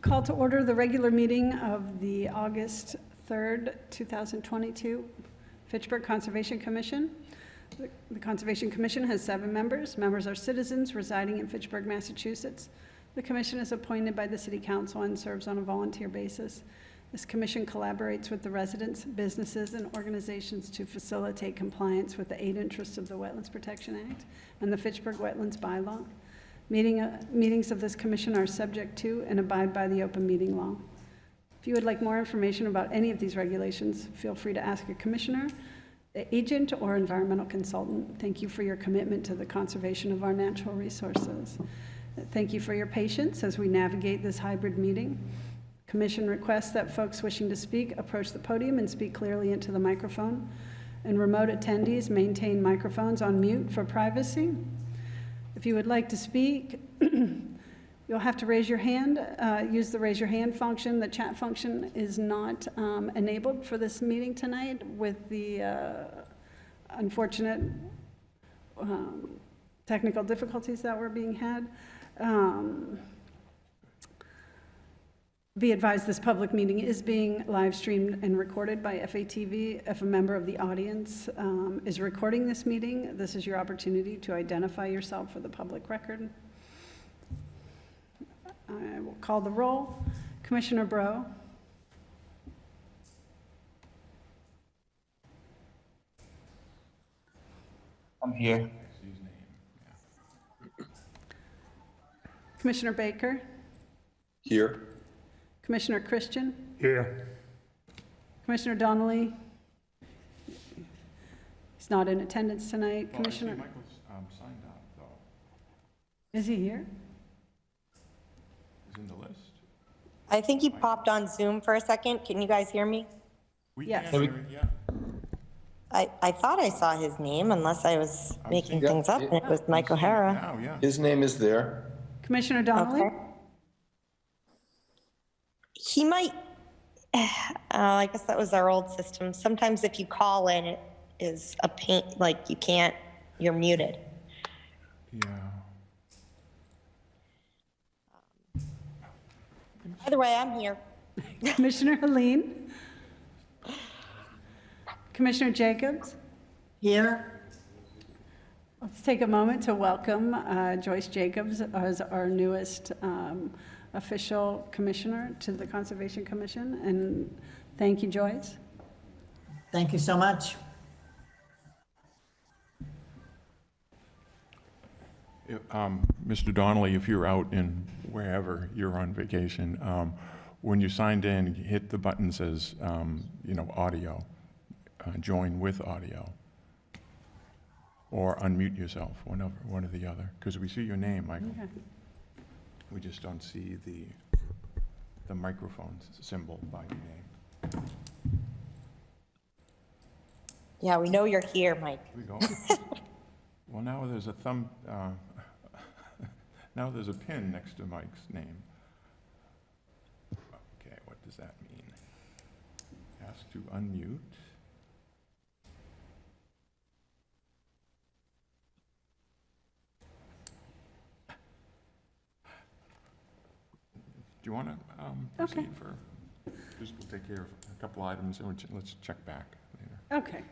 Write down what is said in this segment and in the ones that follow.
Call to order the regular meeting of the August 3rd, 2022 Fitchburg Conservation Commission. The Conservation Commission has 7 members. Members are citizens residing in Fitchburg, Massachusetts. The commission is appointed by the City Council and serves on a volunteer basis. This commission collaborates with the residents, businesses, and organizations to facilitate compliance with the 8 interests of the Wetlands Protection Act and the Fitchburg Wetlands Bylaw. Meetings of this commission are subject to and abide by the open meeting law. If you would like more information about any of these regulations, feel free to ask a commissioner, agent, or environmental consultant. Thank you for your commitment to the conservation of our natural resources. Thank you for your patience as we navigate this hybrid meeting. Commission requests that folks wishing to speak approach the podium and speak clearly into the microphone. And remote attendees maintain microphones on mute for privacy. If you would like to speak, you'll have to raise your hand, use the raise your hand function. The chat function is not enabled for this meeting tonight with the unfortunate technical difficulties that were being had. Be advised this public meeting is being live streamed and recorded by FATV. If a member of the audience is recording this meeting, this is your opportunity to identify yourself for the public record. I will call the roll. Commissioner Bro. I'm here. Commissioner Baker. Here. Commissioner Christian. Here. Commissioner Donnelly. He's not in attendance tonight. Well, Commissioner. Michael's signed up, though. Is he here? He's in the list. I think he popped on Zoom for a second. Can you guys hear me? We Yes. can hear it, yeah. I thought I saw his name, unless I was making seeing- things up, and it was Mike O'Hara. Now, yeah. His name is there. Commissioner Donnelly. Okay. He might, I guess that was our old system. Sometimes if you call in, it is a pain, like you can't, you're muted. Yeah. Either way, I'm here. Commissioner Helene. Commissioner Jacobs. Here. Let's take a moment to welcome Joyce Jacobs as our newest official commissioner to the Conservation Commission. And thank you, Joyce. Thank you so much. Mr. Donnelly, if you're out in wherever you're on vacation, when you signed in, hit the button that says, audio, join with audio, or unmute yourself, one or the other, because we see your name, Michael. Okay. We just don't see the microphone symbol by your name. Yeah, we know you're here, Mike. Here we go. Well, now there's a now there's a pin next to Mike's name. Okay, what does that mean? Ask to unmute. Do you want to proceed Okay. for, just we'll take care of a couple items and let's check back later. Okay.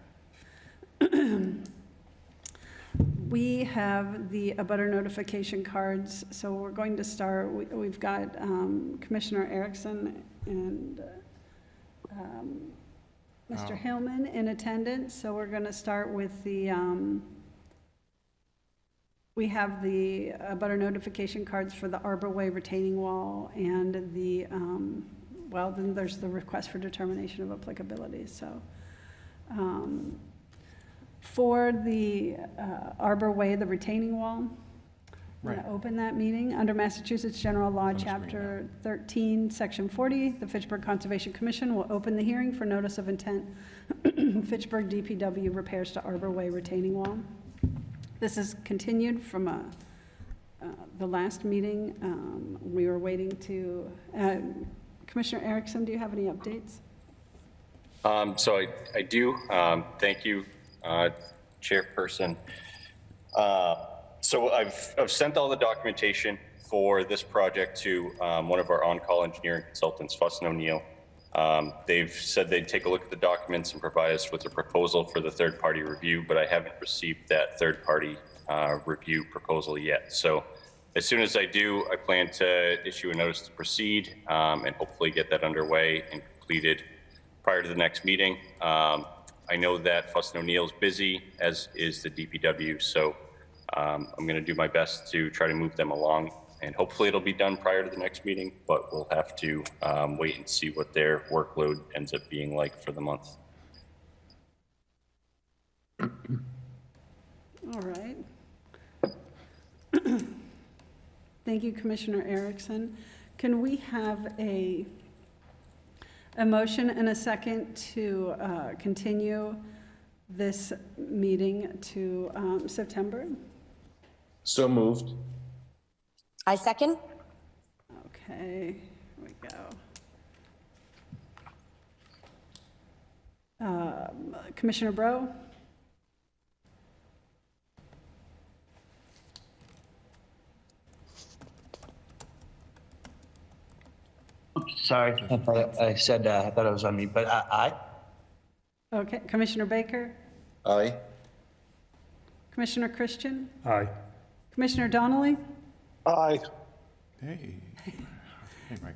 We have the abutter notification cards, so we're going to start. We've got Commissioner Erickson and Mr. Hillman in attendance, so we're going to start with the, we have the abutter notification cards for the Arbor Way retaining wall and the, well, then there's the request for determination of applicability, so. For the Arbor Way, the retaining wall, I'm going Right. to open that meeting. Under Massachusetts General Law, On the screen Chapter 13, Section 40, the Fitchburg Conservation Commission will open the hearing for notice of intent Fitchburg DPW repairs to Arbor Way retaining wall. This is continued from the last meeting. We were waiting to, Commissioner Erickson, do you have any updates? So I do. Thank you, Chairperson. So I've sent all the documentation for this project to one of our on-call engineering consultants, Fuss and O'Neill. They've said they'd take a look at the documents and provide us with a proposal for the third-party review, but I haven't received that third-party review proposal yet. So as soon as I do, I plan to issue a notice to proceed and hopefully get that underway and completed prior to the next meeting. I know that Fuss and O'Neill is busy, as is the DPW, so I'm going to do my best to try to move them along, and hopefully it'll be done prior to the next meeting, but we'll have to wait and see what their workload ends up being like for the month. All right. Thank you, Commissioner Erickson. Can we have a motion and a second to continue this meeting to September? So moved. I second. Okay, here we go. Commissioner Bro? Oops, sorry, I thought I said, I thought I was on mute, but aye. Okay, Commissioner Baker? Aye. Commissioner Christian? Aye. Commissioner Donnelly? Aye. Hey. Hey, Mike.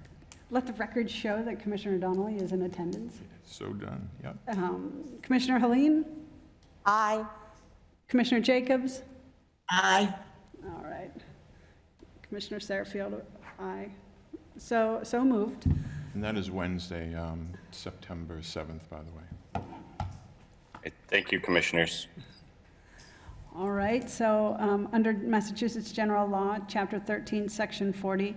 Let the record show that Commissioner Donnelly is in attendance. So done, yep. Commissioner Helene? Aye. Commissioner Jacobs? Aye. All right. Commissioner Satterfield, aye. So moved. And that is Wednesday, September 7th, by the way. Thank you, commissioners. All right, so under Massachusetts General Law, Chapter 13, Section 40,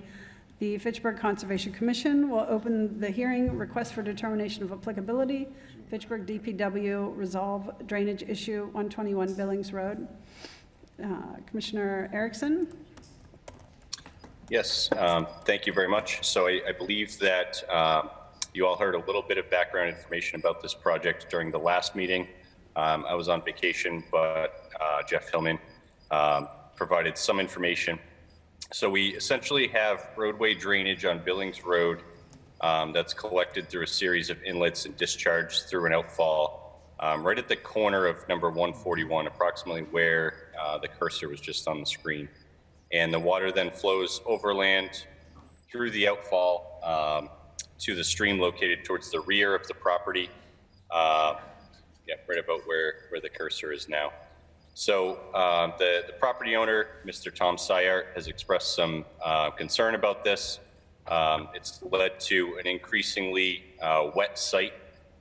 the Fitchburg Conservation Commission will open the hearing, request for determination of applicability, Fitchburg DPW resolve drainage issue 121 Billings Road. Commissioner Erickson? Yes, thank you very much. So I believe that you all heard a little bit of background information about this project during the last meeting. I was on vacation, but Jeff Hillman provided some information. So we essentially have roadway drainage on Billings Road that's collected through a series of inlets and discharged through an outfall right at the corner of number 141, approximately where the cursor was just on the screen. And the water then flows overland through the outfall to the stream located towards the rear of the property. Yeah, right about where the cursor is now. So the property owner, Mr. Tom Sayart, has expressed some concern about this. It's led to an increasingly wet site,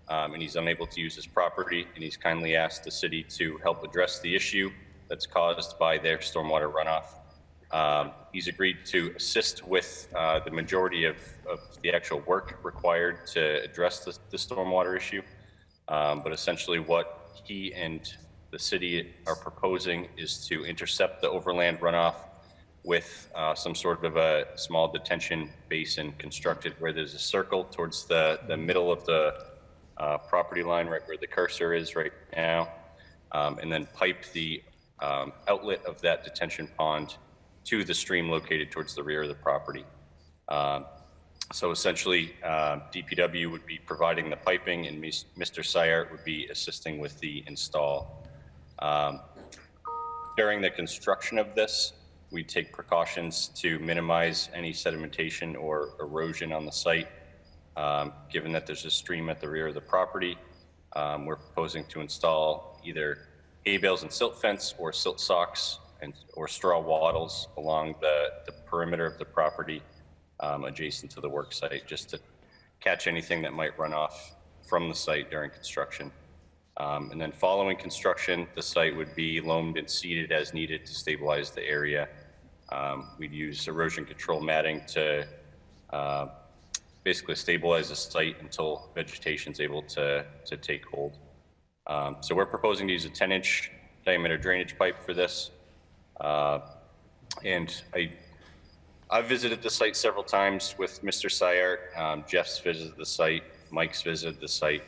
and he's unable to use his property, and he's kindly asked the city to help address the issue that's caused by their stormwater runoff. He's agreed to assist with the majority of the actual work required to address the stormwater issue. But essentially what he and the city are proposing is to intercept the overland runoff with some sort of a small detention basin constructed where there's a circle towards the middle of the property line, right where the cursor is right now, and then pipe the outlet of that detention pond to the stream located towards the rear of the property. So essentially, DPW would be providing the piping and Mr. Sayart would be assisting with the install. During the construction of this, we take precautions to minimize any sedimentation or erosion on the site. Given that there's a stream at the rear of the property, we're proposing to install either hay bales and silt fence or silt socks or straw wattles along the perimeter of the property adjacent to the work site, just to catch anything that might run off from the site during construction. And then following construction, the site would be loamed and seeded as needed to stabilize the area. We'd use erosion control matting to basically stabilize the site until vegetation is able to take hold. So we're proposing to use a 10-inch diameter drainage pipe for this. And I've visited the site several times with Mr. Sayart. Jeff's visited the site. Mike's visited the site.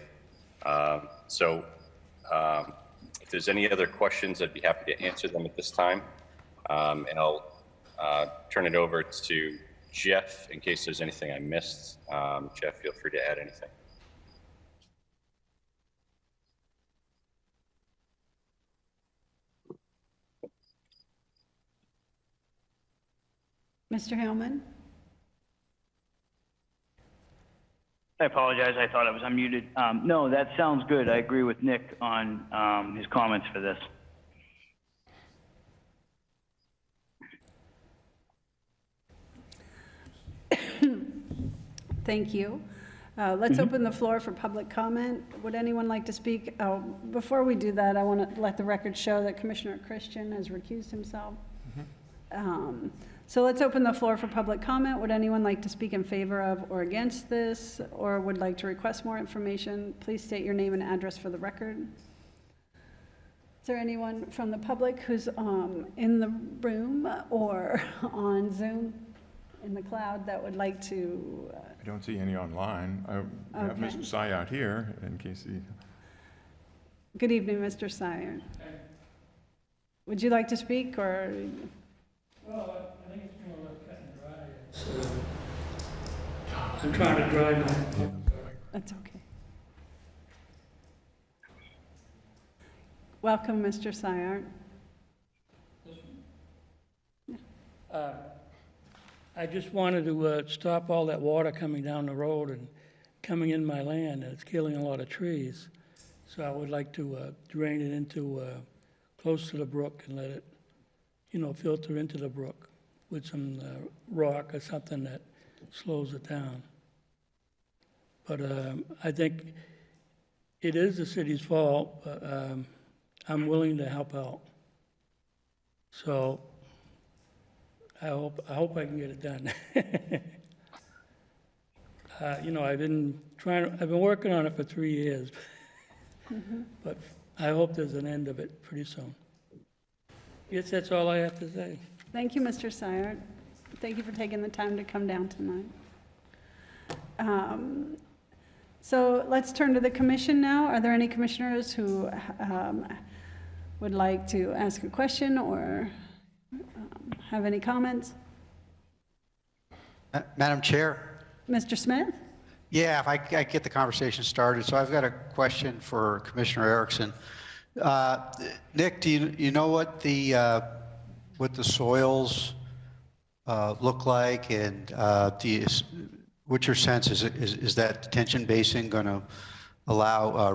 If there's any other questions, I'd be happy to answer them at this time. And I'll turn it over to Jeff in case there's anything I missed. Jeff, feel free to add anything. Mr. Hellman? I apologize. I thought I was unmuted. No, that sounds good. I agree with Nick on his comments for this. Thank you. Let's open the floor for public comment. Would anyone like to speak? Oh, before we do that, I want to let the record show that Commissioner Christian has recused himself. So let's open the floor for public comment. Would anyone like to speak in favor of or against this, or would like to request more information? Please state your name and address for the record. Is there anyone from the public who's in the room or on Zoom in the cloud that would like to? I don't see any online. I have Okay. Mr. Syat here in case he... Good evening, Mr. Sire. Would you like to speak, or? Well, I think it's more or less cut and dry. So I'm trying to dry my. That's okay. Welcome, Mr. Sire. I just wanted to stop all that water coming down the road and coming in my land, and it's killing a lot of trees. So I would like to drain it into close to the brook and let it, filter into the brook with some rock or something that slows it down. But I think it is the city's fault, but I'm willing to help out. So I hope I can get it done. I've been working on it for 3 years, but I hope there's an end of it pretty soon. Yes, that's all I have to say. Thank you, Mr. Sire. Thank you for taking the time to come down tonight. So let's turn to the commission now. Are there any commissioners who would like to ask a question or have any comments? Madam Chair? Mr. Smith? Yeah, if I get the conversation started. So I've got a question for Commissioner Erickson. Nick, do you know what the soils look like, and what's your sense? Is that detention basin going to allow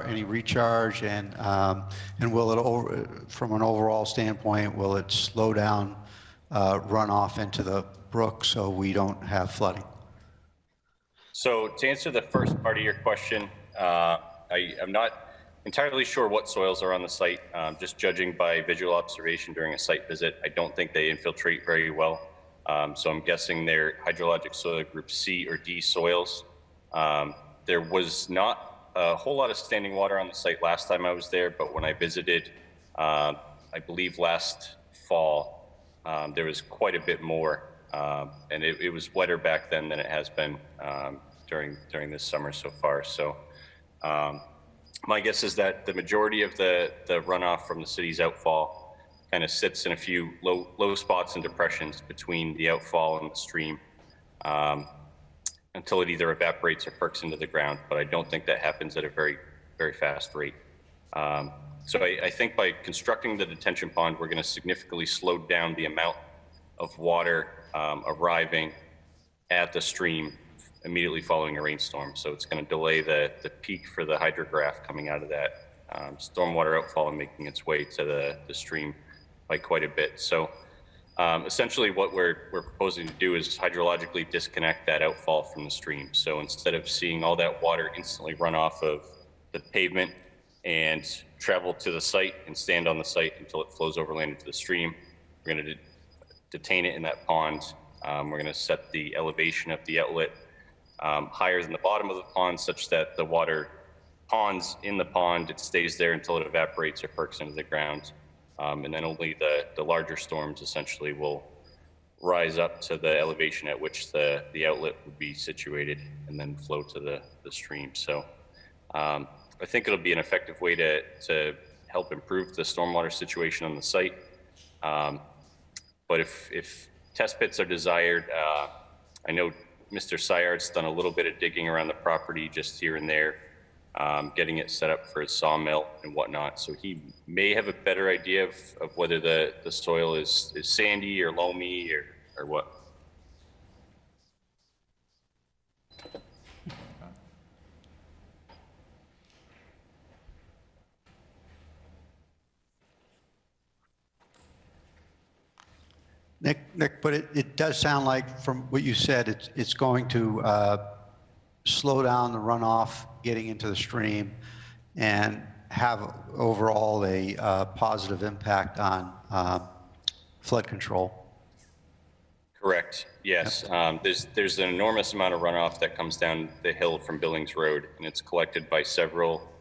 any recharge, and will it, from an overall standpoint, will it slow down runoff into the brook so we don't have flooding? So to answer the first part of your question, I'm not entirely sure what soils are on the site. Just judging by visual observation during a site visit, I don't think they infiltrate very well. So I'm guessing they're hydrologic soil group C or D soils. There was not a whole lot of standing water on the site last time I was there, but when I visited, I believe last fall, there was quite a bit more. And it was wetter back then than it has been during this summer so far. So my guess is that the majority of the runoff from the city's outfall kind of sits in a few low spots and depressions between the outfall and the stream until it either evaporates or perks into the ground. But I don't think that happens at a very, very fast rate. So I think by constructing the detention pond, we're going to significantly slow down the amount of water arriving at the stream immediately following a rainstorm. So it's going to delay the peak for the hydrograph coming out of that stormwater outfall and making its way to the stream by quite a bit. So essentially what we're proposing to do is hydrologically disconnect that outfall from the stream. So instead of seeing all that water instantly run off of the pavement and travel to the site and stand on the site until it flows overland into the stream, we're going to detain it in that pond. We're going to set the elevation of the outlet higher than the bottom of the pond, such that the water ponds in the pond, it stays there until it evaporates or perks into the ground. And then only the larger storms essentially will rise up to the elevation at which the outlet would be situated and then flow to the stream. So I think it'll be an effective way to help improve the stormwater situation on the site. But if test pits are desired, I know Mr. Syart's done a little bit of digging around the property just here and there, getting it set up for his sawmill and whatnot. So he may have a better idea of whether the soil is sandy or loamy or what. Nick, but it does sound like from what you said, it's going to slow down the runoff getting into the stream and have overall a positive impact on flood control. Correct. Yes. There's an enormous amount of runoff that comes down the hill from Billings Road, and it's collected by several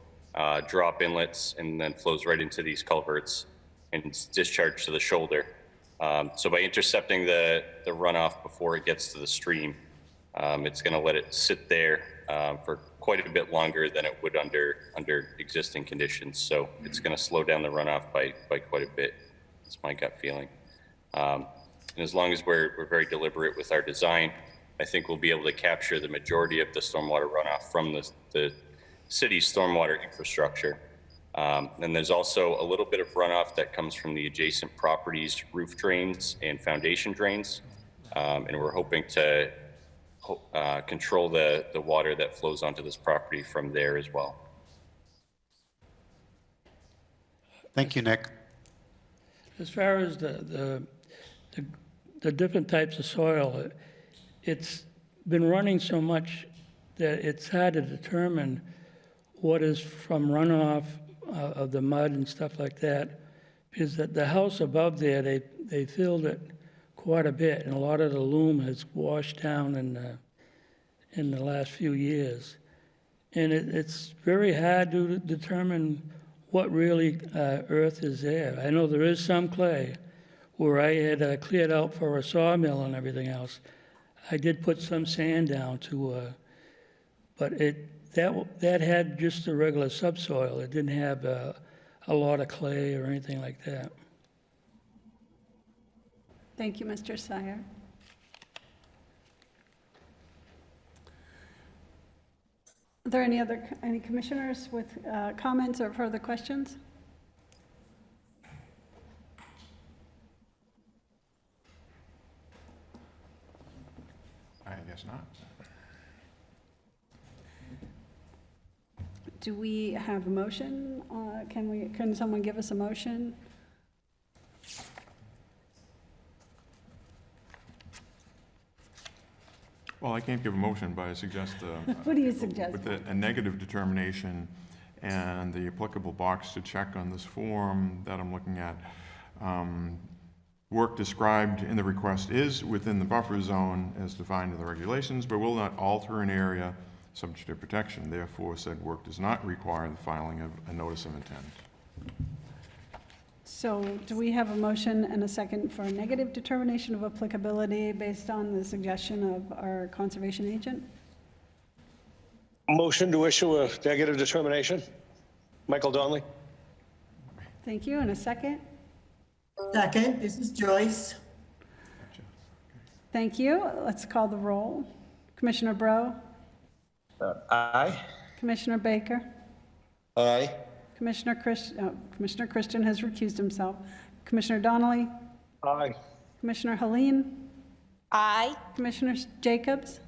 drop inlets and then flows right into these culverts and it's discharged to the shoulder. So by intercepting the runoff before it gets to the stream, it's going to let it sit there for quite a bit longer than it would under existing conditions. So it's going to slow down the runoff by quite a bit. That's my gut feeling. And as long as we're very deliberate with our design, I think we'll be able to capture the majority of the stormwater runoff from the city's stormwater infrastructure. And there's also a little bit of runoff that comes from the adjacent properties' roof drains and foundation drains. And we're hoping to control the water that flows onto this property from there as well. Thank you, Nick. As far as the different types of soil, it's been running so much that it's hard to determine what is from runoff of the mud and stuff like that, because the house above there, they filled it quite a bit, and a lot of the loam has washed down in the last few years. And it's very hard to determine what really earth is there. I know there is some clay where I had cleared out for a sawmill and everything else. I did put some sand down to, but that had just the regular subsoil. It didn't have a lot of clay or anything like that. Thank you, Mr. Syart. Are there any commissioners with comments or further questions? I guess not. Do we have a motion? Can someone give us a motion? Well, I can't give a motion, but I suggest What do you suggest? with a negative determination and the applicable box to check on this form that I'm looking at. Work described in the request is within the buffer zone as defined in the regulations, but will not alter an area subject to protection. Therefore, said work does not require the filing of a notice of intent. So do we have a motion and a second for a negative determination of applicability based on the suggestion of our conservation agent? Motion to issue a negative determination. Michael Donnelly. Thank you. And a second? Second, this is Joyce. Thank you. Let's call the roll. Commissioner Bro? Aye. Commissioner Baker? Aye. Commissioner Christian has recused himself. Commissioner Donnelly? Aye. Commissioner Helene? Aye. Commissioner Jacobs?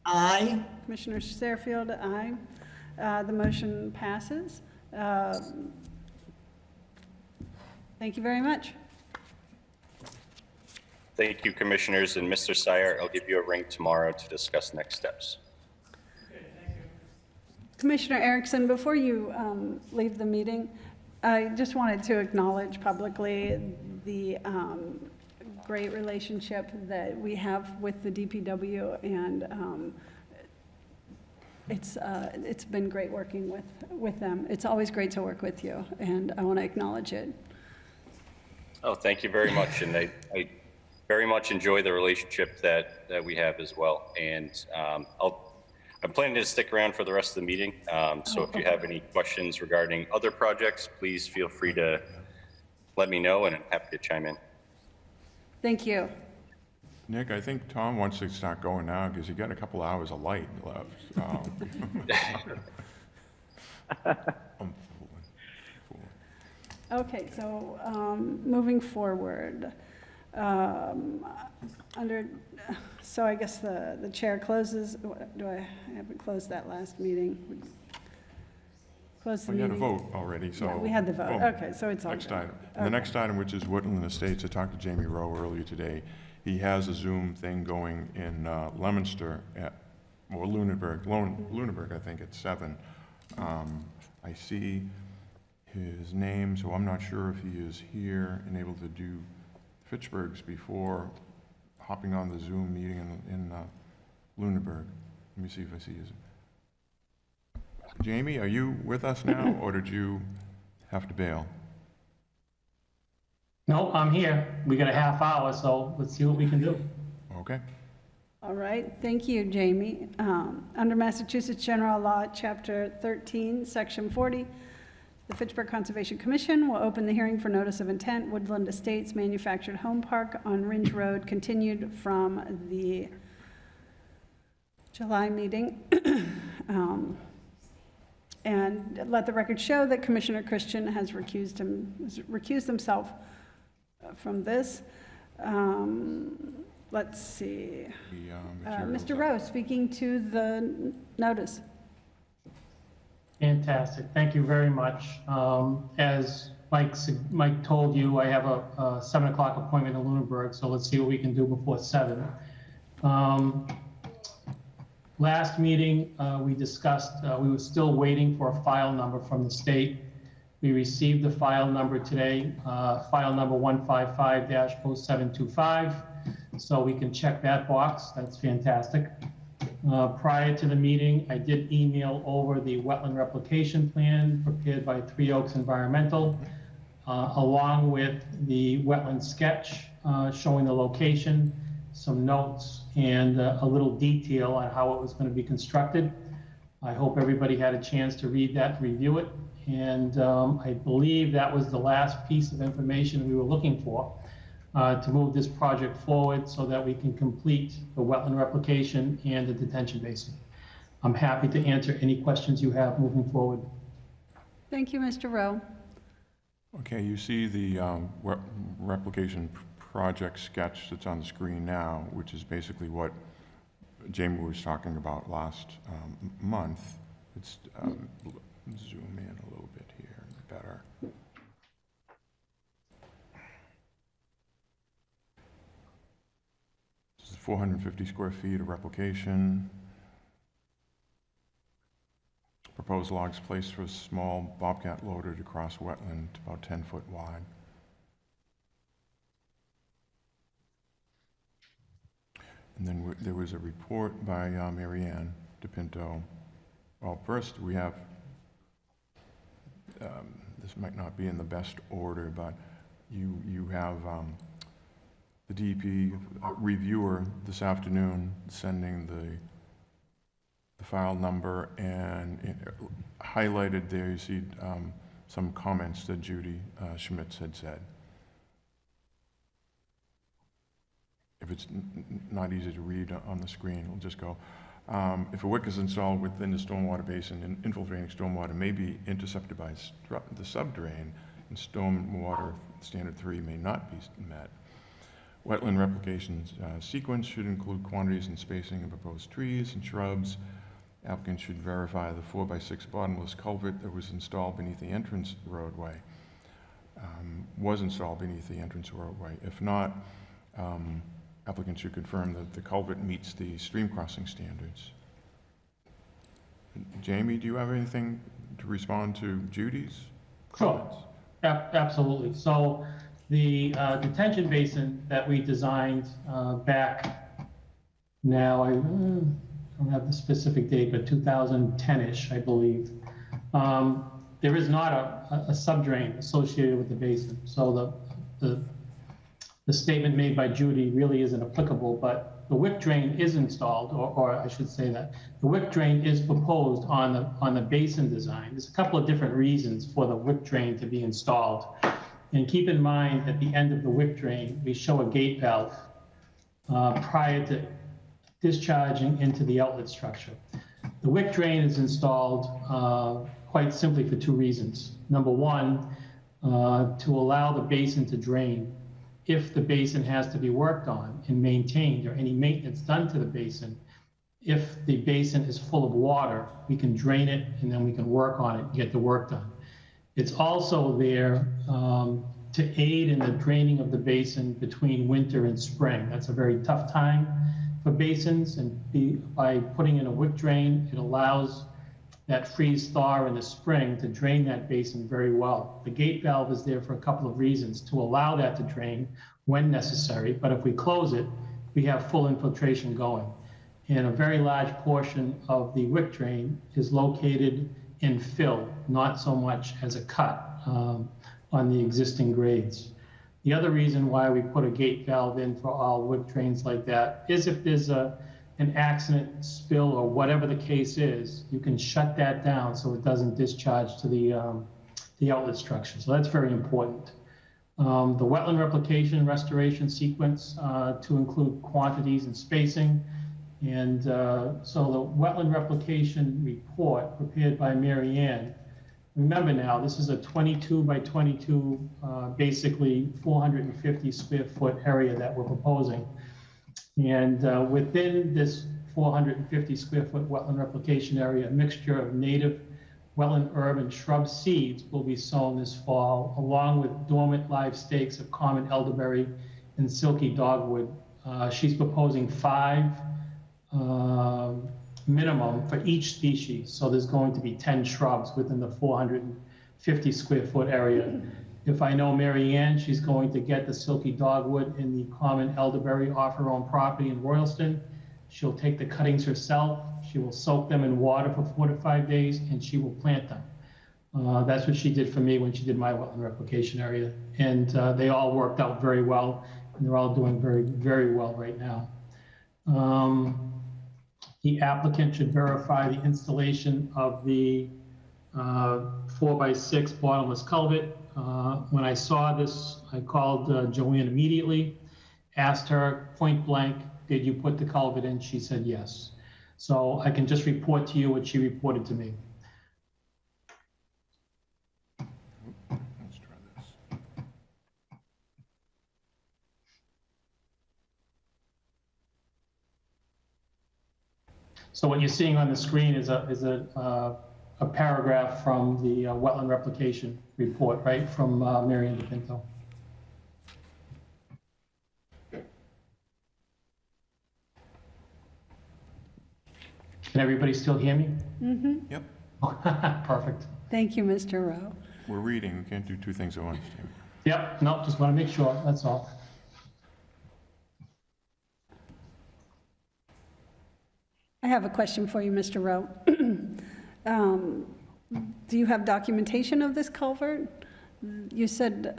Aye. Commissioner Sarfield, aye. The motion passes. Thank you very much. Thank you, commissioners, and Mr. Syart, I'll give you a ring tomorrow to discuss next steps. Commissioner Erickson, before you leave the meeting, I just wanted to acknowledge publicly the great relationship that we have with the DPW, and it's been great working with them. It's always great to work with you, and I want to acknowledge it. Oh, thank you very much, and I very much enjoy the relationship that we have as well. And I'm planning to stick around for the rest of the meeting. So if you have any questions regarding other projects, please feel free to let me know, and I'm happy to chime in. Thank you. Nick, I think Tom wants to start going now because you got a couple hours of light left. I'm fooling. Okay, so moving forward, so I guess the chair closes, I haven't closed that last meeting. Close the We had a meeting. vote already, so. Yeah, we had the vote. boom. Okay, so it's all Next good. item. The Okay. next item, which is Woodland Estates, I talked to Jamie Rowe earlier today. He has a Zoom thing going in Leominster or Lunenburg, I think, at 7. I see his name, so I'm not sure if he is here and able to do Fitchburg's before hopping on the Zoom meeting in Lunenburg. Let me see if I see his. Jamie, are you with us now, or did you have to bail? No, I'm here. We got a half hour, so let's see what we can do. Okay. All right, thank you, Jamie. Under Massachusetts General Law, Chapter 13, Section 40, the Fitchburg Conservation Commission will open the hearing for notice of intent, Woodland Estates Manufactured Home Park on Ringe Road, continued from the July meeting. And let the record show that Commissioner Christian has recused himself from this. Let's see. Mr. Rowe, speaking to the notice. Fantastic. Thank you very much. As Mike told you, I have a 7 o'clock appointment in Lunenburg, so let's see what we can do before 7. Last meeting, we discussed, we were still waiting for a file number from the state. We received the file number today, file number 155-0725. So we can check that box. That's fantastic. Prior to the meeting, I did email over the wetland replication plan prepared by Three Oaks Environmental, along with the wetland sketch showing the location, some notes, and a little detail on how it was going to be constructed. I hope everybody had a chance to read that, review it, and I believe that was the last piece of information we were looking for to move this project forward so that we can complete the wetland replication and the detention basin. I'm happy to answer any questions you have moving forward. Thank you, Mr. Rowe. Okay, you see the replication project sketch that's on the screen now, which is basically what Jamie was talking about last month. It's zoom in a little bit here, better. This is 450 square feet of replication. Proposed logs placed for a small bobcat loader to cross wetland about 10 foot wide. And then there was a report by Mary Ann DePinto. Well, first we have, this might not be in the best order, but you have the DEP reviewer this afternoon sending the file number, and highlighted there you see some comments that Judy Schmitz had said. If it's not easy to read on the screen, we'll just go. If a wick is installed within the stormwater basin, and infiltrating stormwater may be intercepted by the subdrain, and stormwater standard 3 may not be met. Wetland replication sequence should include quantities and spacing of proposed trees and shrubs. Applicant should verify the 4x6 bottomless culvert that was installed beneath the entrance roadway. If not, applicant should confirm that the culvert meets the stream crossing standards. Jamie, do you have anything to respond to Judy's comments? Sure, absolutely. So the detention basin that we designed back now, I don't have the specific date, but 2010-ish, I believe. There is not a subdrain associated with the basin. So the statement made by Judy really isn't applicable, but the wick drain is installed, or I should say that the wick drain is proposed on the basin design. There's a couple of different reasons for the wick drain to be installed. And keep in mind, at the end of the wick drain, we show a gate valve prior to discharging into the outlet structure. The wick drain is installed quite simply for two reasons. Number one, to allow the basin to drain. If the basin has to be worked on and maintained, or any maintenance done to the basin, if the basin is full of water, we can drain it and then we can work on it and get the work done. It's also there to aid in the draining of the basin between winter and spring. That's a very tough time for basins, and by putting in a wick drain, it allows that freeze thaw in the spring to drain that basin very well. The gate valve is there for a couple of reasons: to allow that to drain when necessary, but if we close it, we have full infiltration going. And a very large portion of the wick drain is located in fill, not so much as a cut on the existing grades. The other reason why we put a gate valve in for all wick drains like that is if there's an accident, spill, or whatever the case is, you can shut that down so it doesn't discharge to the outlet structure. So that's very important. The wetland replication restoration sequence to include quantities and spacing. And so the wetland replication report prepared by Mary Ann, remember now, this is a 22 by 22, basically 450 square foot area that we're proposing. And within this 450 square foot wetland replication area, a mixture of native wetland herb and shrub seeds will be sown this fall, along with dormant live stakes of common elderberry and silky dogwood. She's proposing 5 minimum for each species. So there's going to be 10 shrubs within the 450 square foot area. If I know Mary Ann, she's going to get the silky dogwood and the common elderberry off her own property in Royalston. She'll take the cuttings herself. She will soak them in water for 4 to 5 days, and she will plant them. That's what she did for me when she did my wetland replication area. And they all worked out very well, and they're all doing very, very well right now. The applicant should verify the installation of the 4x6 bottomless culvert. When I saw this, I called Joanne immediately, asked her point blank, did you put the culvert in? She said yes. So I can just report to you what she reported to me. Let's try this. So what you're seeing on the screen is a paragraph from the wetland replication report, right, from Mary Ann DePinto. Can everybody still hear me? Mm-hmm. Yep, Perfect. Thank you, Mr. Rowe. we're reading, we can't do two things at once, Jamie. Yep, no, just want to make sure, that's all. I have a question for you, Mr. Rowe. Do you have documentation of this culvert? You said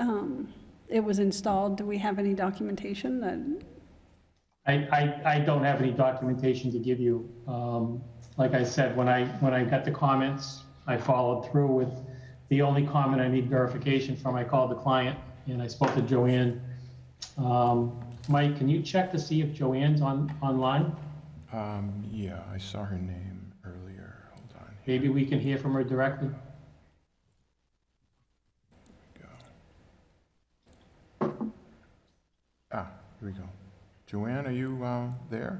it was installed. Do we have any documentation that? I don't have any documentation to give you. Like I said, when I got the comments, I followed through with the only comment I need verification from. I called the client and I spoke to Joanne. Mike, can you check to see if Joanne's online? Yeah, I saw her name earlier. Hold on. Maybe we can hear from her directly. Go. Ah, here we go. Joanne, are you there?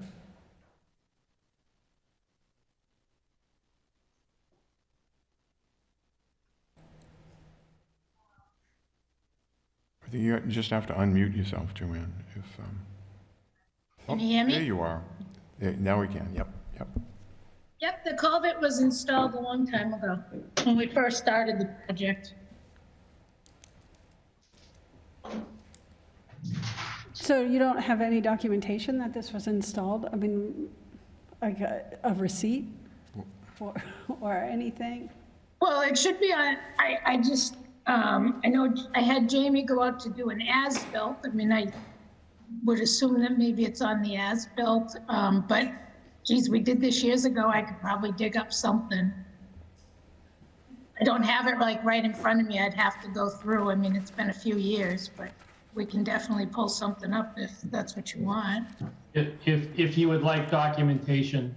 I think you just have to unmute yourself, Joanne. If Can you hear me? There you are. There, now we can. Yep. Yep, the culvert was installed a long time ago, when we first started the project. So you don't have any documentation that this was installed? I mean, like a receipt or anything? Well, it should be on, I just, I know I had Jamie go out to do an as-built. I mean, I would assume that maybe it's on the as-built, but geez, we did this years ago. I could probably dig up something. I don't have it like right in front of me. I'd have to go through. I mean, it's been a few years, but we can definitely pull something up if that's what you want. If you would like documentation,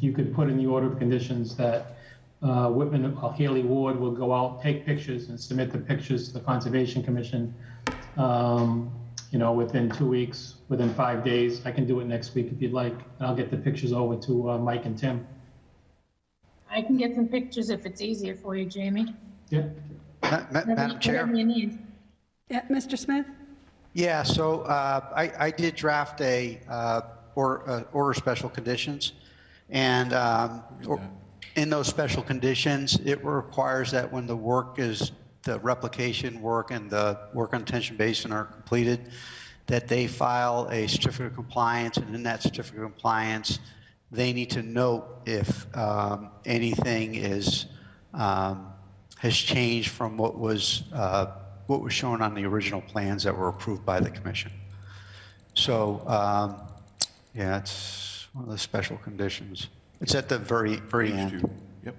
you could put in the order of conditions that Whitman or Haley Ward will go out, take pictures and submit the pictures to the Conservation Commission, within 2 weeks, within 5 days. I can do it next week if you'd like. And I'll get the pictures over to Mike and Tim. I can get some pictures if it's easier for you, Jamie. Yeah. Madam Chair? Whatever you need. Yeah, Mr. Smith? Yeah, so I did draft a order special conditions, and in those special conditions, it requires that when the replication work and the work on detention basin are completed, that they file a certificate of compliance, and in that certificate of compliance, they need to note if anything has changed from what was shown on the original plans that were approved by the commission. So, yeah, it's one of the special conditions. It's at the very end. Yep.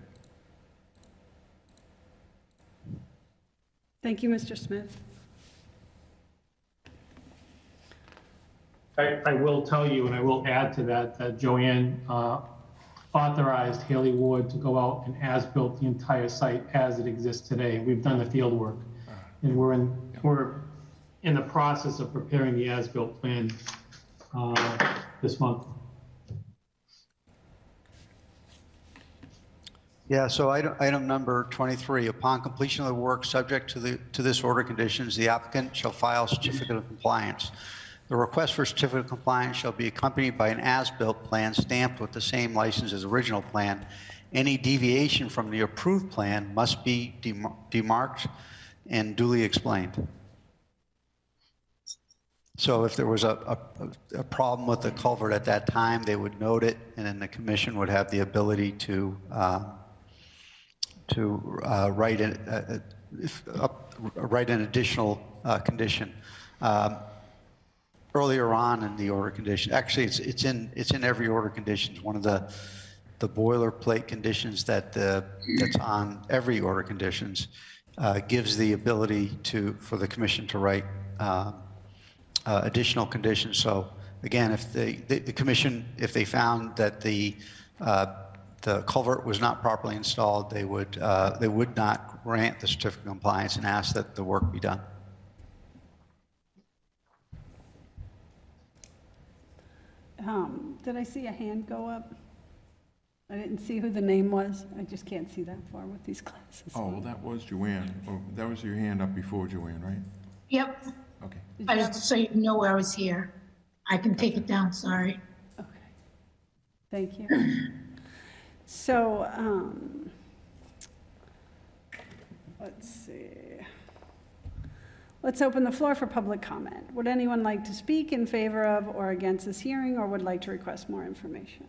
Thank you, Mr. Smith. I will tell you, and I will add to that, that Joanne authorized Haley Ward to go out and as-built the entire site as it exists today. We've done the field work, and we're in the process of preparing the as-built plan this month. Yeah, so item number 23, upon completion of the work subject to this order conditions, the applicant shall file certificate of compliance. The request for certificate of compliance shall be accompanied by an as-built plan stamped with the same license as original plan. Any deviation from the approved plan must be demarked and duly explained. So if there was a problem with the culvert at that time, they would note it, and then the commission would have the ability to write an additional condition. Earlier on in the order condition, actually it's in every order conditions. One of the boilerplate conditions that's on every order conditions gives the ability for the commission to write additional conditions. So again, if the commission, if they found that the culvert was not properly installed, they would not grant the certificate of compliance and ask that the work be done. Did I see a hand go up? I didn't see who the name was. I just can't see that far with these glasses. Oh, well, that was Joanne. Oh, that was your hand up before Joanne, right? Yep. Okay. I just so you know I was here. I can take it down, sorry. Okay. Thank you. So, let's see. Let's open the floor for public comment. Would anyone like to speak in favor of or against this hearing, or would like to request more information?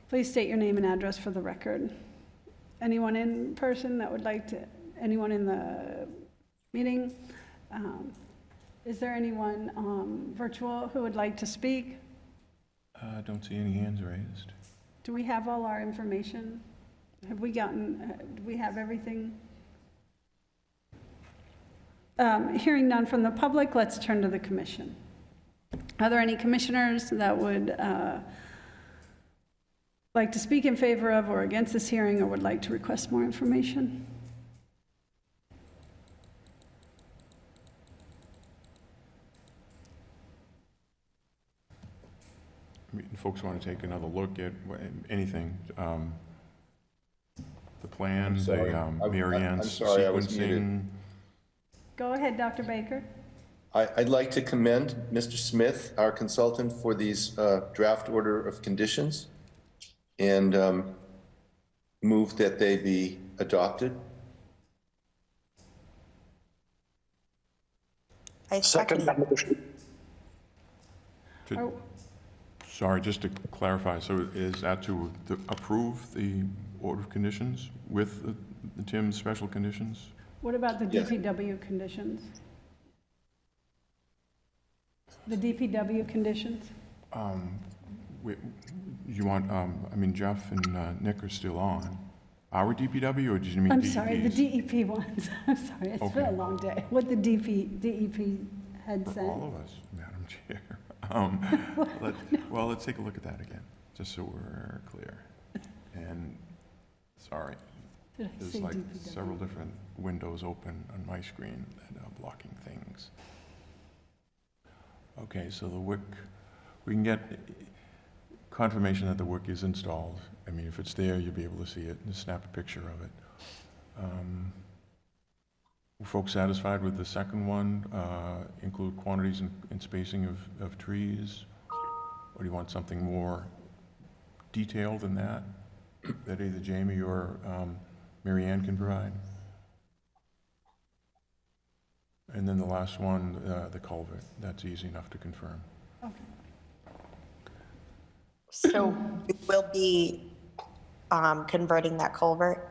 Please state your name and address for the record. Anyone in person that would like to, anyone in the meeting? Is there anyone virtual who would like to speak? I don't see any hands raised. Do we have all our information? Have we gotten, do we have everything? Hearing none from the public, let's turn to the commission. Are there any commissioners that would like to speak in favor of or against this hearing, or would like to request more information? I mean, folks want to take another look at anything. The plan, the Mary Ann's sorry, I was muted. sequencing. Go ahead, Dr. Baker. I'd like to commend Mr. Smith, our consultant, for these draft order of conditions, and move that they be adopted. I second that. Sorry, just to clarify, so is that to approve the order of conditions with the Tim's special conditions? What about the Yes. DPW conditions? The DPW conditions? You want, I mean, Jeff and Nick are still on. Our DPW, or did you mean I'm DEP's? sorry, the DEP ones. I'm sorry, it's been a Okay. long day. What the DEP had sent. All of us, Madam Chair. Well, let's take a look at that again, just so we're clear. And, sorry, Did I there's say like DPW? several different windows open on my screen that are blocking things. Okay, so the WIC, we can get confirmation that the WIC is installed. I mean, if it's there, you'll be able to see it and snap a picture of it. Were folks satisfied with the second one? Include quantities and spacing of trees? Or do you want something more detailed than that, that either Jamie or Mary Ann can provide? And then the last one, the culvert, that's easy enough to confirm. Okay. So we will be converting that culvert.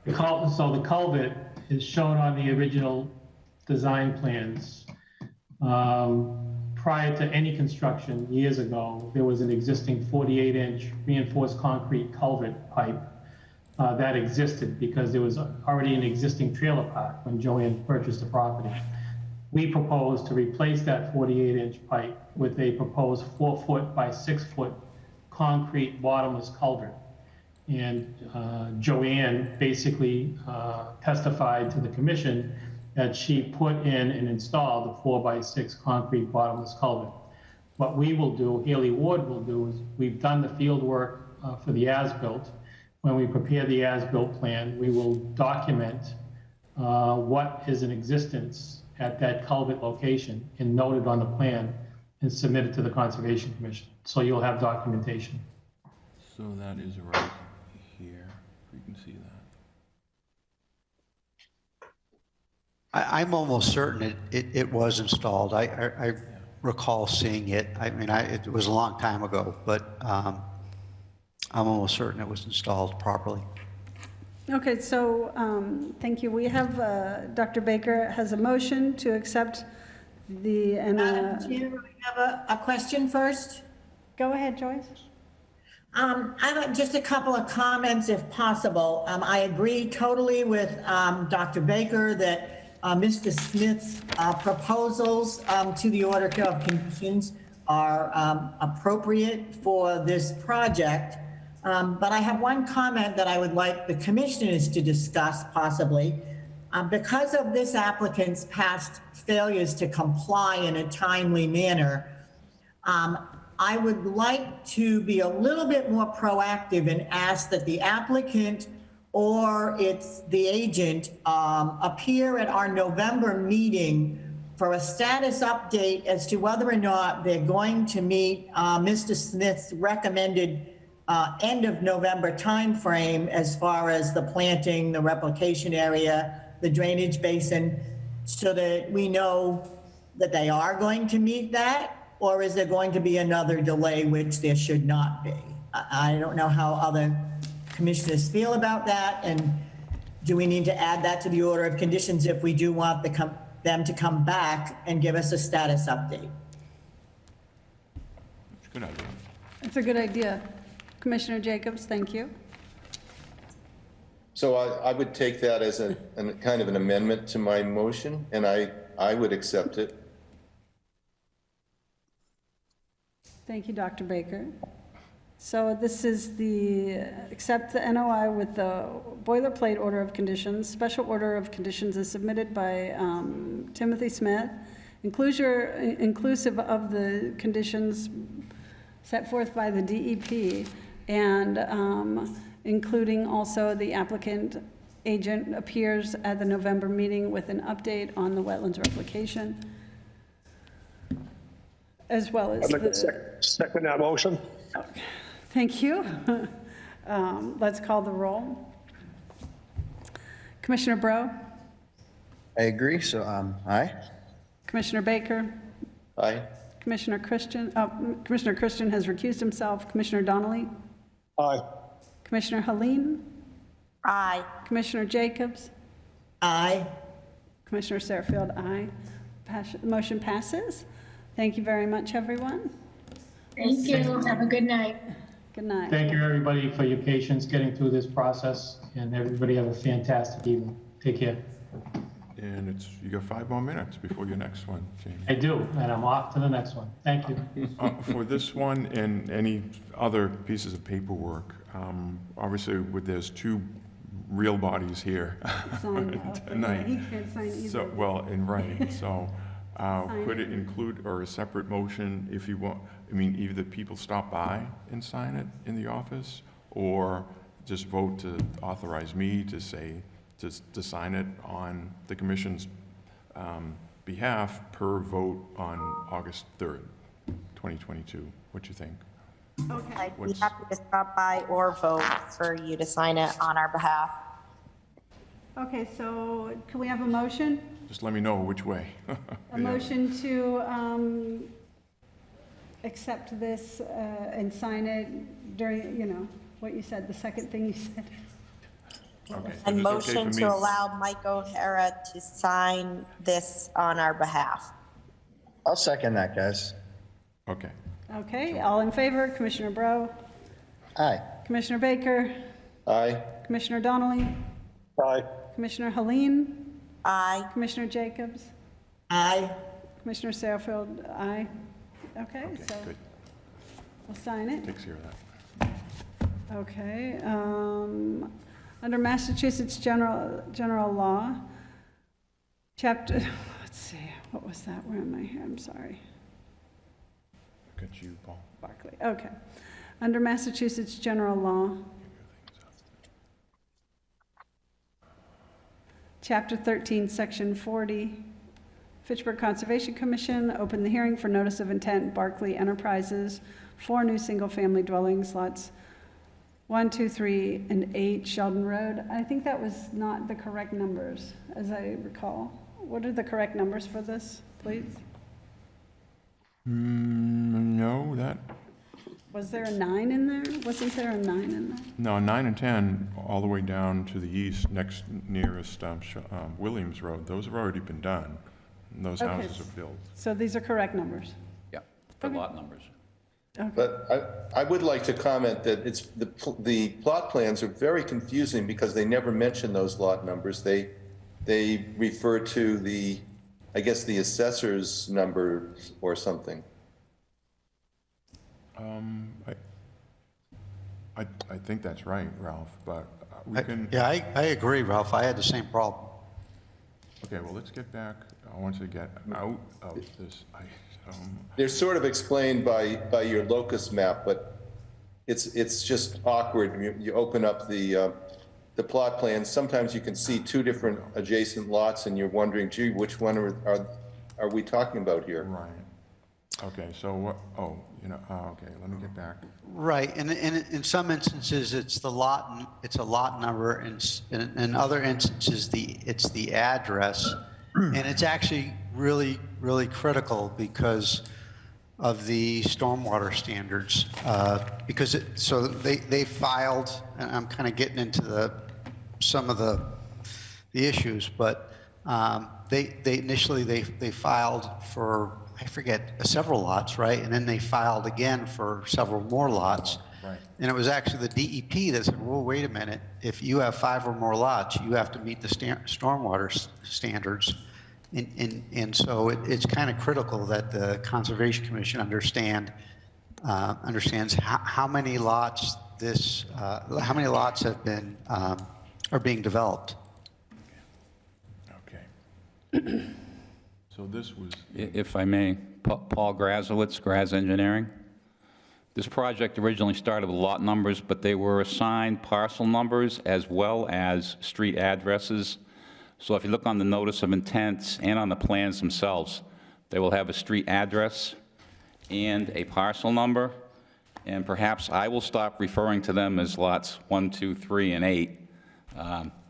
So the culvert is shown on the original design plans. Prior to any construction years ago, there was an existing 48-inch reinforced concrete culvert pipe that existed because there was already an existing trailer park when Joanne purchased the property. We proposed to replace that 48-inch pipe with a proposed 4-foot by 6-foot concrete bottomless culvert. And Joanne basically testified to the commission that she put in and installed the 4-by-6 concrete bottomless culvert. What we will do, Haley Ward will do, is we've done the field work for the as-built. When we prepare the as-built plan, we will document what is in existence at that culvert location and note it on the plan and submit it to the Conservation Commission. So you'll have documentation. So that is right here, if you can see that. I'm almost certain it was installed. I recall seeing it. I mean, it was a long time ago, but I'm almost certain it was installed properly. Okay, so, thank you. We have, Dr. Baker has a motion to accept the, and, Madam Chair, I have a question first. go ahead, Joyce. I have just a couple of comments if possible. I agree totally with Dr. Baker that Mr. Smith's proposals to the order of conditions are appropriate for this project. But I have one comment that I would like the commissioners to discuss possibly. Because of this applicant's past failures to comply in a timely manner, I would like to be a little bit more proactive and ask that the applicant or the agent appear at our November meeting for a status update as to whether or not they're going to meet Mr. Smith's recommended end of November timeframe as far as the planting, the replication area, the drainage basin, so that we know that they are going to meet that, or is there going to be another delay, which there should not be? I don't know how other commissioners feel about that, and do we need to add that to the order of conditions if we do want them to come back and give us a status update? It's a good idea. It's a good idea. Commissioner Jacobs, thank you. So I would take that as a kind of an amendment to my motion, and I would accept it. Thank you, Dr. Baker. So this is the, accept the NOI with the boilerplate order of conditions. Special order of conditions is submitted by Timothy Smith, inclusive of the conditions set forth by the DEP, and including also the applicant agent appears at the November meeting with an update on the wetlands replication, as well as I'd like to second that motion. Thank you. Let's call the roll. Commissioner Bro? I agree, so aye. Commissioner Baker? Aye. Commissioner Christian has recused himself. Commissioner Donnelly? Aye. Commissioner Helene? Aye. Commissioner Jacobs? Aye. Commissioner Sarfield, aye. Motion passes. Thank you very much, everyone. Thank you. Have a good night. Good night. Thank you, everybody, for your patience getting through this process, and everybody have a fantastic evening. Take care. And you got 5 more minutes before your next one, Jamie. I do, and I'm off to the next one. Thank you. For this one and any other pieces of paperwork, obviously, there's 2 real bodies here Sign up. tonight. He can't sign either. So, well, and right, so could it include, or a separate motion if you want, I mean, either people stop by and sign it in the office, or just vote to authorize me to say, to sign it on the commission's behalf per vote on August 3rd, 2022. What you think? Okay. I'd be happy to stop by or vote for you to sign it on our behalf. Okay, so can we have a motion? Just let me know which way. A motion to accept this and sign it during, what you said, the second thing you said. Okay, so And just okay motion for to me. allow Mike O'Hara to sign this on our behalf. I'll second that, guys. Okay. Okay, all in favor? Commissioner Bro? Aye. Commissioner Baker? Aye. Commissioner Donnelly? Aye. Commissioner Helene? Aye. Commissioner Jacobs? Aye. Commissioner Sarfield? Aye. Okay, Okay, so good. we'll sign it. Takes care of that. Okay, under Massachusetts general law, chapter, let's see, what was that? Where am I here? I'm sorry. Look at you, Paul. Barclay, okay. Under Massachusetts general law, Chapter 13, Section 40, Fitchburg Conservation Commission opened the hearing for notice of intent, Barclay Enterprises, 4 new single-family dwellings, lots 1, 2, 3, and 8 Sheldon Road. I think that was not the correct numbers, as I recall. What are the correct numbers for this, please? No, that, Was there a 9 in there? Wasn't there a 9 in there? no, 9 and 10, all the way down to the east, nearest Williams Road, those have already been done. And those Okay. houses are built. So these are correct numbers? Yeah, for lot numbers. Okay. But I would like to comment that it's, the plot plans are very confusing because they never mention those lot numbers. They refer to the, I guess, the assessor's number or something. I think that's right, Ralph, but we can, Yeah, I agree, Ralph. I had the same problem. okay, well, let's get back, I want to get out of this. They're sort of explained by your locus map, but it's just awkward. You open up the plot plans. Sometimes you can see 2 different adjacent lots, and you're wondering, gee, which one are we talking about here? Right. Okay, so what, okay, let me get back. Right, and in some instances, it's a lot number, and in other instances, it's the address. And it's actually really, really critical because of the stormwater standards. So they filed, and I'm kind of getting into some of the issues, but they initially filed for, I forget, several lots, right? And then they filed again for several more lots. Right. And it was actually the DEP that said, well, wait a minute, if you have 5 or more lots, you have to meet the stormwater standards. And so it's kind of critical that the Conservation Commission understands how many lots have been, are being developed. Okay. So this was, If I may, Paul Grazowitz, Graz Engineering. This project originally started with lot numbers, but they were assigned parcel numbers as well as street addresses. So if you look on the notice of intents and on the plans themselves, they will have a street address and a parcel number. And perhaps I will stop referring to them as lots 1, 2, 3, and 8.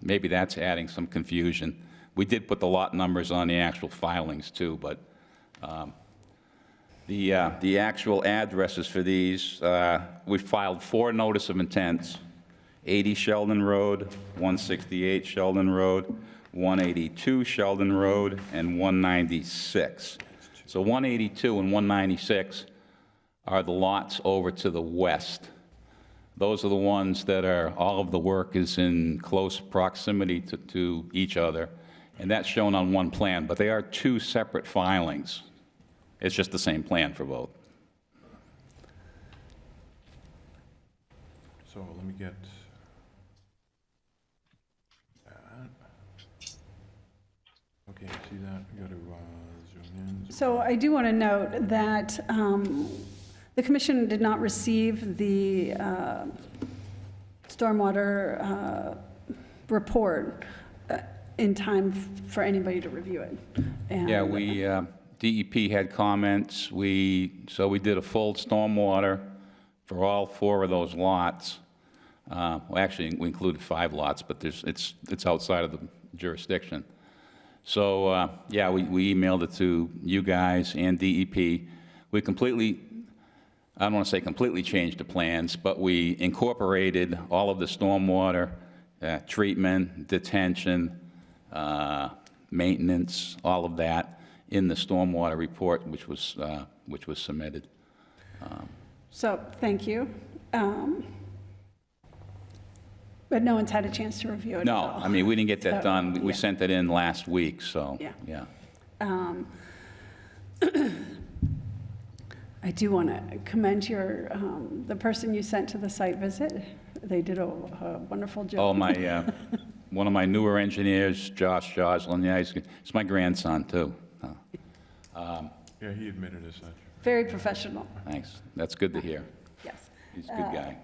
Maybe that's adding some confusion. We did put the lot numbers on the actual filings too, but the actual addresses for these, we filed 4 notice of intents: 80 Sheldon Road, 168 Sheldon Road, 182 Sheldon Road, and 196. So 182 and 196 are the lots over to the west. those are the ones that are, all of the work is in close proximity to each other, and that's shown on one plan, but they are two separate filings. It's just the same plan for both. So let me get that. Okay, see that? We got to zoom in. So I do want to note that the commission did not receive the stormwater report in time for anybody to review it. And Yeah, we, DEP had comments, so we did a full stormwater for all 4 of those lots. Well, actually, we included 5 lots, but it's outside of the jurisdiction. So, yeah, we emailed it to you guys and DEP. We completely, I don't want to say completely changed the plans, but we incorporated all of the stormwater, treatment, detention, maintenance, all of that in the stormwater report, which was submitted. So, thank you. But no one's had a chance to review it No, at all. I mean, we didn't get that So, done. We yeah. sent it in last week, so, Yeah. yeah. I do want to commend your, the person you sent to the site visit. They did a wonderful job. Oh, my, one of my newer engineers, Josh Joslin, yeah, it's my grandson, too. Yeah, he admitted as such. Very professional, Thanks. That's good to hear. yes. He's a good guy.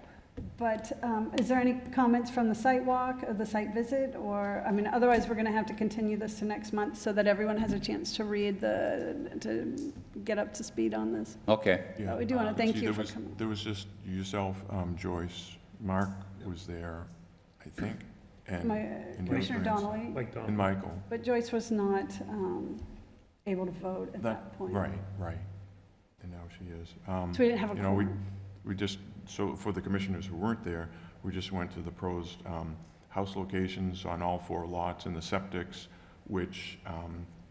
But is there any comments from the site walk or the site visit? Or, I mean, otherwise, we're going to have to continue this to next month so that everyone has a chance to read to get up to speed on this. Okay. But we do want to thank See, you there for was- coming. There was just yourself, Joyce, Mark was there, I think, and and your Commissioner grandson. Donnelly, And Michael. but Joyce was not able to vote at that point. Right, right. And now she is. So we didn't have a You know, quorum. we just, so for the commissioners who weren't there, we just went to the proposed house locations on all 4 lots and the septics, which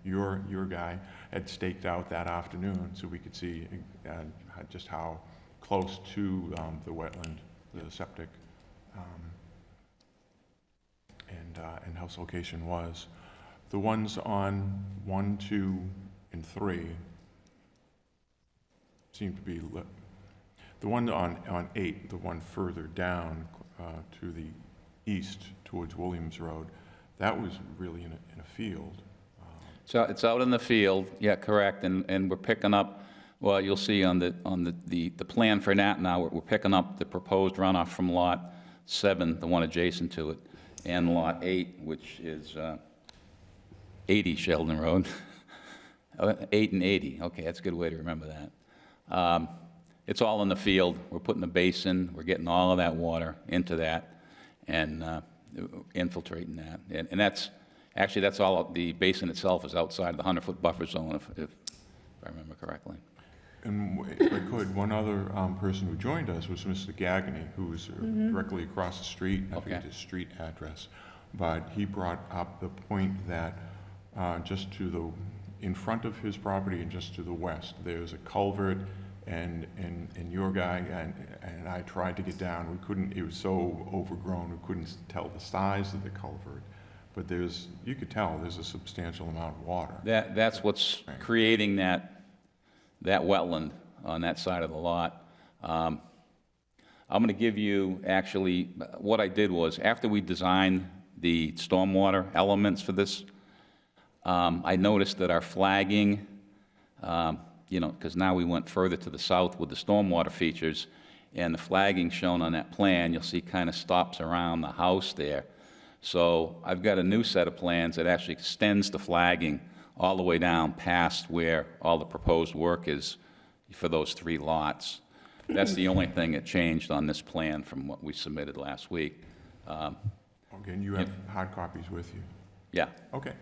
your guy had staked out that afternoon, so we could see just how close to the wetland, the septic and house location was. The ones on 1, 2, and 3 seem to be, the one on 8, the one further down to the east towards Williams Road, that was really in a field. So it's out in the field, yeah, correct, and we're picking up, well, you'll see on the plan for that now, we're picking up the proposed runoff from Lot 7, the one adjacent to it, and Lot 8, which is 80 Sheldon Road. 8 and 80, okay, that's a good way to remember that. It's all in the field. We're putting a basin, we're getting all of that water into that and infiltrating that. And that's, actually, that's all, the basin itself is outside the 100-foot buffer zone, if I remember correctly. And if I could, one other person who joined us was Mr. Gagney, who was directly across the street. I forget his street address, but he brought up the point that just to the, in front of his property and just to the west, there's a culvert, and your guy and I tried to get down. We couldn't, it was so overgrown, we couldn't tell the size of the culvert. But there's, you could tell there's a substantial amount of water. That's what's creating that wetland on that side of the lot. I'm going to give you, actually, what I did was, after we designed the stormwater elements for this, I noticed that our flagging, because now we went further to the south with the stormwater features, and the flagging shown on that plan, you'll see kind of stops around the house there. So I've got a new set of plans that actually extends the flagging all the way down past where all the proposed work is for those 3 lots. That's the only thing that changed on this plan from what we submitted last week. Okay, and you have hard copies with you? Yeah. Okay.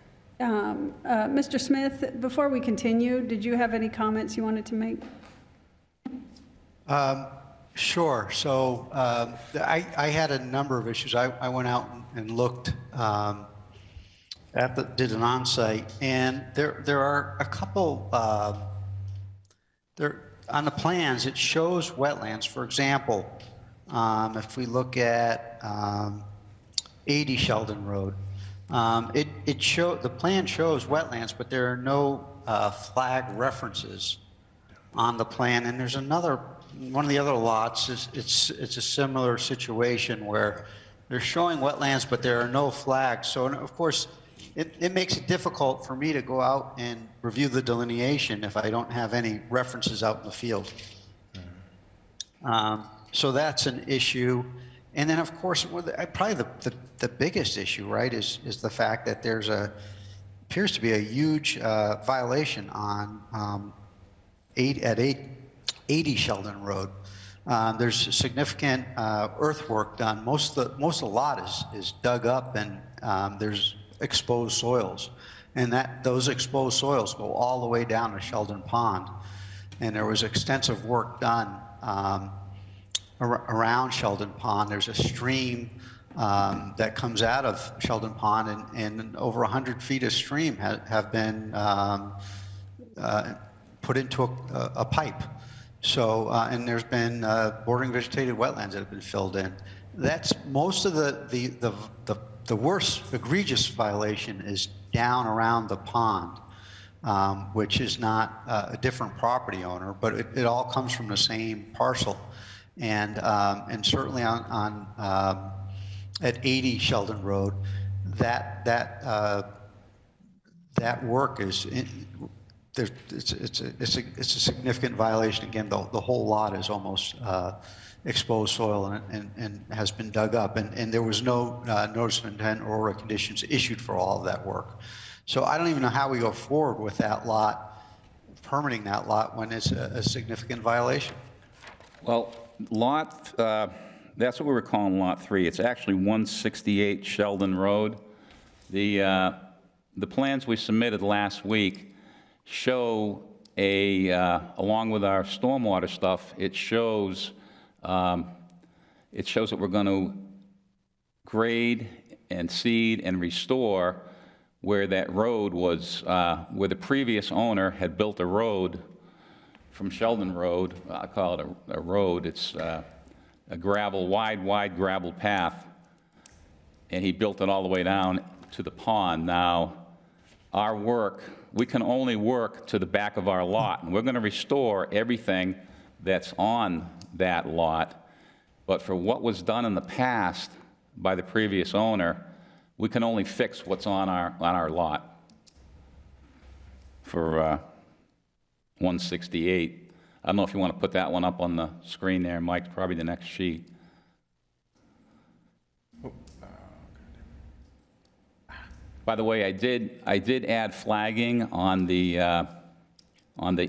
Mr. Smith, before we continue, did you have any comments you wanted to make? Sure. So I had a number of issues. I went out and looked did an on-site, and there are a couple, there, on the plans, it shows wetlands. For example, if we look at 80 Sheldon Road, the plan shows wetlands, but there are no flag references on the plan. And there's one of the other lots, it's a similar situation where they're showing wetlands, but there are no flags. So, of course, it makes it difficult for me to go out and review the delineation if I don't have any references out in the field. So that's an issue. And then, of course, probably the biggest issue, right, is the fact that appears to be a huge violation on 80 Sheldon Road. There's significant earthwork done. Most of the lot is dug up, and there's exposed soils, and those exposed soils go all the way down to Sheldon Pond. And there was extensive work done around Sheldon Pond. There's a stream that comes out of Sheldon Pond, and over 100 feet of stream have been put into a pipe. So, and there's been bordering vegetated wetlands that have been filled in. That's most of the worst egregious violation is down around the pond, which is not a different property owner, but it all comes from the same parcel. And certainly at 80 Sheldon Road, that work is it's a significant violation. Again, the whole lot is almost exposed soil and has been dug up, and there was no notice of intent or conditions issued for all of that work. So I don't even know how we go forward with that lot, permitting that lot when it's a significant violation. Well, that's what we were calling Lot 3. It's actually 168 Sheldon Road. The plans we submitted last week show along with our stormwater stuff, it shows that we're going to grade and seed and restore where that road was, where the previous owner had built a road from Sheldon Road. I call it a road. It's a wide gravel path, and he built it all the way down to the pond. Now, our work, we can only work to the back of our lot, and we're going to restore everything that's on that lot. But for what was done in the past by the previous owner, we can only fix what's on our lot for 168. I don't know if you want to put that one up on the screen there, Mike, probably the next sheet. By the way, I did add flagging on the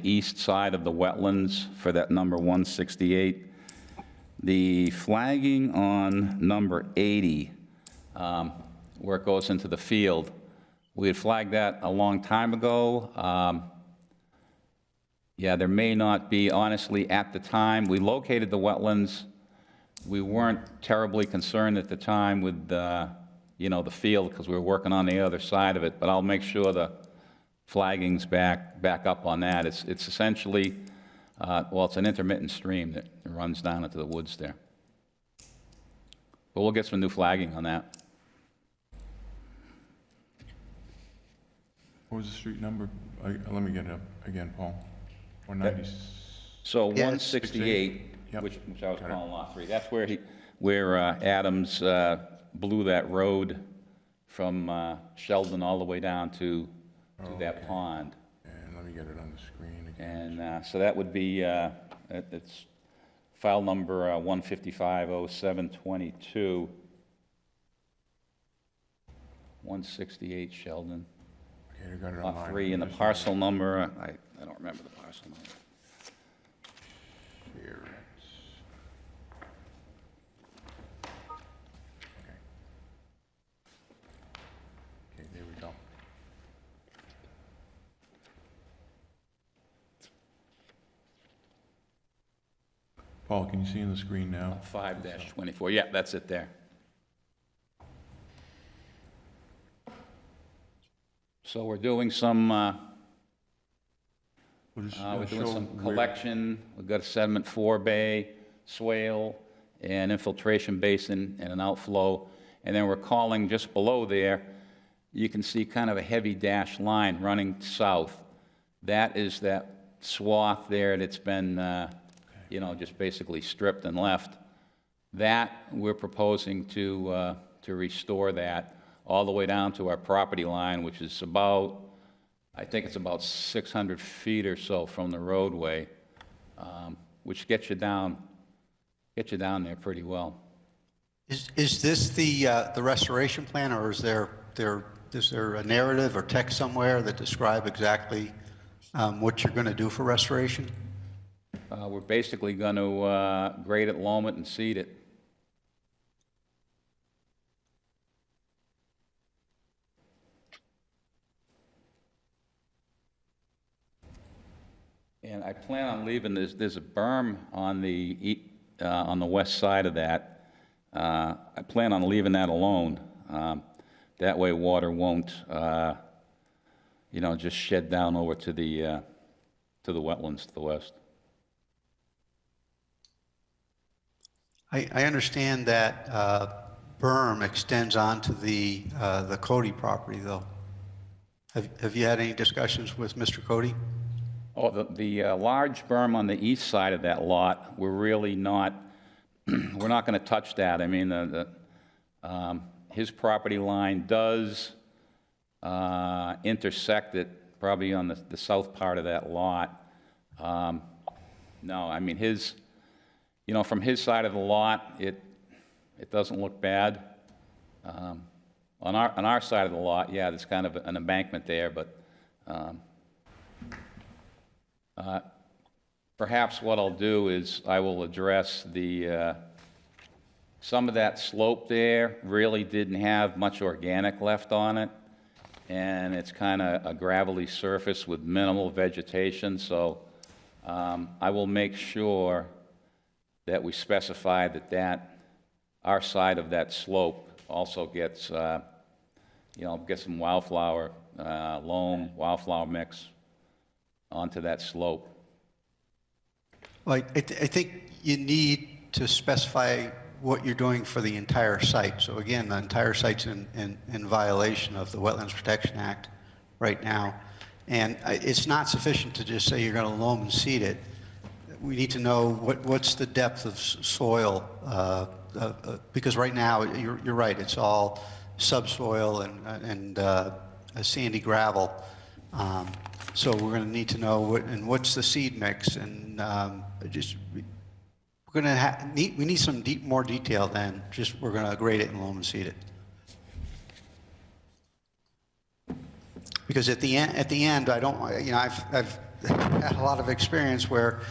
east side of the wetlands for that number 168. The flagging on number 80, where it goes into the field, we had flagged that a long time ago. Yeah, there may not be, honestly, at the time. We located the wetlands. We weren't terribly concerned at the time with the field because we were working on the other side of it, but I'll make sure the flagging's back up on that. It's essentially, it's an intermittent stream that runs down into the woods there. But we'll get some new flagging on that. What was the street number? Let me get it up again, Paul. 190. So 168, Yep. which I was calling Lot 3. That's where Adams blew that road from Sheldon all the way down to that pond. And let me get it on the screen again. And so that would be, it's file number 1550722, 168 Sheldon. Okay, I got it Lot online. 3, and the parcel number, I don't remember the parcel number. Here Okay, there we go. Paul, can you see on the screen now? 5-24, yeah, that's it there. So we're doing some, We'll just, we're doing show some where- collection. We've got a sediment forebay, swale, an infiltration basin, and an outflow. And then we're calling just below there, you can see kind of a heavy dashed line running south. That is that swath there that's been, just basically stripped and left. That, we're proposing to restore that all the way down to our property line, which is about, I think it's about 600 feet or so from the roadway, which gets you down there pretty well. Is this the restoration plan, or is there a narrative or text somewhere that describe exactly what you're going to do for restoration? We're basically going to grade it, loam it, and seed it. And I plan on leaving, there's a berm on the west side of that. I plan on leaving that alone. That way water won't, just shed down over to the wetlands to the west. I understand that berm extends onto the Cody property, though. Have you had any discussions with Mr. Cody? Oh, the large berm on the east side of that lot, we're really not, we're not going to touch that. I mean, his property line does intersect it, probably on the south part of that lot. No, I mean, from his side of the lot, it doesn't look bad. On our side of the lot, yeah, there's kind of an embankment there, but perhaps what I'll do is I will address some of that slope there really didn't have much organic left on it, and it's kind of a gravelly surface with minimal vegetation, so I will make sure that we specify that our side of that slope also gets, get some wildflower, loam, wildflower mix onto that slope. Well, I think you need to specify what you're doing for the entire site. So again, the entire site's in violation of the Wetlands Protection Act right now. And it's not sufficient to just say you're going to loam and seed it. We need to know what's the depth of soil, because right now, you're right, it's all subsoil and sandy gravel. So we're going to need to know what's the seed mix, and we're going to we need some more detail than just we're going to grade it and loam and seed it. Because at the end, I don't, I've had a lot of experience where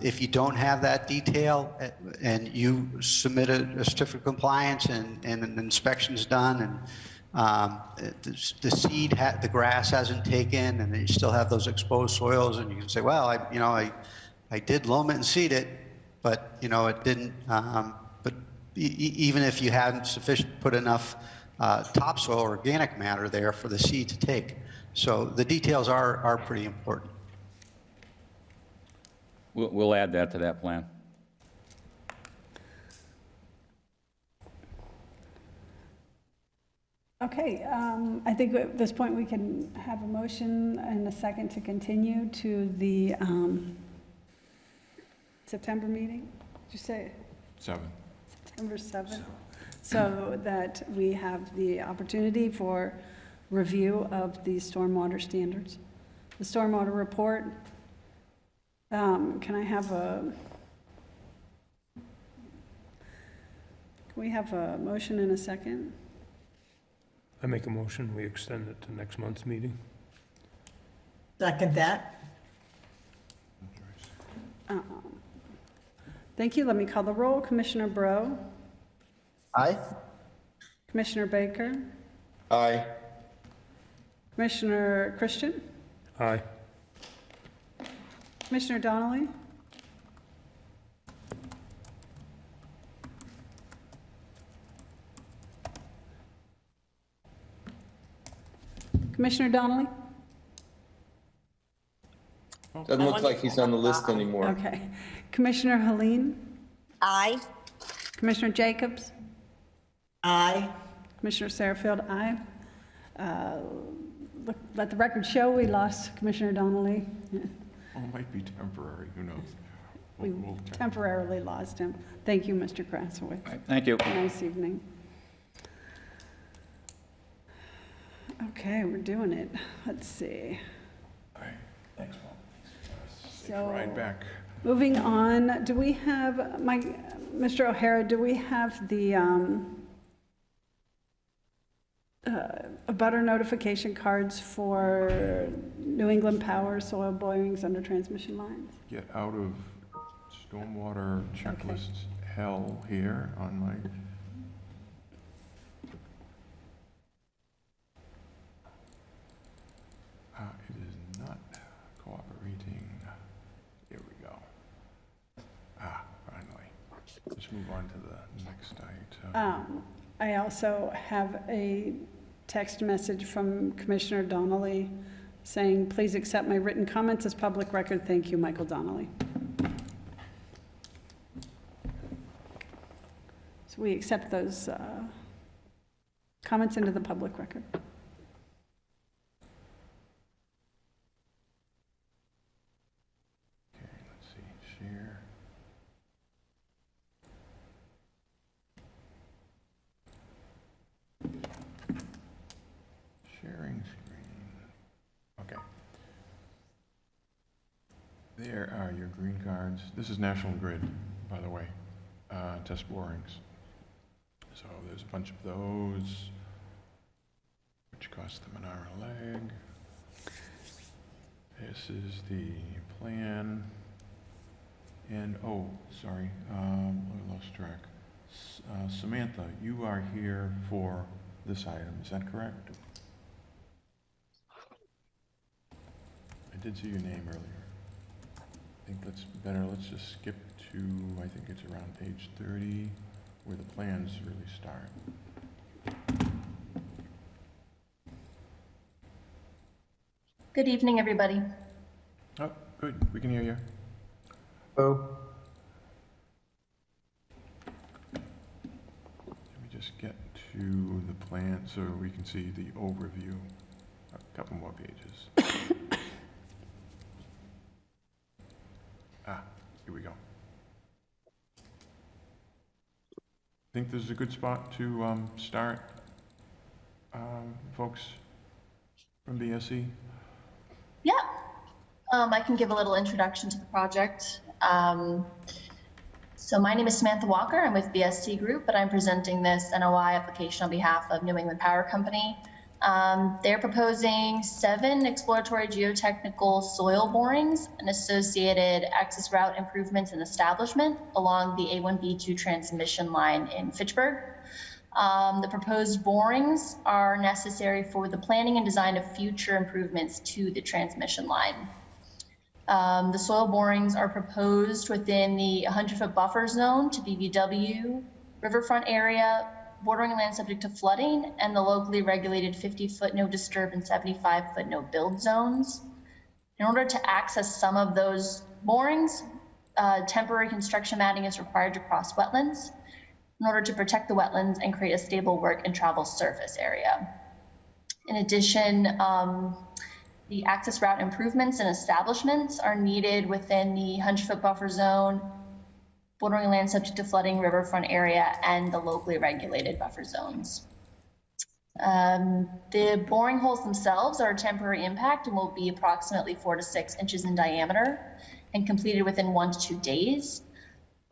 if you don't have that detail and you submit a certificate of compliance and an inspection's done and the seed, the grass hasn't taken, and then you still have those exposed soils, and you can say, well, I did loam it and seed it, but it didn't. But even if you hadn't put enough topsoil organic matter there for the seed to take, so the details are pretty important. We'll add that to that plan. Okay, I think at this point we can have a motion and a second to continue to the September meeting. Did you say? 7. September 7th. So that we have the opportunity for review of the stormwater standards. The stormwater report, can we have a motion and a second? I make a motion, we extend it to next month's meeting. Second that. Thank you. Let me call the roll. Commissioner Bro? Aye. Commissioner Baker? Aye. Commissioner Christian? Aye. Commissioner Donnelly? Commissioner Donnelly? Doesn't look like he's on the list anymore. Okay. Commissioner Helene? Aye. Commissioner Jacobs? Aye. Commissioner Sarahfield, aye. Let the record show we lost Commissioner Donnelly. Oh, it might be temporary, who knows? We We'll temporarily lost him. Thank you, Mr. Krasowitz. Thank you. Nice evening. Okay, we're doing it. Let's see. All right, thanks, Paul. Safe So- ride back. Moving on, do we have, Mr. O'Hara, do we have the abutter notification cards for New England Power soil borings under transmission lines? Get out of stormwater checklist hell here on my... It is not cooperating. Here we go. Finally. Let's move on to the next item. I also have a text message from Commissioner Donnelly saying, please accept my written comments as public record. Thank you, Michael Donnelly. So we accept those comments into the public record. Okay, let's see, share. Sharing screen. Okay. There are your green cards. This is National Grid, by the way, test borings. So there's a bunch of those, which cost them an hour and a leg. This is the plan. And, oh, sorry, I lost track. Samantha, you are here for this item, is that correct? I did see your name earlier. I think that's better. Let's just skip to, I think it's around page 30, where the plans really start. Good evening, everybody. Oh, good. We can hear you. Oh. Let me just get to the plan so we can see the overview. A couple more pages. Here we go. Think this is a good spot to start, folks from BSC? Yeah, I can give a little introduction to the project. So my name is Samantha Walker. I'm with BSC Group, but I'm presenting this NOI application on behalf of New England Power Company. They're proposing 7 exploratory geotechnical soil borings and associated access route improvements and establishment along the A1B2 transmission line in Fitchburg. The proposed borings are necessary for the planning and design of future improvements to the transmission line. The soil borings are proposed within the 100-foot buffer zone to BVW, riverfront area, bordering land subject to flooding, and the locally regulated 50-foot no disturb and 75-foot no build zones. In order to access some of those borings, temporary construction matting is required to cross wetlands in order to protect the wetlands and create a stable work and travel surface area. In addition, the access route improvements and establishments are needed within the 100-foot buffer zone, bordering land subject to flooding, riverfront area, and the locally regulated buffer zones. The boring holes themselves are a temporary impact and will be approximately 4 to 6 inches in diameter and completed within 1 to 2 days.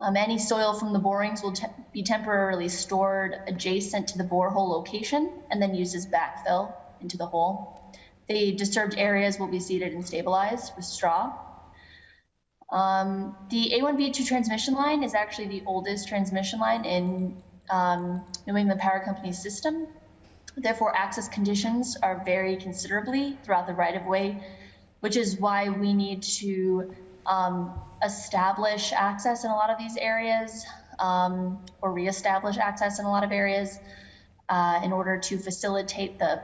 Any soil from the borings will be temporarily stored adjacent to the borehole location and then used as backfill into the hole. The disturbed areas will be seeded and stabilized with straw. The A1B2 transmission line is actually the oldest transmission line in New England Power Company's system. Therefore, access conditions are vary considerably throughout the right-of-way, which is why we need to establish access in a lot of these areas or reestablish access in a lot of areas in order to facilitate the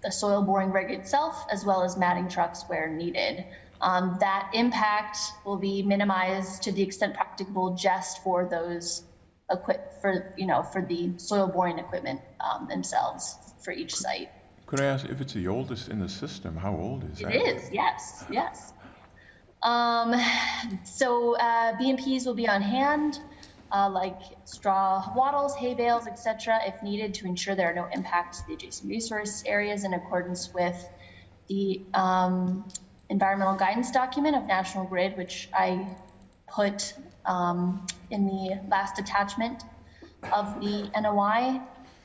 the soil boring rig itself, as well as matting trucks where needed. That impact will be minimized to the extent practicable just for those for the soil boring equipment themselves for each site. Could I ask if it's the oldest in the system? How old is that? It is, yes, yes. So BMPs will be on hand, like straw wattles, hay bales, etc., if needed, to ensure there are no impacts to the adjacent resource areas in accordance with the environmental guidance document of National Grid, which I put in the last attachment of the NOI.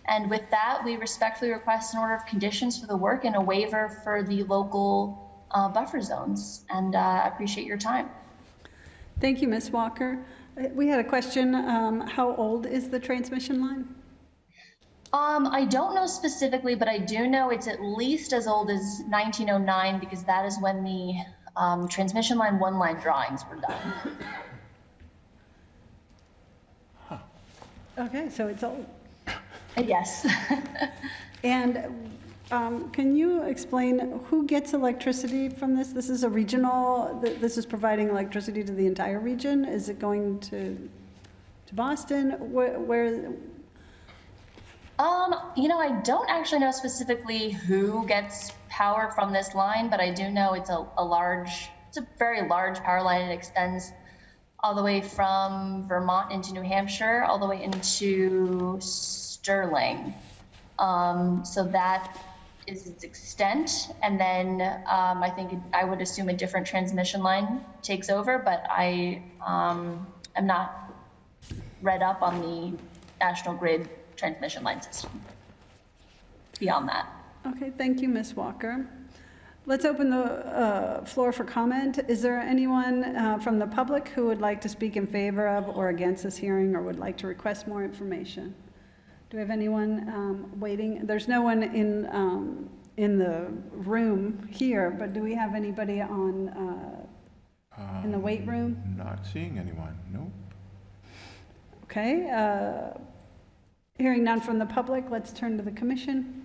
And with that, we respectfully request an order of conditions for the work and a waiver for the local buffer zones. And I appreciate your time. Thank you, Ms. Walker. We had a question. How old is the transmission line? I don't know specifically, but I do know it's at least as old as 1909 because that is when the transmission line one-line drawings were done. Okay, so it's old. Yes. And can you explain who gets electricity from this? This is a regional, this is providing electricity to the entire region? Is it going to Boston? Where? I don't actually know specifically who gets power from this line, but I do know it's a very large power line. It extends all the way from Vermont into New Hampshire, all the way into Sterling. So that is its extent. And then I would assume a different transmission line takes over, but I am not read up on the National Grid transmission line system beyond that. Okay, thank you, Ms. Walker. Let's open the floor for comment. Is there anyone from the public who would like to speak in favor of or against this hearing or would like to request more information? Do we have anyone waiting? There's no one in the room here, but do we have anybody on in the wait room? Not seeing anyone, nope. Okay, hearing none from the public, let's turn to the commission.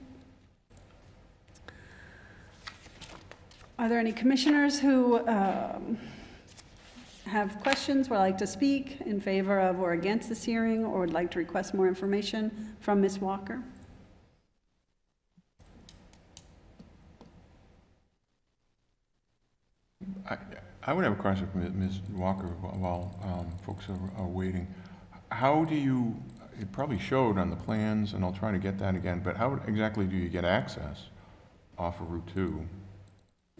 Are there any commissioners who have questions, would like to speak in favor of or against this hearing, or would like to request more information from Ms. Walker? I would have a question for Ms. Walker while folks are waiting. How do you, it probably showed on the plans, and I'll try to get that again, but how exactly do you get access off of Route 2?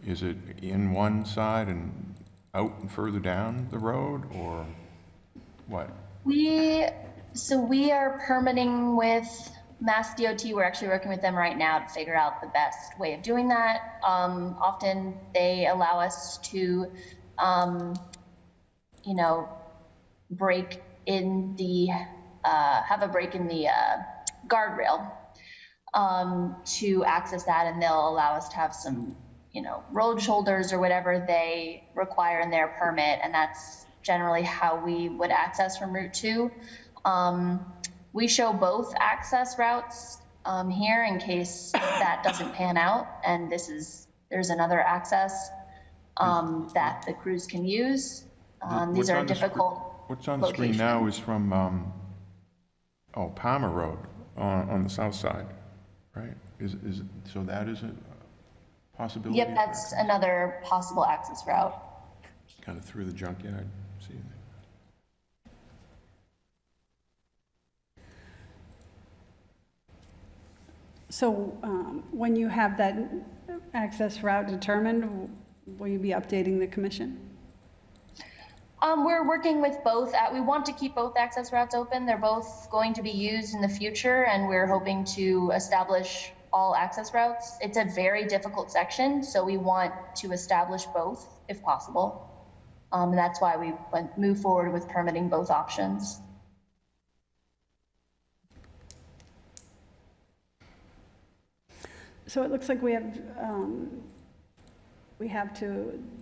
Is it in one side and out and further down the road, or what? We are permitting with Mass DOT. We're actually working with them right now to figure out the best way of doing that. Often they allow us to, break in the, have a break in the guardrail to access that, and they'll allow us to have some road shoulders or whatever they require in their permit, and that's generally how we would access from Route 2. We show both access routes here in case that doesn't pan out, and there's another access that the crews can use. These are difficult. What's on the screen now is from Palmer Road on the south side, right? So that is a possibility? Yep, that's another possible access route. Kind of through the junkyard, see. So when you have that access route determined, will you be updating the commission? We're working with both. We want to keep both access routes open. They're both going to be used in the future, and we're hoping to establish all access routes. It's a very difficult section, so we want to establish both if possible. And that's why we move forward with permitting both options. So it looks like we have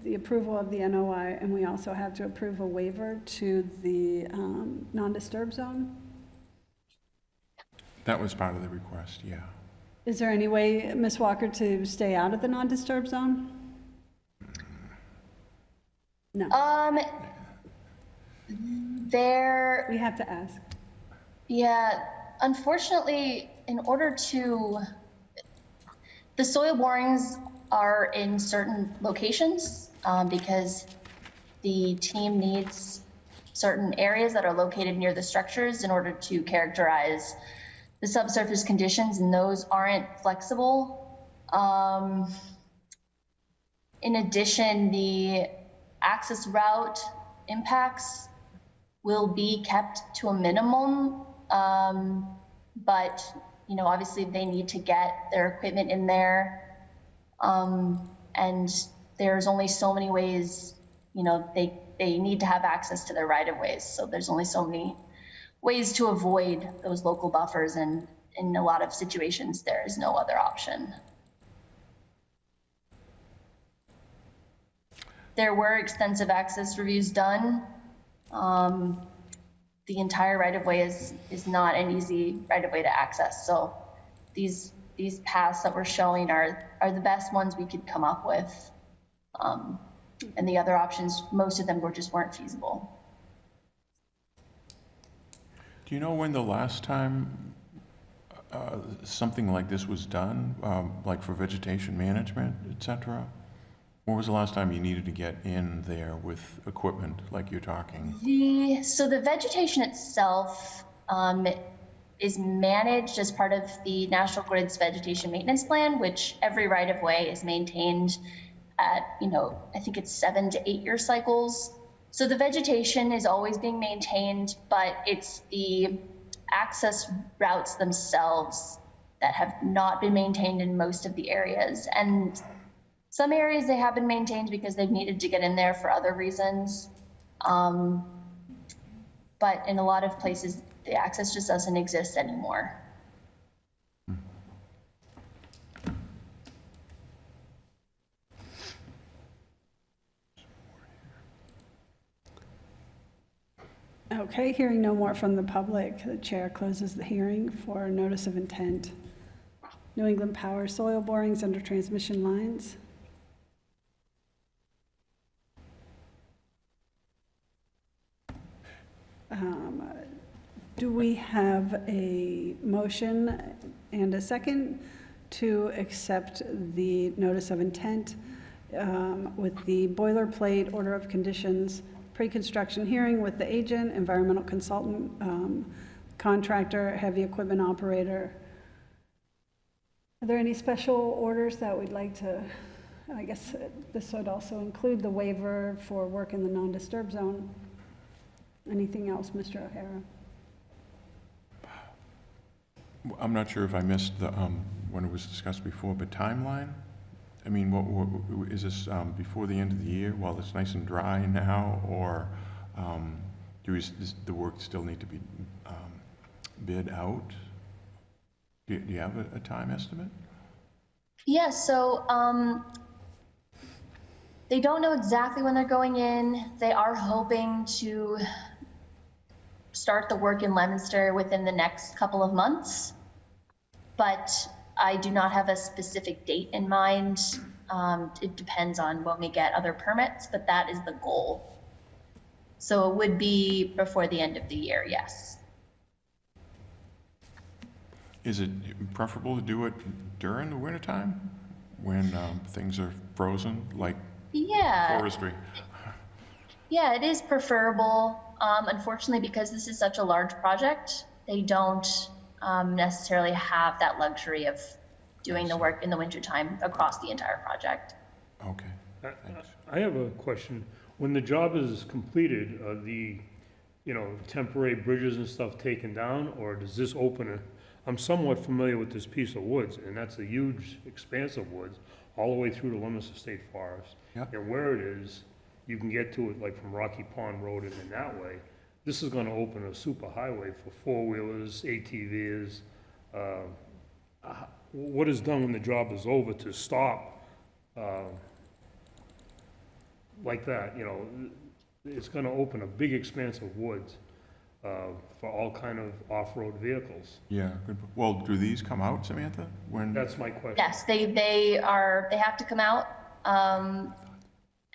the approval of the NOI, and we also have to approve a waiver to the non-disturb zone. That was part of the request, yeah. Is there any way, Ms. Walker, to stay out of the non-disturb zone? No. We have to ask. Yeah, unfortunately, in order to, the soil borings are in certain locations because the team needs certain areas that are located near the structures in order to characterize the subsurface conditions, and those aren't flexible. In addition, the access route impacts will be kept to a minimum, but obviously they need to get their equipment in there, and there's only so many ways. They need to have access to their right-of-ways, so there's only so many ways to avoid those local buffers, and in a lot of situations there is no other option. There were extensive access reviews done. The entire right-of-way is not an easy right-of-way to access, so these paths that we're showing are the best ones we could come up with, and the other options, most of them weren't feasible. Do you know when the last time something like this was done, like for vegetation management, et cetera? When was the last time you needed to get in there with equipment like you're talking? So the vegetation itself is managed as part of the National Grid's vegetation maintenance plan, which every right-of-way is maintained at, I think it's 7 to 8 year cycles. So the vegetation is always being maintained, but it's the access routes themselves that have not been maintained in most of the areas. And some areas they have been maintained because they've needed to get in there for other reasons. But in a lot of places, the access just doesn't exist anymore. Okay, hearing no more from the public, the chair closes the hearing for notice of intent. New England Power soil borings under transmission lines. Do we have a motion and a second to accept the notice of intent with the boilerplate order of conditions, pre-construction hearing with the agent, environmental consultant, contractor, heavy equipment operator? Are there any special orders that we'd like to, I guess this would also include the waiver for work in the non-disturb zone. Anything else, Mr. O'Hara? I'm not sure if I missed the, when it was discussed before, but timeline? I mean, what is this before the end of the year while it's nice and dry now, or does the work still need to be bid out? Do you have a time estimate? Yeah, so they don't know exactly when they're going in. They are hoping to start the work in Leominster within the next couple of months, but I do not have a specific date in mind. It depends on when we get other permits, but that is the goal. So it would be before the end of the year, yes. Is it preferable to do it during the wintertime when things are frozen, like forestry? Yeah, it is preferable. Unfortunately, because this is such a large project, they don't necessarily have that luxury of doing the work in the wintertime across the entire project. Okay. I have a question. When the job is completed, are the, temporary bridges and stuff taken down, or does this open it? I'm somewhat familiar with this piece of woods, and that's a huge expanse of woods all the way through to Leominster State Forest. Yep. And where it is, you can get to it like from Rocky Pond Road and in that way. This is going to open a super highway for four-wheelers, ATVs. What is done when the job is over to stop like that? It's going to open a big expanse of woods. for all kind of off-road vehicles. Yeah, good. Well, do these come out, Samantha? When? That's my question. Yes, they have to come out,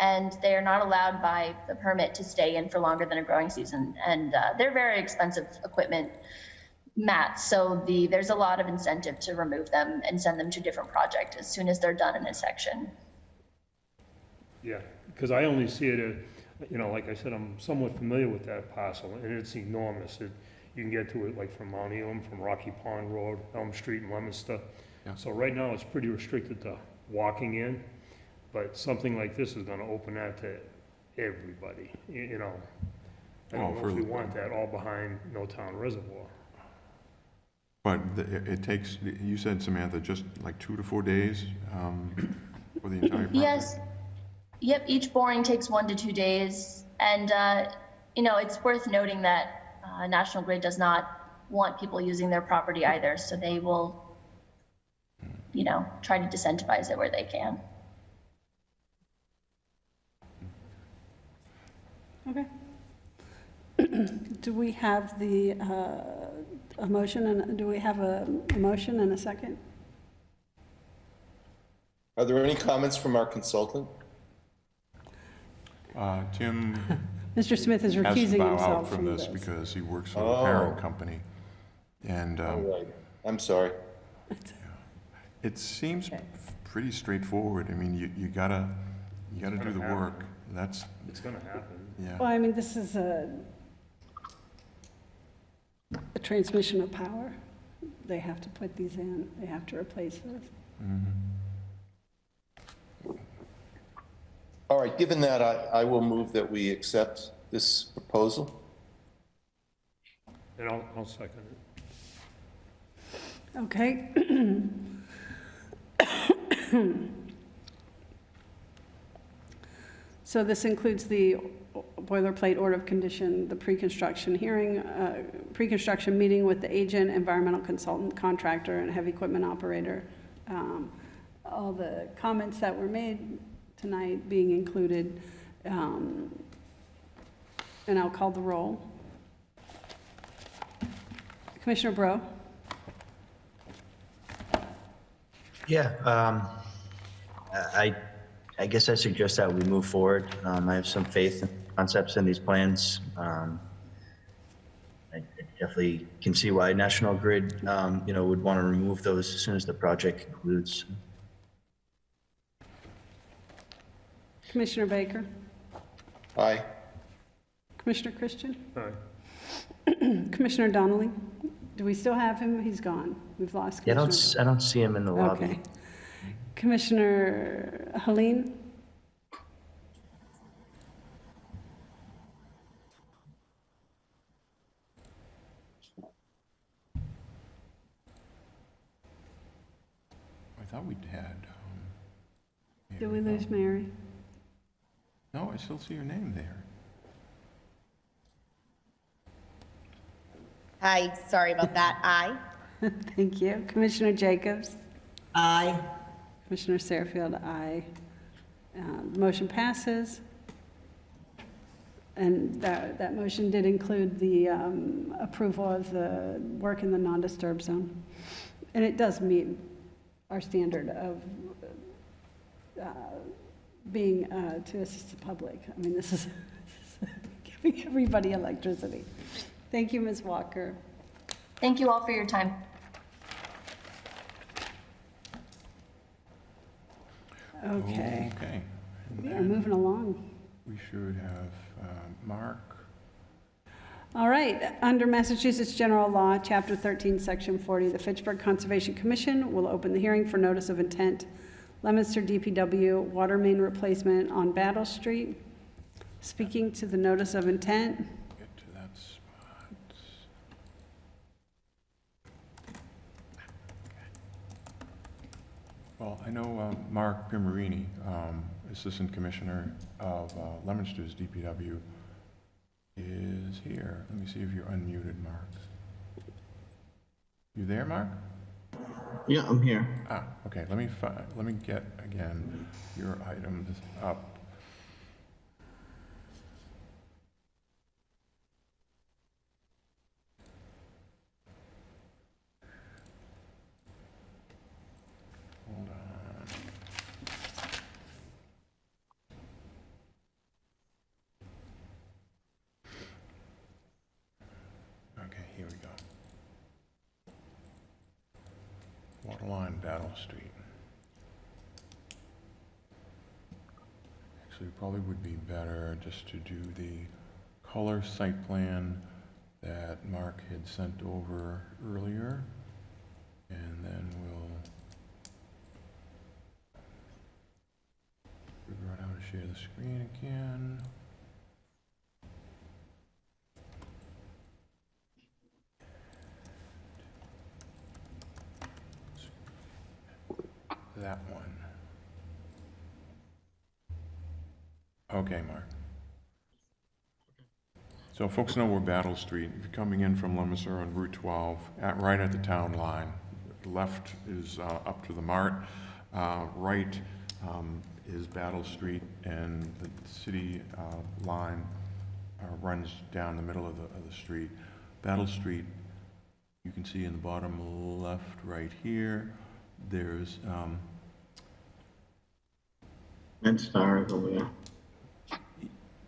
and they are not allowed by the permit to stay in for longer than a growing season. And they're very expensive equipment mats, so there's a lot of incentive to remove them and send them to a different project as soon as they're done in a section. Yeah, because I only see it, like I said, I'm somewhat familiar with that parcel, and it's enormous. You can get to it like from Mount Elam, from Rocky Pond Road, Elm Street, and Leominster. Yeah. So right now, it's pretty restricted to walking in, but something like this is gonna open that to everybody, I don't know if we want that all behind No Town Reservoir. But it takes, you said, Samantha, just like 2 to 4 days for the entire project? Yes. Yep, each boring takes 1 to 2 days. And, it's worth noting that National Grid does not want people using their property either. So they will, try to disincentivize it where they can. Okay. Do we have a motion, and do we have a motion and a second? Are there any comments from our consultant? Tim Mr. Smith is has to recusing bow himself out from this because he works for the parent company. And All right. I'm sorry. it seems pretty straightforward. I mean, you gotta do the work. It's gonna happen. Yeah. Well, I mean, this is a transmission of power. They have to put these in. They have to replace this. Mm-hmm. All right, given that, I will move that we accept this proposal. And I'll second it. Okay. So this includes the boilerplate order of condition, the pre-construction hearing, pre-construction meeting with the agent, environmental consultant, contractor, and heavy equipment operator. All the comments that were made tonight being included, and I'll call the roll. Commissioner Bro? Yeah, I guess I suggest that we move forward. I have some faith in concepts in these plans. I definitely can see why National Grid, would want to remove those as soon as the project concludes. Commissioner Baker? Aye. Commissioner Christian? Aye. Commissioner Donnelly? Do we still have him? He's gone. We've lost Yeah, Commissioner. I don't see him in the lobby. Okay. Commissioner Helene? I thought we'd had. Did we lose Mary? No, I still see your name there. Hi, sorry about that. Aye. Thank you. Commissioner Jacobs? Aye. Commissioner Sarfield, aye. The motion passes. And that motion did include the approval of the work in the non-disturb zone. And it does meet our standard of being to assist the public. I mean, this is giving everybody electricity. Thank you, Ms. Walker. Thank you all for your time. Okay. Okay. And We are then moving along. we should have Mark. All right, under Massachusetts General Law, Chapter 13, Section 40, the Fitchburg Conservation Commission will open the hearing for notice of intent, Leominster DPW water main replacement on Battle Street. Speaking to the notice of intent, Get to that spot. Well, I know Mark Pimarini, Assistant Commissioner of Leominster's DPW, is here. Let me see if you're unmuted, Mark. You there, Mark? Yeah, I'm here. Ah, okay, let me get, again, your items up. Waterline, Battle Street. Actually, it probably would be better just to do the color site plan that Mark had sent over earlier, and then we'll figure out how to share the screen again. That one. Okay, Mark. So folks know where Battle Street, if you're coming in from Leominster on Route 12, right at the town line. Left is up to the Mart. Right is Battle Street, and the city line runs down the middle of the street. Battle Street, you can see in the bottom left right here, there's Red Star is over there.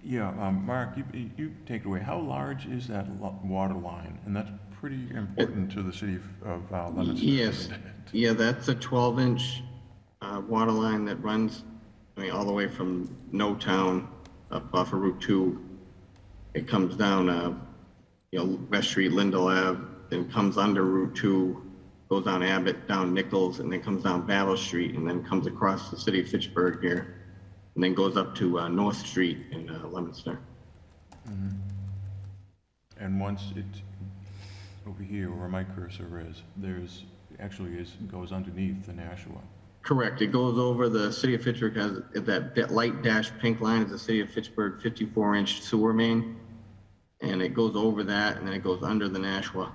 yeah, Mark, you take it away. How large is that water line? And that's pretty important to the city of Leominster. Yes, yeah, that's a 12-inch water line that runs, I mean, all the way from No Town up off of Route 2. It comes down, West Street, Lindell Ave, then comes under Route 2, goes down Abbott, down Nichols, and then comes down Battle Street, and then comes across the city of Fitchburg here, and then goes up to North Street in Leominster. Mm-hmm. And once it's over here where my cursor is, there's actually goes underneath the Nashua. Correct. It goes over the city of Fitchburg has that light dash pink line is the city of Fitchburg 54-inch sewer main, and it goes over that, and then it goes under the Nashua,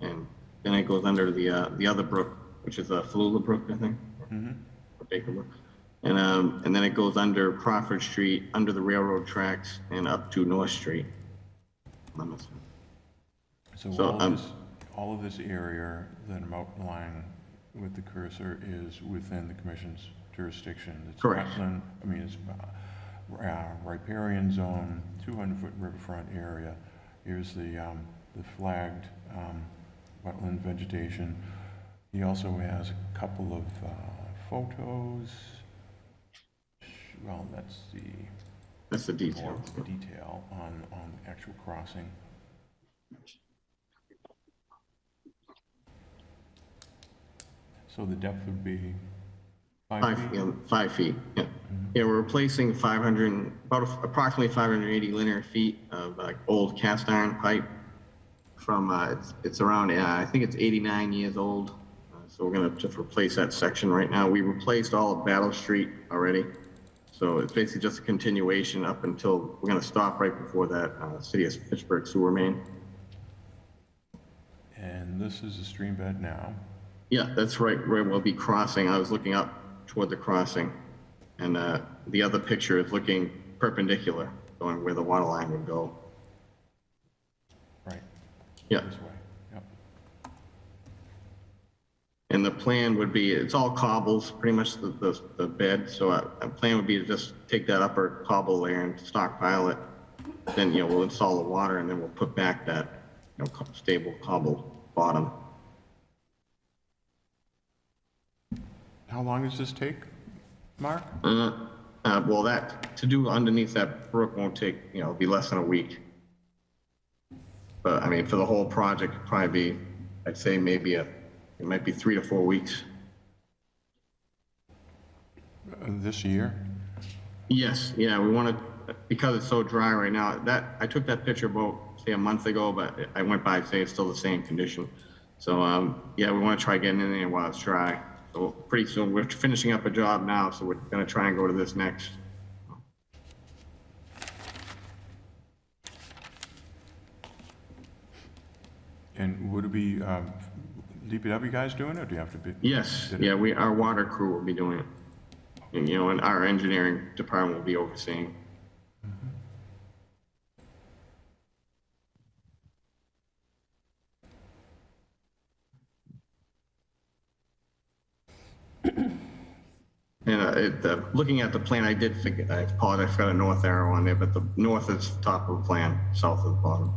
and then it goes under the other brook, which is Falula Brook, I think, or Baker Brook, and then it goes under Crawford Street, under the railroad tracks, and up to North Street. So all of this area that I'm outlining with the cursor is within the commission's jurisdiction. It's correct. Wetland, I mean, it's riparian zone, 200-foot riverfront area. Here's the flagged wetland vegetation. He also has a couple of photos. Well, that's the detail. The detail on the actual crossing. So the depth would be 5 feet? 5 feet, yeah. Yeah, we're replacing approximately 580 linear feet of old cast iron pipe from, it's around, I think it's 89 years old. So we're gonna just replace that section right now. We replaced all of Battle Street already. So it's basically just a continuation up until, we're gonna stop right before that city of Fitchburg sewer main. And this is the stream bed now. Yeah, that's right where we'll be crossing. I was looking up toward the crossing, and the other picture is looking perpendicular, going where the water line would go. Right. Yeah. This way. Yep. And the plan would be, it's all cobbles, pretty much the bed. So a plan would be to just take that upper cobble layer and stockpile it. Then, we'll install the water, and then we'll put back that, stable cobble bottom. How long does this take, Mark? Well, to do underneath that brook won't take, it'll be less than a week. But I mean, for the whole project, it'd probably be, I'd say maybe it might be 3 to 4 weeks. This year? Yes, yeah, we want to, because it's so dry right now, I took that picture about, say, a month ago, but I went by, say it's still the same condition. So, yeah, we want to try getting in there while it's dry. So pretty soon, we're finishing up a job now, so we're going to try and go to this next. And would it be DPW guys doing it, or do you have to be? Yes, yeah, our water crew will be doing it. And, and our engineering department will be overseeing. And looking at the plan, I did forget, I apologize, I forgot a north arrow on there, but the north is top of the plan, south of the bottom.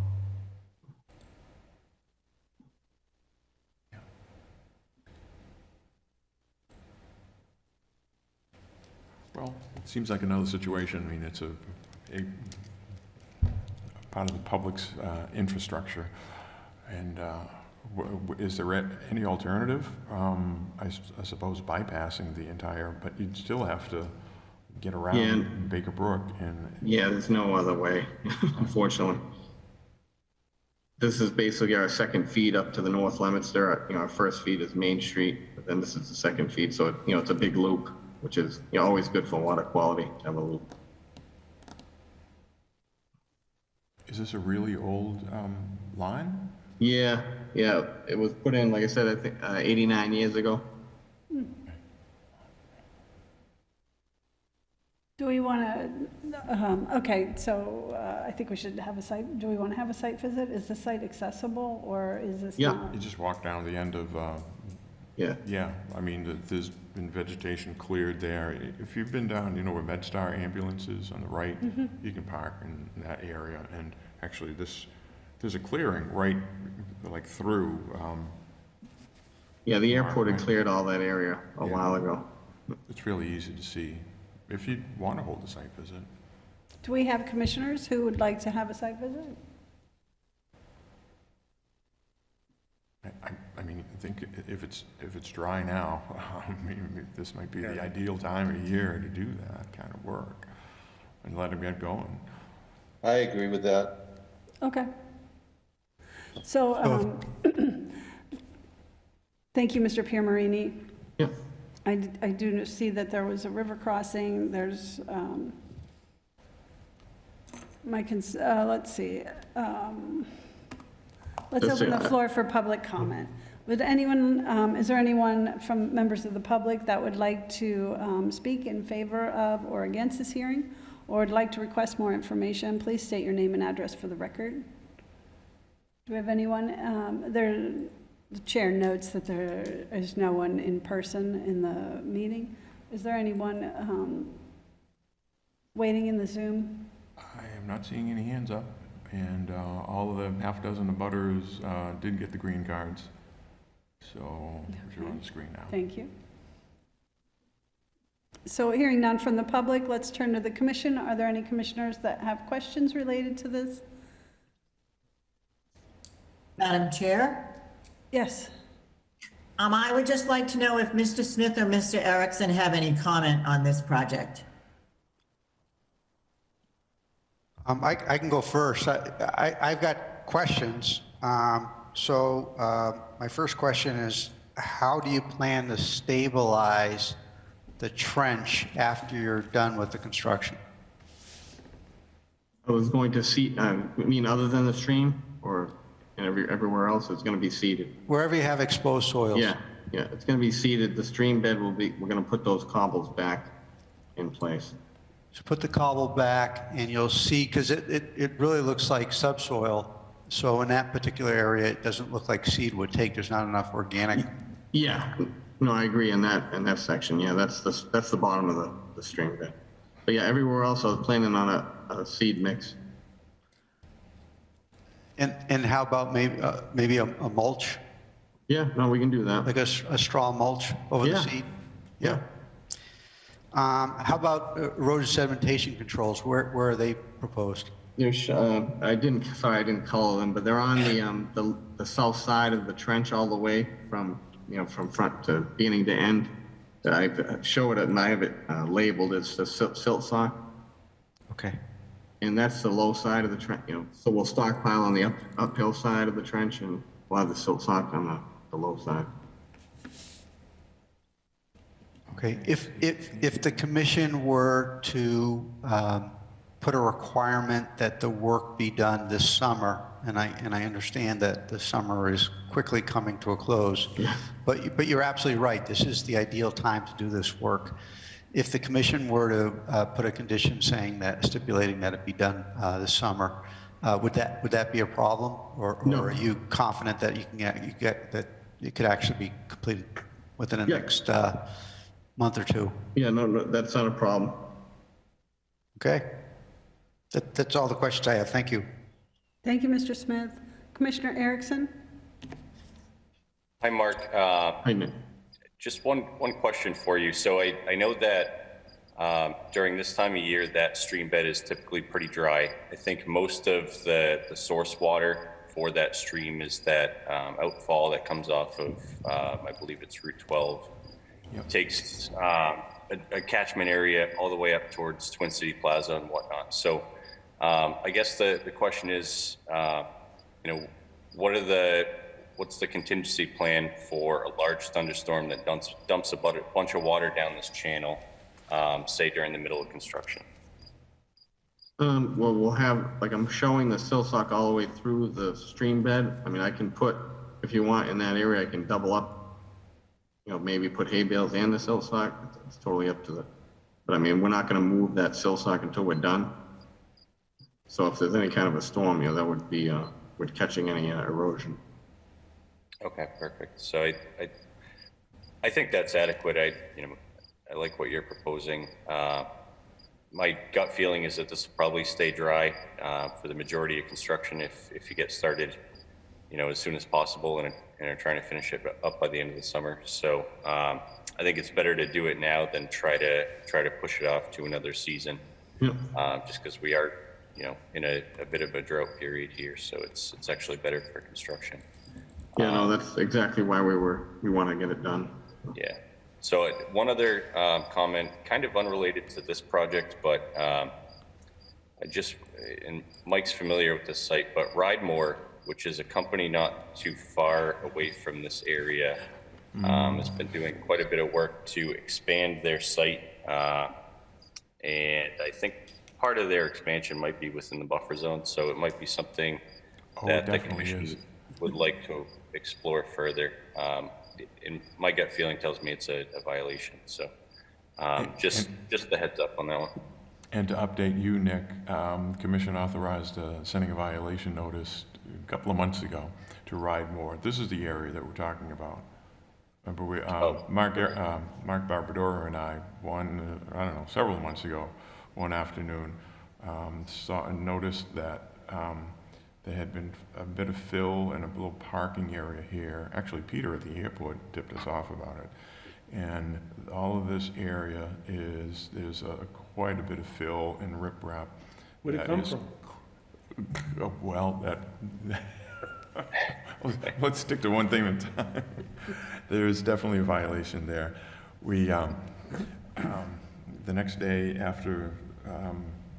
Well, it seems like another situation. I mean, it's a part of the public's infrastructure. And is there any alternative? I suppose bypassing the entire, but you'd still have to get around Baker Brook and... Yeah, there's no other way, unfortunately. This is basically our second feed up to the north limits. Our first feed is Main Street, but then this is the second feed. So, it's a big loop, which is always good for water quality to have a loop. Is this a really old line? Yeah. It was put in, like I said, I think 89 years ago. Do we want to, okay, so I think we should have a site, do we want to have a site visit? Is the site accessible, or is this not? You just walk down the end of, yeah, I mean, there's been vegetation cleared there. If you've been down, where MedStar ambulance is on the right, you can park in that area. And actually there's a clearing right, like through. Yeah, the airport had cleared all that area a while ago. It's really easy to see if you want to hold a site visit. Do we have commissioners who would like to have a site visit? I mean, I think if it's dry now, this might be the ideal time of year to do that kind of work and let them get going. I agree with that. Okay. So, thank you, Mr. Piermarini. Yeah. I do see that there was a river crossing. There's, let's see. Let's open the floor for public comment. Would anyone, is there anyone from members of the public that would like to speak in favor of or against this hearing, or would like to request more information? Please state your name and address for the record. Do we have anyone? The chair notes that there is no one in person in the meeting. Is there anyone waiting in the Zoom? I am not seeing any hands up, and all of the half dozen abutters did get the green cards. So you're on the screen now. Thank you. So hearing none from the public, let's turn to the commission. Are there any commissioners that have questions related to this? Madam Chair? Yes. I would just like to know if Mr. Smith or Mr. Erickson have any comment on this project. I can go first. I've got questions. My first question is, how do you plan to stabilize the trench after you're done with the construction? I was going to see, other than the stream, or everywhere else, it's going to be seeded. Wherever you have exposed soils. Yeah, it's going to be seeded. The stream bed we're going to put those cobbles back in place. So put the cobble back and you'll see, because it really looks like subsoil. So in that particular area, it doesn't look like seed would take. There's not enough organic. Yeah, no, I agree in that section. Yeah, that's the bottom of the stream bed. But yeah, everywhere else I was planning on a seed mix. And how about maybe a mulch? Yeah, no, we can do that. Like a straw mulch over the seed? Yeah. How about erosion sedimentation controls? Where are they proposed? There's, I didn't color them, but they're on the south side of the trench all the way from front to beginning to end. I show it and I have it labeled as the silt sock. Okay. And that's the low side of the trench, so we'll stockpile on the uphill side of the trench and we'll have the silt sock on the low side. Okay, if the commission were to put a requirement that the work be done this summer, and I understand that the summer is quickly coming to a close, but you're absolutely right. This is the ideal time to do this work. If the commission were to put a condition stipulating that it be done this summer, would that be a problem, or are you confident that you get that it could actually be completed within the next month or two? Yeah, no, that's not a problem. Okay. That's all the questions I have. Thank you. Thank you, Mr. Smith. Commissioner Erickson? Hi, Mark. Hi, Nick. Just one question for you. So I know that During this time of year, that stream bed is typically pretty dry. I think most of the source water for that stream is that outfall that comes off of, I believe it's Route 12. It takes a catchment area all the way up towards Twin City Plaza and whatnot. So I guess the question is, you know, what's the contingency plan for a large thunderstorm that dumps a bunch of water down this channel, say during the middle of construction? Well, we'll have, like, I'm showing the sill sock all the way through the stream bed. I mean, I can put, if you want in that area, I can double up, you know, maybe put hay bales and the sill sock. It's totally up to the, but I mean, we're not going to move that sill sock until we're done. So if there's any kind of a storm, you know, that would be, with catching any erosion. Okay, perfect. So I think that's adequate. I like what you're proposing. My gut feeling is that this will probably stay dry for the majority of construction if you get started, you know, as soon as possible and are trying to finish it up by the end of the summer. So I think it's better to do it now than try to push it off to another season. Just because we are, you know, in a bit of a drought period here, so it's actually better for construction. Yeah, no, that's exactly why we want to get it done. Yeah. So one other comment, kind of unrelated to this project, but and Mike's familiar with this site, but Ridemore, which is a company not too far away from this area, has been doing quite a bit of work to expand their site. And I think part of their expansion might be within the buffer zone, so it might be something that the commission would like to explore further. And my gut feeling tells me it's a violation. So just the heads up on that one. And to update you, Nick, Commission authorized sending a violation notice a couple of months ago to Ridemore. This is the area that we're talking about. Remember, Mark Barbadoro and I, several months ago, one afternoon, saw and noticed that there had been a bit of fill in a little parking area here. Actually, Peter at the airport tipped us off about it. And all of this area there's quite a bit of fill and riprap. Where'd it come from? Well, let's stick to one thing at a time. There's definitely a violation there. We, the next day after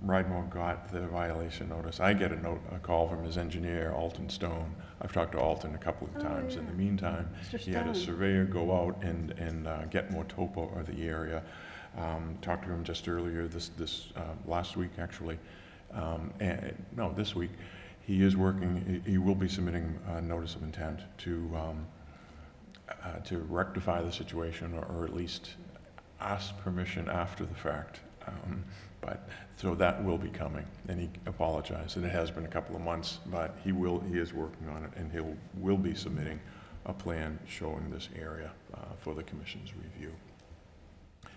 Ridemore got the violation notice, I get a call from his engineer, Alton Stone. I've talked to Alton a couple of times. In the meantime, he had a surveyor go out and get more topo of the area. Talked to him just earlier last week, actually. This week. He is working. He will be submitting a notice of intent to rectify the situation, or at least ask permission after the fact. So that will be coming, and he apologized, and it has been a couple of months, but he is working on it, and will be submitting a plan showing this area for the commission's review.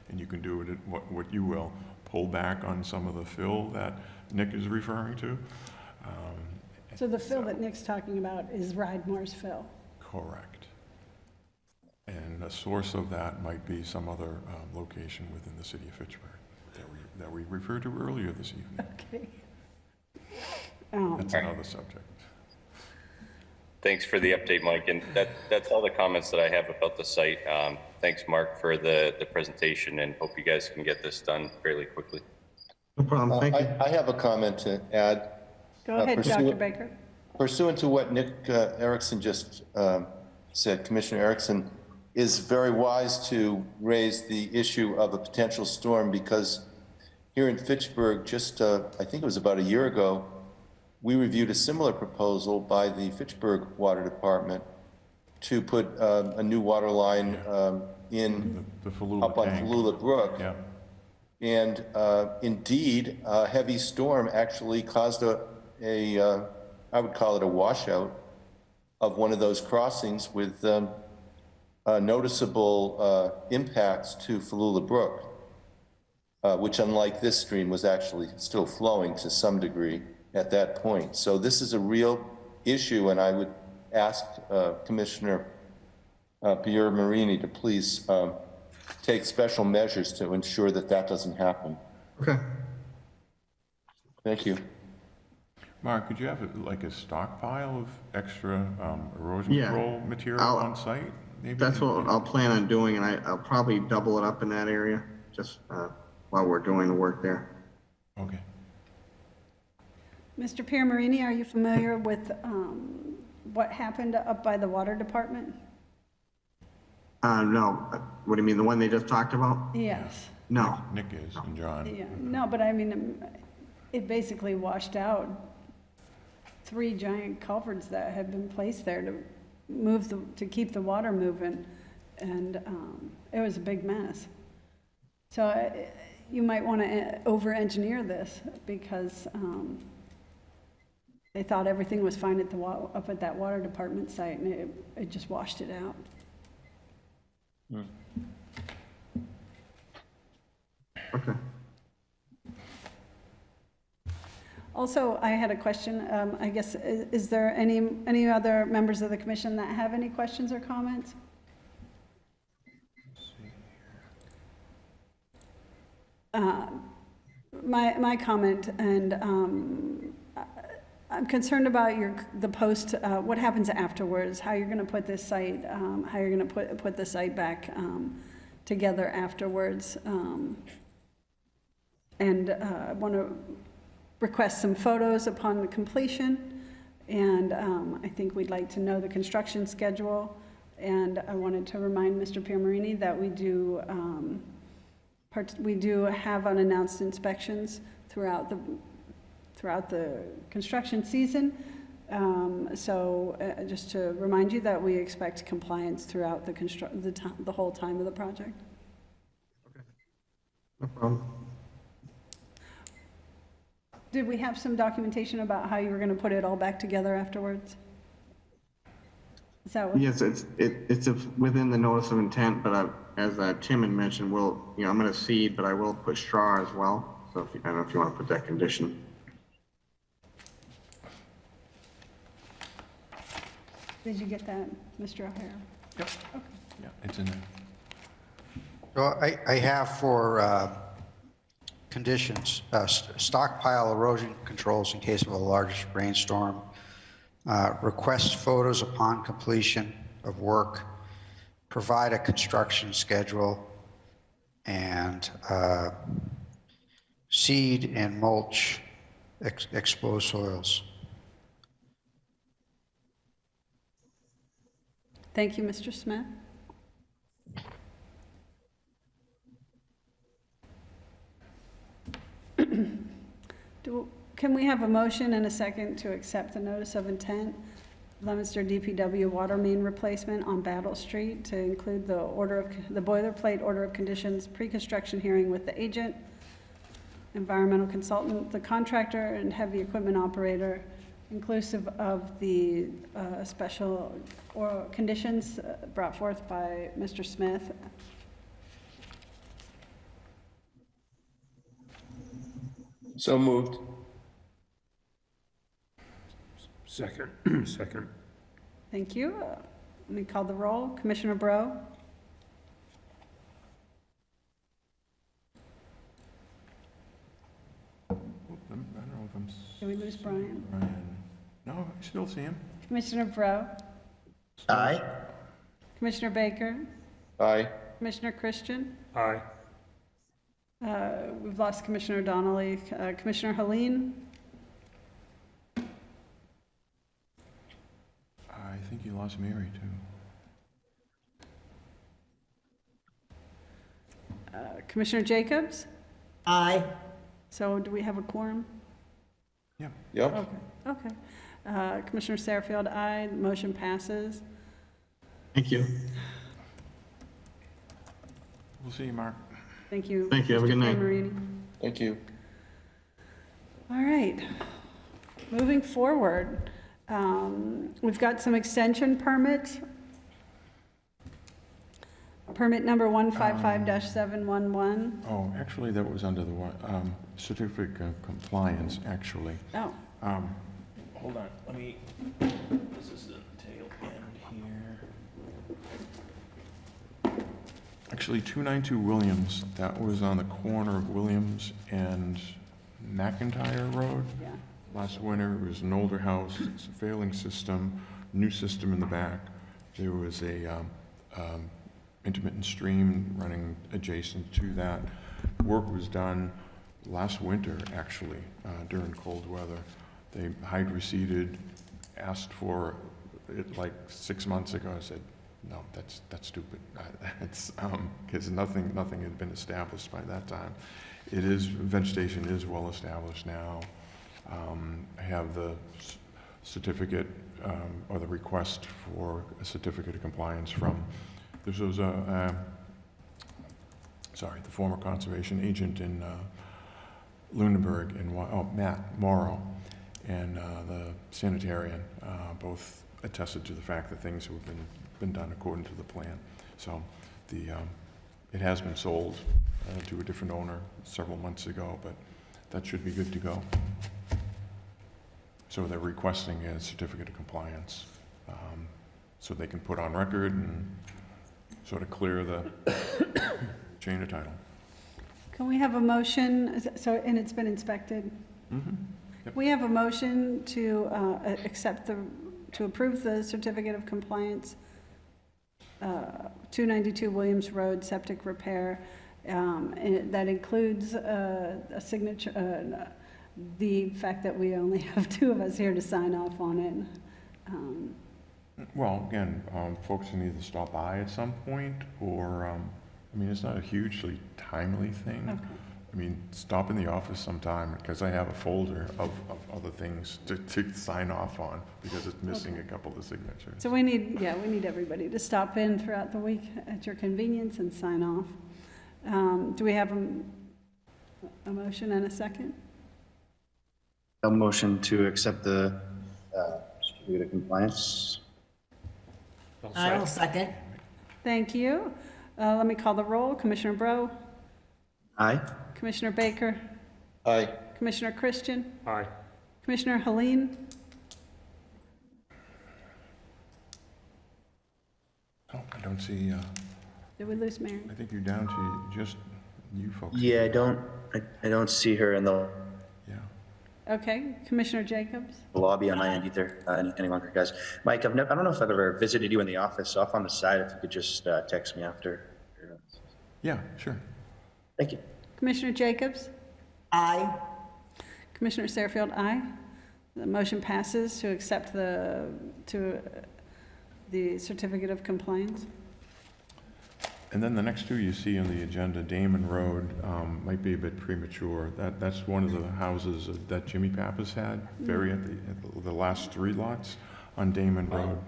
And you can do it at what you will, pull back on some of the fill that Nick is referring to. So the fill that Nick's talking about is Ridemore's fill? Correct. And a source of that might be some other location within the city of Fitchburg that we referred to earlier this evening. Okay. That's another subject. Thanks for the update, Mike. And that's all the comments that I have about the site. Thanks, Mark, for the presentation, and hope you guys can get this done fairly quickly. No problem. Thank you. I have a comment to add. Go ahead, Dr. Baker. Pursuant to what Nick Erickson just said, Commissioner Erickson is very wise to raise the issue of a potential storm, because here in Fitchburg, just I think it was about a year ago, we reviewed a similar proposal by the Fitchburg Water Department to put a new water line in up on Falula Brook. Yeah. And indeed, a heavy storm actually caused I would call it a washout of one of those crossings with noticeable impacts to Falula Brook, which, unlike this stream, was actually still flowing to some degree at that point. So this is a real issue, and I would ask Commissioner Pierre Marini to please take special measures to ensure that that doesn't happen. Okay. Thank you. Mark, could you have like a stockpile of extra erosion Yeah. control material I'll- on site? Maybe? That's what I'll plan on doing, and I'll probably double it up in that area, just while we're doing the work there. Okay. Mr. Piermarini, are you familiar with what happened up by the water department? No, what do you mean, the one they just talked about? Yes. No. Nick is, and John. Yeah, no, but I mean, it basically washed out 3 giant culverts that had been placed there to move to keep the water moving, and it was a big mess. So you might want to over-engineer this, because they thought everything was fine at up at that water department site, and it just washed it out. Okay. Also, I had a question. I guess, is there any other members of the commission that have any questions or comments? My comment, and I'm concerned about the post, what happens afterwards, how you're going to put this site, how you're going to put the site back together afterwards. And I want to request some photos upon the completion, and I think we'd like to know the construction schedule. And I wanted to remind Mr. Piermarini that we do have unannounced inspections throughout the construction season. So just to remind you that we expect compliance throughout the whole time of the project. No problem. Did we have some documentation about how you were going to put it all back together afterwards? Is that what? Yes, it's within the notice of intent, but as Tim had mentioned, I'm going to seed, but I will put straw as well. So I don't know if you want to put that condition. Did you get that, Mr. O'Hara? Yep. Okay. Yeah, it's in there. So I have for conditions, stockpile erosion controls in case of a large rainstorm, request photos upon completion of work, provide a construction schedule, and seed and mulch exposed soils. Thank you, Mr. Smith. Can we have a motion and a second to accept the notice of intent, Leominster DPW water main replacement on Battle Street, to include the boilerplate order of conditions, pre-construction hearing with the agent, environmental consultant, the contractor, and heavy equipment operator, inclusive of the special conditions brought forth by Mr. Smith? So moved. Second. Second. Thank you. Let me call the roll. Commissioner Bro? I don't know if I'm... Did we lose Brian? No, I still see him. Commissioner Bro? Aye. Commissioner Baker? Aye. Commissioner Christian? Aye. We've lost Commissioner Donnelly. Commissioner Helene? I think you lost Mary, too. Commissioner Jacobs? Aye. So do we have a quorum? Yeah. Yep. Okay. Commissioner Satterfield, aye. The motion passes. Thank you. We'll see you, Mark. Thank you. Thank you. Have a good night. Marini. Thank you. All right. Moving forward, we've got some extension permits. Permit number 155-711. Oh, actually, that was under the certificate of compliance, actually. Oh. Hold on, let me, this is the tail end here. Actually, 292 Williams, that was on the corner of Williams and McIntyre Road. Yeah. Last winter, it was an older house, it's a failing system, new system in the back. There was a intermittent stream running adjacent to that. Work was done last winter, actually, during cold weather. They hydroseeded, asked for it like 6 months ago. I said, no, that's stupid. It's because nothing had been established by that time. Vegetation is well established now. I have the certificate or the request for a certificate of compliance from, this was the former conservation agent in Lunenburg, Matt Morrow, and the sanitarian, both attested to the fact that things have been done according to the plan. So it has been sold to a different owner several months ago, but that should be good to go. So they're requesting a certificate of compliance so they can put on record and sort of clear the chain of title. Can we have a motion, so, and it's been inspected? Mm-hmm. Yep. We have a motion to to approve the certificate of compliance, 292 Williams Road septic repair. And that includes a signature, the fact that we only have 2 of us here to sign off on it. Well, again, folks can either stop by at some point or, I mean, it's not a hugely timely thing. Okay. I mean, stop in the office sometime because I have a folder of other things to sign off on because it's missing a couple of signatures. So we need everybody to stop in throughout the week at your convenience and sign off. Do we have a motion and a second? A motion to accept the certificate of compliance. I will second. Thank you. Let me call the roll. Commissioner Bro? Aye. Commissioner Baker? Aye. Commissioner Christian? Aye. Commissioner Helene? Oh, I don't see, Did we lose Mary? I think you're down to just you folks. Yeah, I don't see her in the Okay. Commissioner Jacobs? lobby on my end either any longer, guys. Mike, I don't know if I've ever visited you in the office, so off on the side, if you could just text me after. Yeah, sure. Thank you. Commissioner Jacobs? Aye. Commissioner Sarfield, aye. The motion passes to accept the certificate of compliance. And then the next 2 you see on the agenda, Damon Road, might be a bit premature. That's one of the houses that Jimmy Pappas had, buried at the last 3 lots on Damon Road.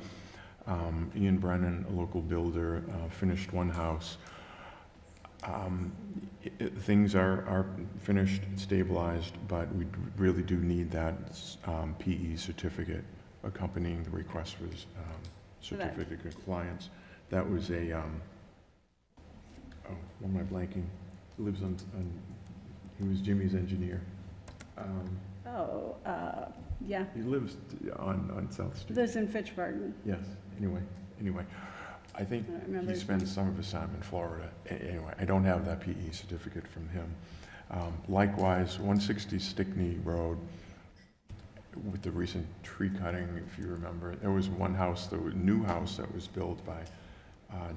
Ian Brennan, a local builder, finished one house. Things are finished, stabilized, but we really do need that PE certificate accompanying the request for this certificate of compliance. That was a, what am I blanking? He lives he was Jimmy's engineer. Yeah. He lives on South Street. Lives in Fitchburg. Yes, anyway. I think he spends some of his time in Florida. Anyway, I don't have that PE certificate from him. Likewise, 160 Stickney Road, with the recent tree cutting, if you remember, there was one house, new house that was built by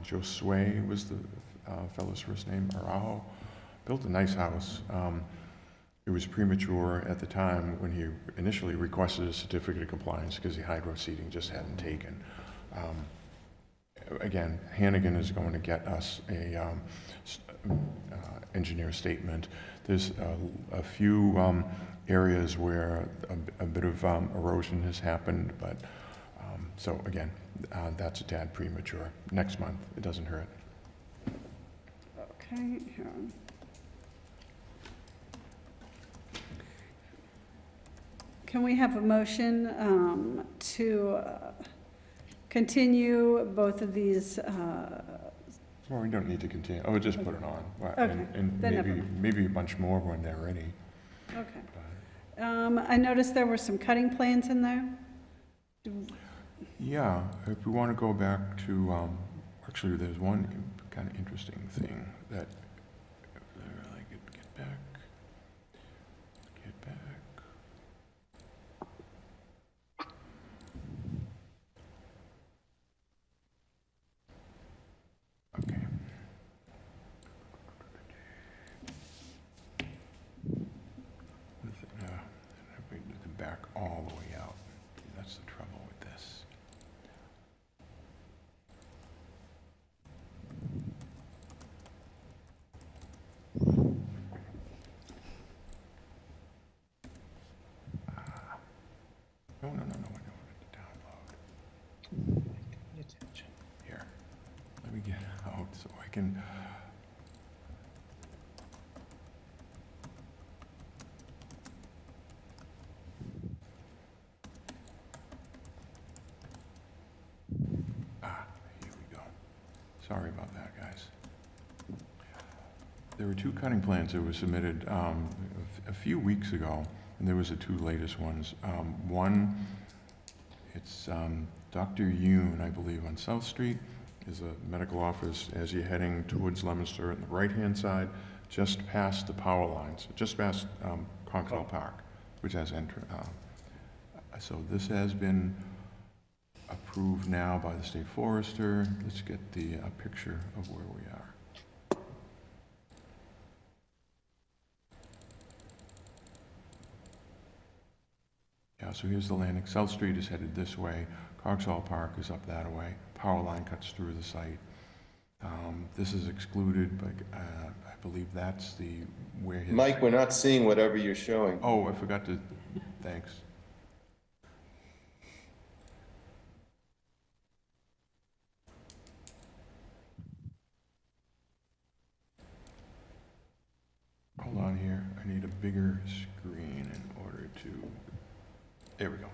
Josue was the fellow's first name, Araujo. Built a nice house. It was premature at the time when he initially requested a certificate of compliance because the hydro seeding just hadn't taken. Again, Hannigan is going to get us a engineer statement. There's a few areas where a bit of erosion has happened, but so again, that's a tad premature. Next month, it doesn't hurt. Okay, here on. Can we have a motion to continue both of these? Well, we don't need to continue. I would just put it on. Okay, And then maybe a bunch more when they're ready. Okay. I noticed there were some cutting plans in there. Yeah, if we want to go back to, actually, there's one kind of interesting thing that, like, get back. Okay. What is it? We do the back all the way out. That's the trouble with this. No, I want to download. Pay attention. Here, let me get out so I can. Here we go. Sorry about that, guys. There were two cutting plans that were submitted a few weeks ago, and there was the two latest ones. One, it's Dr. Yoon, I believe, on South Street, is a medical office as you're heading towards Leominster on the right-hand side, just past the power lines, just past Coxall Park, which has so this has been approved now by the state forester. Let's get the picture of where we are. Yeah, so here's the landing. South Street is headed this way. Coxall Park is up that way. Power line cuts through the site. This is excluded, but I believe that's where his... Mike, we're not seeing whatever you're showing. Oh, I forgot to... Thanks. Hold on here. I need a bigger screen in order to... There we go.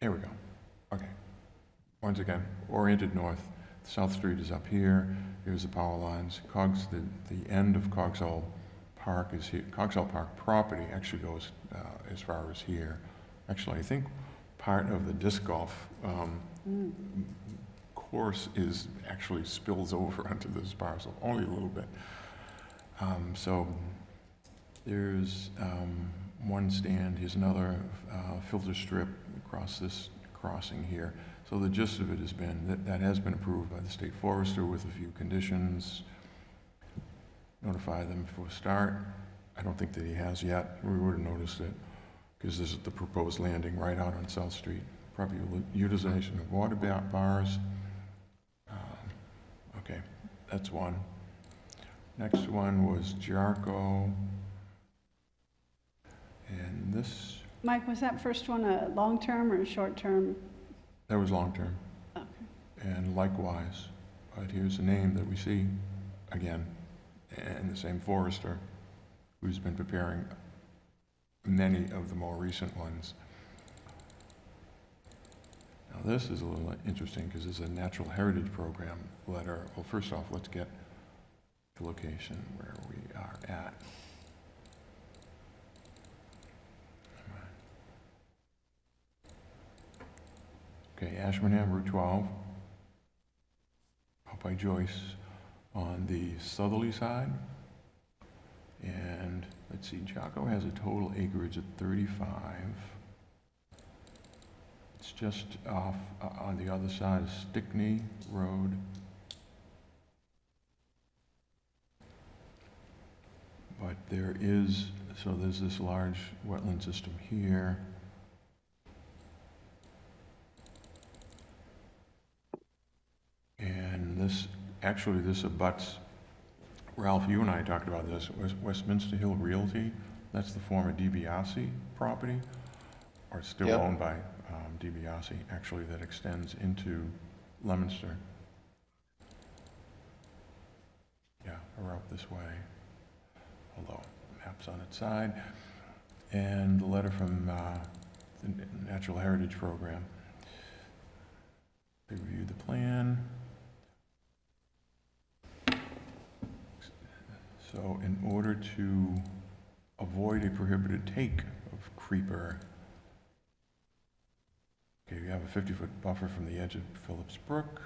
There we go. Okay. Once again, oriented north. South Street is up here. Here's the power lines. The end of Coxall Park is here. Coxall Park property actually goes as far as here. Actually, I think part of the disc golf course actually spills over onto this parcel, only a little bit. So there's one stand. Here's another filter strip across this crossing here. So the gist of it has been that has been approved by the state forester with a few conditions. Notify them before start. I don't think that he has yet. We would have noticed it because this is the proposed landing right out on South Street. Proper utilization of water bars. Okay, that's one. Next one was Jarko. And this... Mike, was that first one a long-term or a short-term? That was long-term. Okay. And likewise, but here's the name that we see again, and the same forester who's been preparing many of the more recent ones. Now this is a little interesting because it's a natural heritage program letter. Well, first off, let's get the location where we are at. Okay, Ashburnham, Route 12, out by Joyce on the southerly side. And let's see, Jocko has a total acreage of 35. It's just off on the other side of Stickney Road. But there's this large wetland system here. And this abuts, Ralph, you and I talked about this, Westminster Hill Realty. That's the former DiBiase property, or still owned by DiBiase, actually, that extends into Leominster. Yeah, or up this way, although map's on its side. And the letter from the Natural Heritage Program. They reviewed the plan. So in order to avoid a prohibited take of creeper, Okay, you have a 50-foot buffer from the edge of Phillips Brook.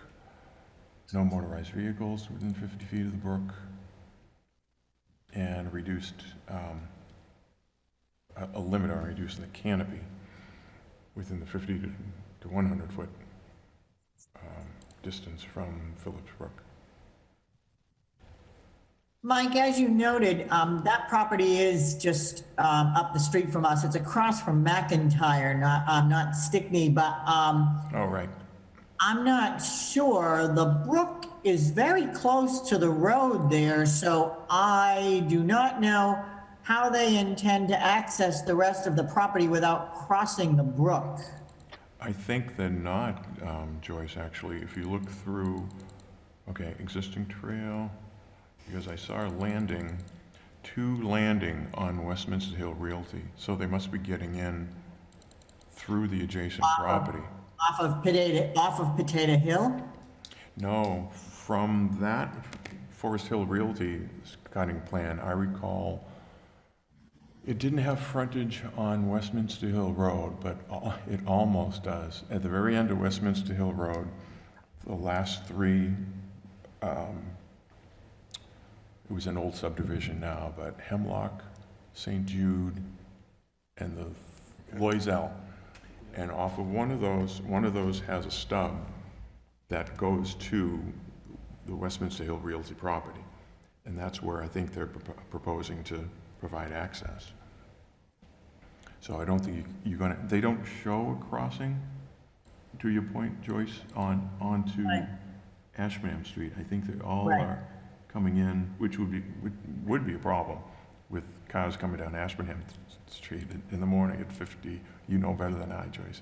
No motorized vehicles within 50 feet of the brook. And reduced, a limit on reducing the canopy within the 50 to 100 foot distance from Phillips Brook. Mike, as you noted, that property is just up the street from us. It's across from McIntyre, not Stickney, but Oh, right. I'm not sure. The brook is very close to the road there, so I do not know how they intend to access the rest of the property without crossing the brook. I think they're not, Joyce, actually. If you look through, okay, existing trail, because I saw a landing, 2 landing on Westminster Hill Realty, so they must be getting in through the adjacent property. Off of Potato Hill? No, from that Forest Hill Realty cutting plan, I recall it didn't have frontage on Westminster Hill Road, but it almost does. At the very end of Westminster Hill Road, the last 3, it was an old subdivision now, but Hemlock, St. Jude, and the Loisel. And off of one of those has a stub that goes to the Westminster Hill Realty property. And that's where I think they're proposing to provide access. So I don't think they don't show a crossing, to your point, Joyce, onto Ashburnham Street. I think they all are coming in, which would be a problem with cars coming down Ashburnham Street in the morning at 50. You know better than I, Joyce.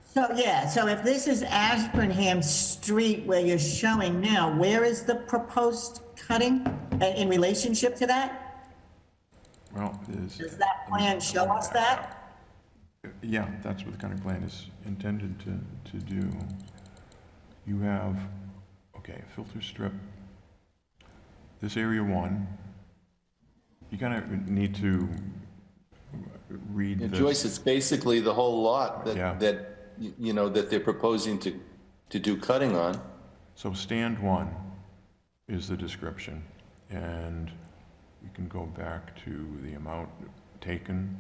So yeah, so if this is Ashburnham Street where you're showing now, where is the proposed cutting in relationship to that? Well, does that plan show us that? Yeah, that's what the cutting plan is intended to do. You have, okay, filter strip. This area 1, you're gonna need to read this. Joyce, it's basically the whole lot that you know, that they're proposing to do cutting on. So stand 1 is the description, and you can go back to the amount taken.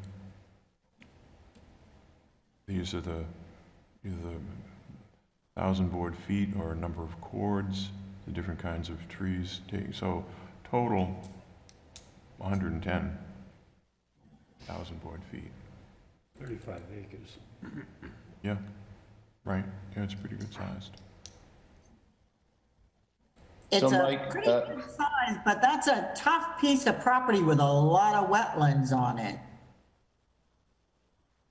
These are either the 1,000 board feet or a number of cords, the different kinds of trees. So total 110,000 board feet. 35 acres. Yeah, right. Yeah, it's pretty good sized. It's So, a Mike, pretty good size, but that's a tough piece of property with a lot of wetlands on it.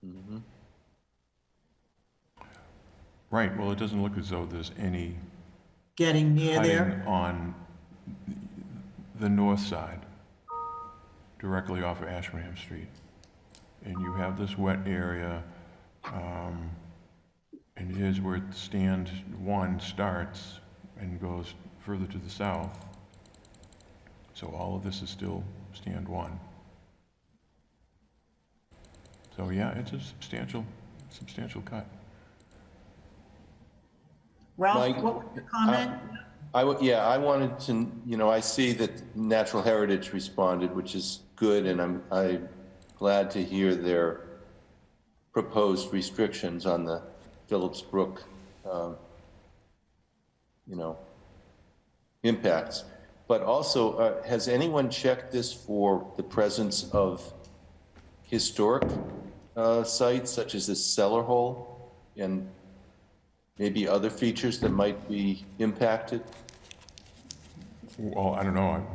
Mm-hmm. Right, well, it doesn't look as though there's any Getting near cutting there. on the north side, directly off of Ashburnham Street. And you have this wet area, and here's where stand 1 starts and goes further to the south. So all of this is still stand 1. So yeah, it's a substantial cut. Ralph, Mike, what was your comment? I wanted to, you know, I see that Natural Heritage responded, which is good, and I'm glad to hear their proposed restrictions on the Phillips Brook, you know, impacts. But also, has anyone checked this for the presence of historic sites such as this cellar hole and maybe other features that might be impacted? Well, I don't know,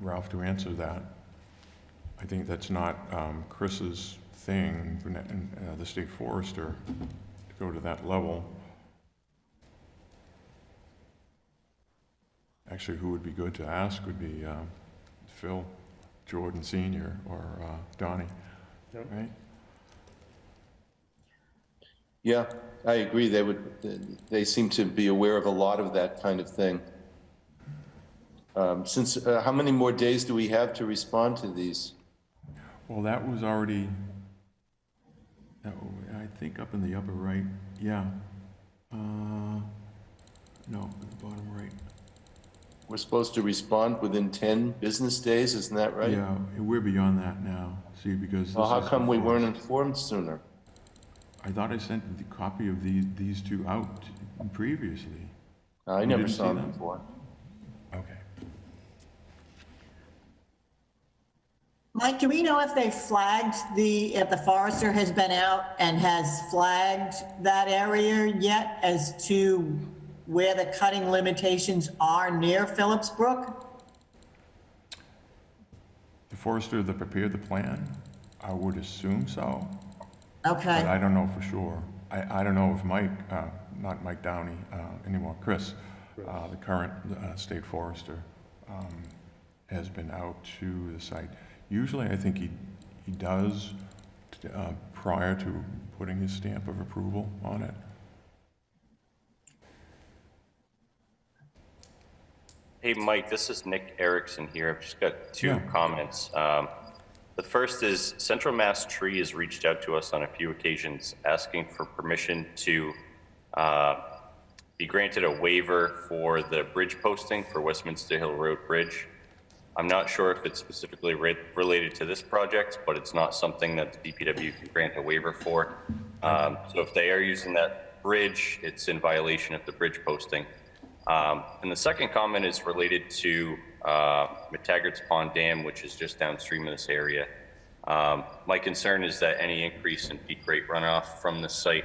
Ralph, to answer that. I think that's not Chris's thing, the state forester, to go to that level. Actually, who would be good to ask would be Phil Jordan Sr. or Donnie, right? Yeah, I agree. They seem to be aware of a lot of that kind of thing. How many more days do we have to respond to these? Well, that was already, I think up in the upper right, yeah. No, at the bottom right. We're supposed to respond within 10 business days, isn't that right? Yeah, we're beyond that now, see, because. Well, how this is come we before- weren't informed sooner? I thought I sent the copy of these two out previously. I You never didn't saw see them them? before. Okay. Mike, do we know if they flagged if the forester has been out and has flagged that area yet as to where the cutting limitations are near Phillips Brook? The forester that prepared the plan, I would assume so. Okay. But I don't know for sure. I don't know if Mike, not Mike Downey anymore, Chris, the current state forester, has been out to the site. Usually I think he does prior to putting his stamp of approval on it. Hey, Mike, this is Nick Erickson here. I've just got two comments. The first is Central Mass Tree has reached out to us on a few occasions asking for permission to be granted a waiver for the bridge posting for Westminster Hill Road Bridge. I'm not sure if it's specifically related to this project, but it's not something that the DPW can grant a waiver for. So if they are using that bridge, it's in violation of the bridge posting. And the second comment is related to McTaggart's Pond Dam, which is just downstream of this area. My concern is that any increase in peak rate runoff from the site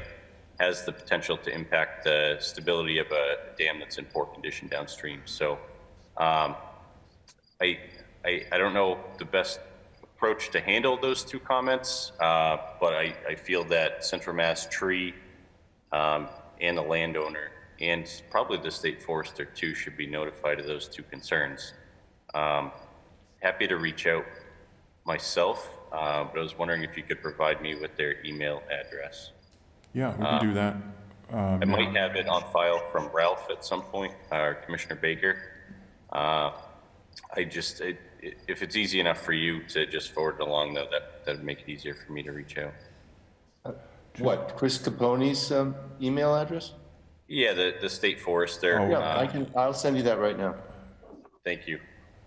has the potential to impact the stability of a dam that's in poor condition downstream. So I don't know the best approach to handle those two comments, but I feel that Central Mass Tree and the landowner and probably the state forester too should be notified of those two concerns. Happy to reach out myself, but I was wondering if you could provide me with their email address. Yeah, we can do that. I might have it on file from Ralph at some point, or Commissioner Baker. If it's easy enough for you to just forward it along, though, that'd make it easier for me to reach out. What, Chris Capone's email address? Yeah, the state forester. Yeah, I'll send you that right now. Thank you.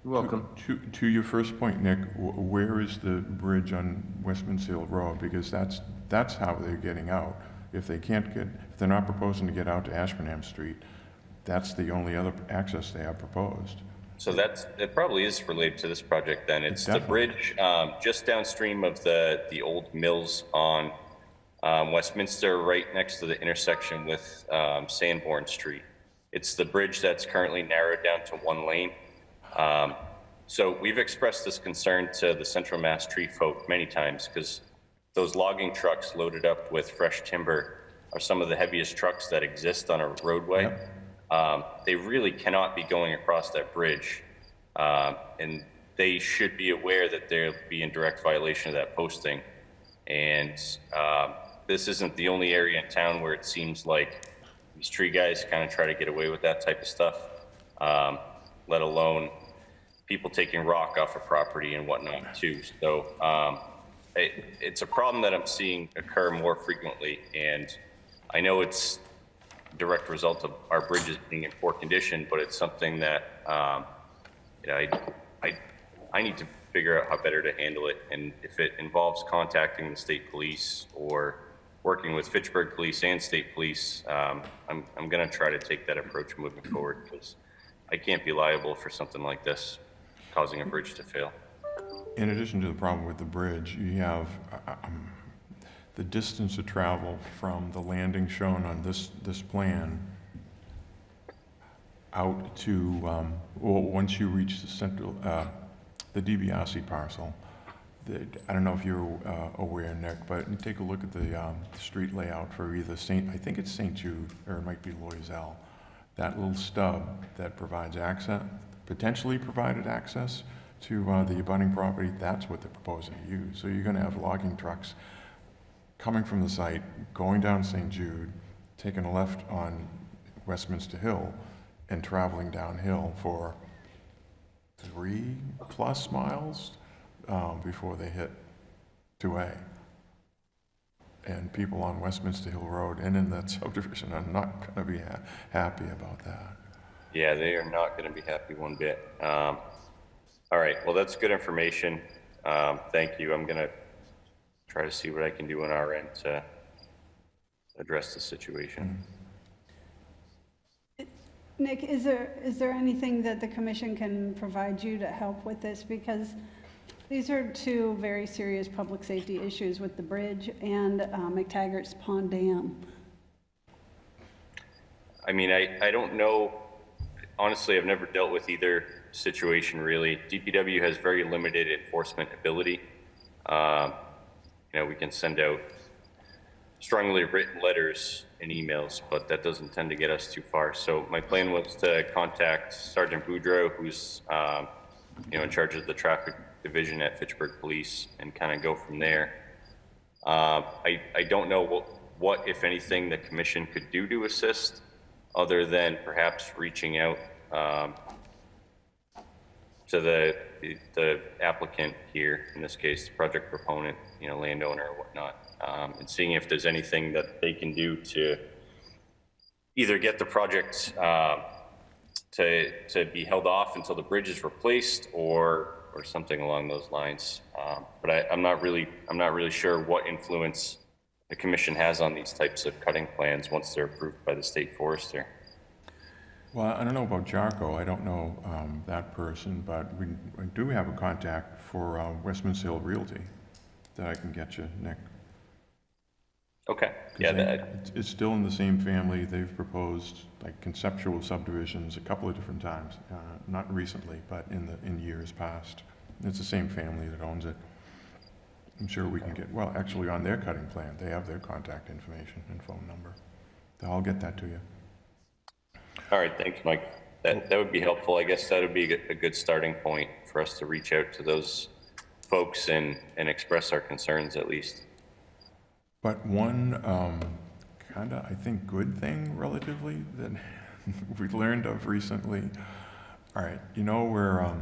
You're welcome. To your first point, Nick, where is the bridge on Westminster Hill Road? Because that's how they're getting out. If they're not proposing to get out to Ashburnham Street, that's the only other access they have proposed. So it probably is related to this project then. It's the bridge just downstream of the old mills on Westminster, right next to the intersection with Sanborn Street. It's the bridge that's currently narrowed down to one lane. So we've expressed this concern to the Central Mass Tree folk many times because those logging trucks loaded up with fresh timber are some of the heaviest trucks that exist on a roadway. They really cannot be going across that bridge, and they should be aware that they'll be in direct violation of that posting. And this isn't the only area in town where it seems like these tree guys kind of try to get away with that type of stuff, let alone people taking rock off of property and whatnot too. So it's a problem that I'm seeing occur more frequently, and I know it's a direct result of our bridges being in poor condition, but it's something that I need to figure out how better to handle it. And if it involves contacting the state police or working with Fitchburg Police and state police, I'm going to try to take that approach moving forward because I can't be liable for something like this causing a bridge to fail. In addition to the problem with the bridge, you have the distance of travel from the landing shown on this plan out to, once you reach the central, the DiBiase parcel. I don't know if you're aware, Nick, but take a look at the street layout for either I think it's St. Jude, or it might be Loisel. That little stub that provides access, potentially provided access to the abutting property, that's what they're proposing to use. So you're going to have logging trucks coming from the site, going down St. Jude, taking a left on Westminster Hill, and traveling downhill for 3+ miles before they hit 2A. and people on Westminster Hill Road and in that subdivision are not going to be happy about that. Yeah, they are not going to be happy one bit. All right, well, that's good information. Thank you. I'm going to try to see what I can do on our end to address the situation. Nick, is there anything that the commission can provide you to help with this? Because these are two very serious public safety issues with the bridge and McTaggart's Pond Dam. I mean, I don't know. Honestly, I've never dealt with either situation really. DPW has very limited enforcement ability. You know, we can send out strongly written letters and emails, but that doesn't tend to get us too far. So my plan was to contact Sergeant Boudreau, who's you know, in charge of the traffic division at Fitchburg Police, and kind of go from there. I don't know what, if anything, the commission could do to assist, other than perhaps reaching out to the applicant here, in this case, the project proponent, you know, landowner or whatnot, and seeing if there's anything that they can do to either get the project to be held off until the bridge is replaced, or something along those lines. But I'm not really sure what influence the commission has on these types of cutting plans once they're approved by the state forester. Well, I don't know about Jarko. I don't know that person, but we do have a contact for Westminster Hill Realty that I can get you, Nick. Okay. Yeah, it's still in the same family. They've proposed like conceptual subdivisions a couple of different times, not recently, but in years past. It's the same family that owns it. I'm sure we can get, well, actually on their cutting plan, they have their contact information and phone number. I'll get that to you. All right, thanks, Mike. That would be helpful. I guess that would be a good starting point for us to reach out to those folks and express our concerns at least. But one kind of, I think, good thing relatively that we learned of recently. All right, you know where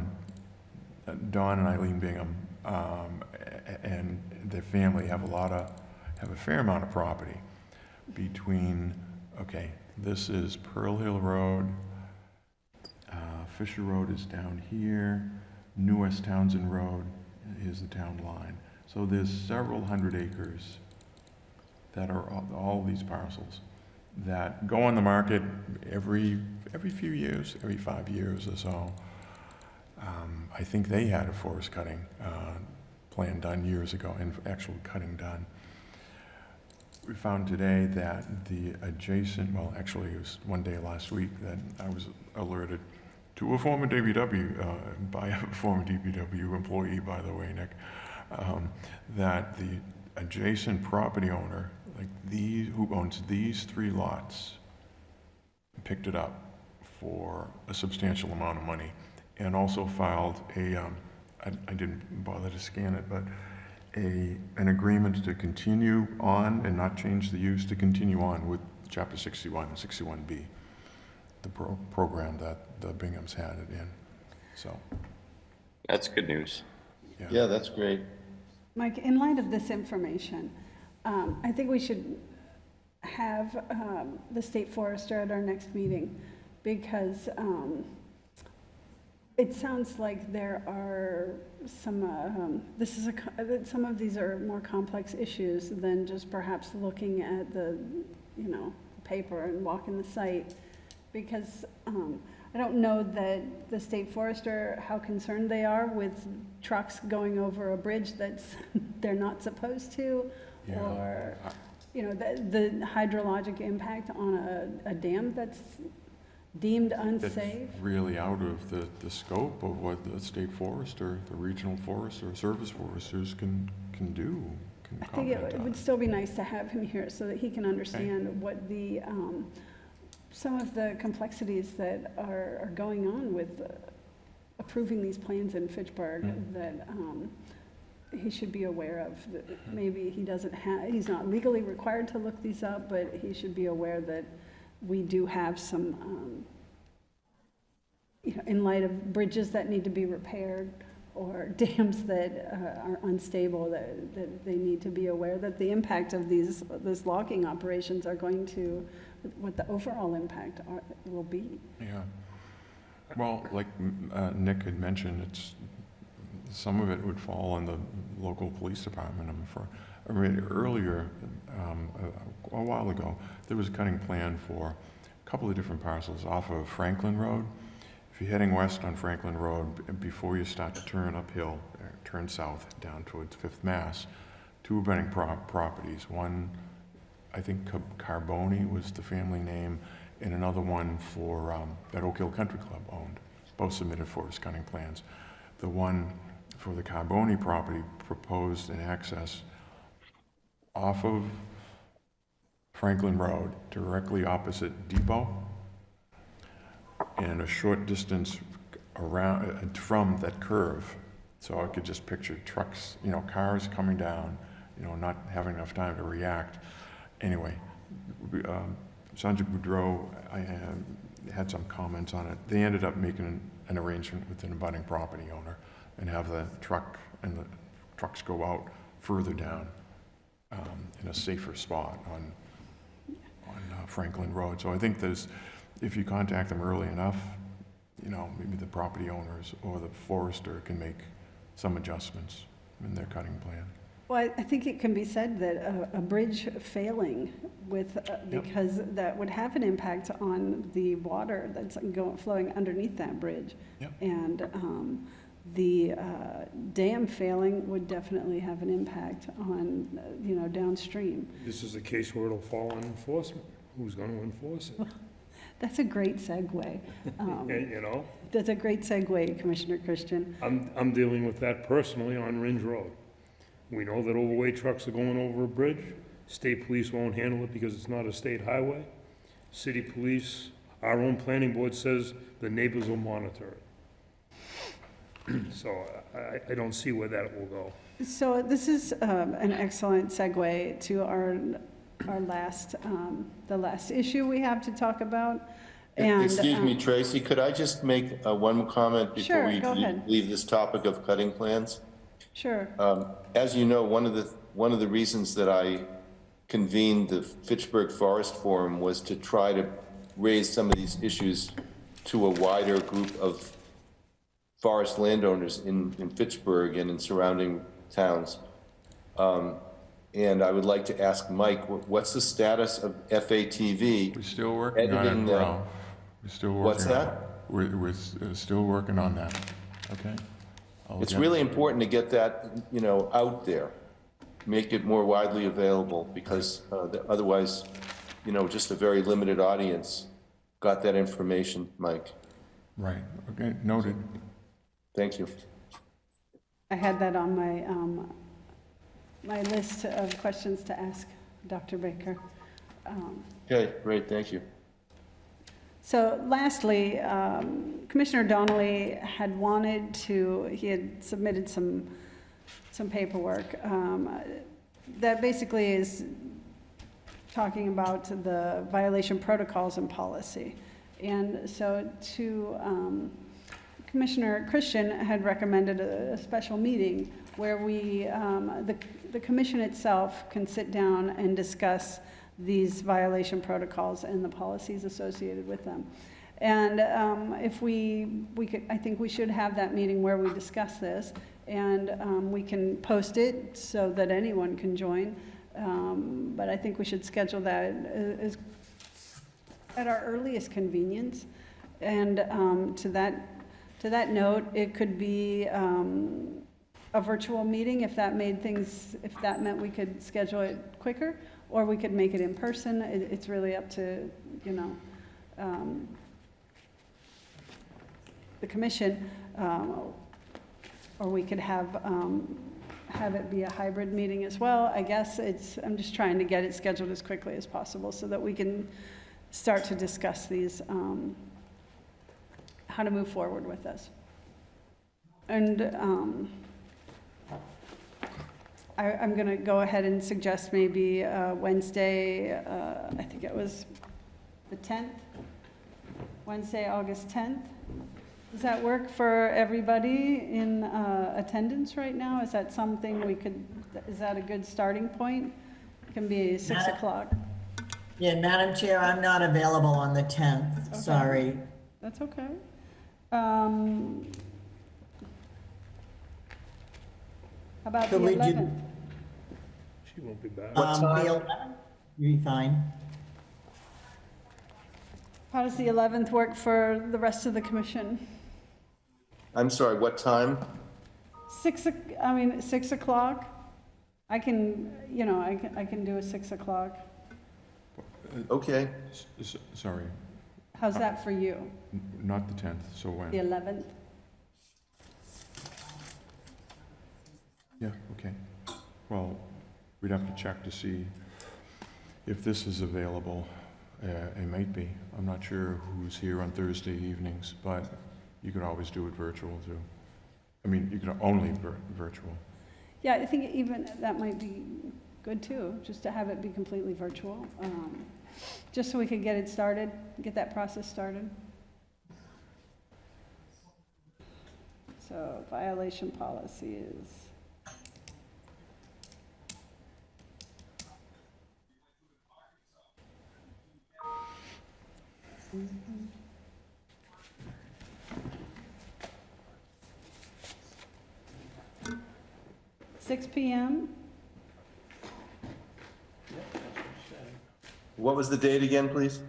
Don and Eileen Bingham and their family have a fair amount of property between, okay, this is Pearl Hill Road, Fisher Road is down here, New West Townsend Road is the town line. So there's several hundred acres that are all these parcels that go on the market every few years, every 5 years or so. I think they had a forest cutting plan done years ago, and actual cutting done. We found today that the adjacent, well, actually it was one day last week that I was alerted to a former DPW, by a former DPW employee, by the way, Nick, that the adjacent property owner, like who owns these 3 lots, picked it up for a substantial amount of money, and also filed a, I didn't bother to scan it, but an agreement to continue on and not change the use, to continue on with Chapter 61 and 61B, the program that the Binghams had it in. So that's good news. Yeah, that's great. Mike, in light of this information, I think we should have the state forester at our next meeting, because it sounds like there are some, some of these are more complex issues than just perhaps looking at the, you know, paper and walking the site, because I don't know that the state forester, how concerned they are with trucks going over a bridge that's they're not supposed to, yeah. Or, you know, the hydrologic impact on a dam that's deemed unsafe. That's really out of the scope of what the state forester, the regional forester, service foresters can do. I think it would still be nice to have him here so that he can understand what the some of the complexities that are going on with approving these plans in Fitchburg, that he should be aware of. That maybe he's not legally required to look these up, but he should be aware that we do have some, you know, in light of bridges that need to be repaired, or dams that are unstable, that they need to be aware that the impact of these logging operations are going to, what the overall impact will be. Yeah. Well, like Nick had mentioned, some of it would fall on the local police department. I mean, earlier, a while ago, there was a cutting plan for a couple of different parcels off of Franklin Road. If you're heading west on Franklin Road, before you start to turn uphill, turn south down towards Fifth Mass, two abutting properties. One, I think Carboni was the family name, and another one for that Oak Hill Country Club owned. Both submitted forest cutting plans. The one for the Carboni property proposed an access off of Franklin Road, directly opposite Depot, and a short distance around from that curve. So I could just picture trucks, cars coming down, not having enough time to react. Anyway, Sanjay Boudreau, I had some comments on it. They ended up making an arrangement with an abutting property owner and have the truck and the trucks go out further down in a safer spot on Franklin Road. So I think if you contact them early enough, maybe the property owners or the forester can make some adjustments in their cutting plan. Well, I think it can be said that a bridge failing because that would have an impact on the water that's flowing underneath that bridge. Yep. And the dam failing would definitely have an impact on, downstream. This is a case where it'll fall on enforcement. Who's going to enforce it? That's a great segue. You know? That's a great segue, Commissioner Christian. I'm dealing with that personally on Ringe Road. We know that overweight trucks are going over a bridge. State police won't handle it because it's not a state highway. City police, our own planning board says the neighbors will monitor it. So I don't see where that will go. So this is an excellent segue to our last, the last issue we have to talk about. And, excuse me, Tracy, could I just make one comment before we leave this topic of cutting plans? Sure. As you know, one of the reasons that I convened the Fitchburg Forest Forum was to try to raise some of these issues to a wider group of forest landowners in Fitchburg and in surrounding towns. And I would like to ask Mike, what's the status of FATV? We're still working on it, Ralph. We're still working What's that? on it. We're still working on that, okay? It's really important to get that, out there, make it more widely available, because otherwise, just a very limited audience got that information, Mike. Right, okay, noted. Thank you. I had that on my, my list of questions to ask Dr. Baker. Okay, great, thank you. So lastly, Commissioner Donnelly had he had submitted some paperwork that basically is talking about the violation protocols and policy. And so Commissioner Christian had recommended a special meeting where the commission itself can sit down and discuss these violation protocols and the policies associated with them. And if we could, I think we should have that meeting where we discuss this, and we can post it so that anyone can join. But I think we should schedule that at our earliest convenience. And to that note, it could be a virtual meeting if that meant we could schedule it quicker, or we could make it in person. It's really up to, the commission, or we could have it be a hybrid meeting as well. I guess I'm just trying to get it scheduled as quickly as possible so that we can start to discuss these, how to move forward with this. And I'm going to go ahead and suggest maybe Wednesday, I think it was the 10th, Wednesday, August 10th, Does that work for everybody in attendance right now? Is that something we could, is that a good starting point? It can be 6 o'clock. Yeah, Madam Chair, I'm not available on the 10th, Okay. sorry. That's okay. How about the Could we do- 11th? She won't be back. The 11th, you'll be fine. How does the 11th work for the rest of the commission? I'm sorry, what time? 6 o'clock? I can, I can do a 6 o'clock. Okay. Sorry, How's that for you? not the 10th, so when? The 11th? Yeah, okay. Well, we'd have to check to see if this is available. It might be. I'm not sure who's here on Thursday evenings, but you could always do it virtual too. I mean, you could only virtual. Yeah, I think even that might be good too, just to have it be completely virtual. Just so we could get it started, get that process started. So violation policy is. Mm-hmm. 6 p.m. What was the date again, please?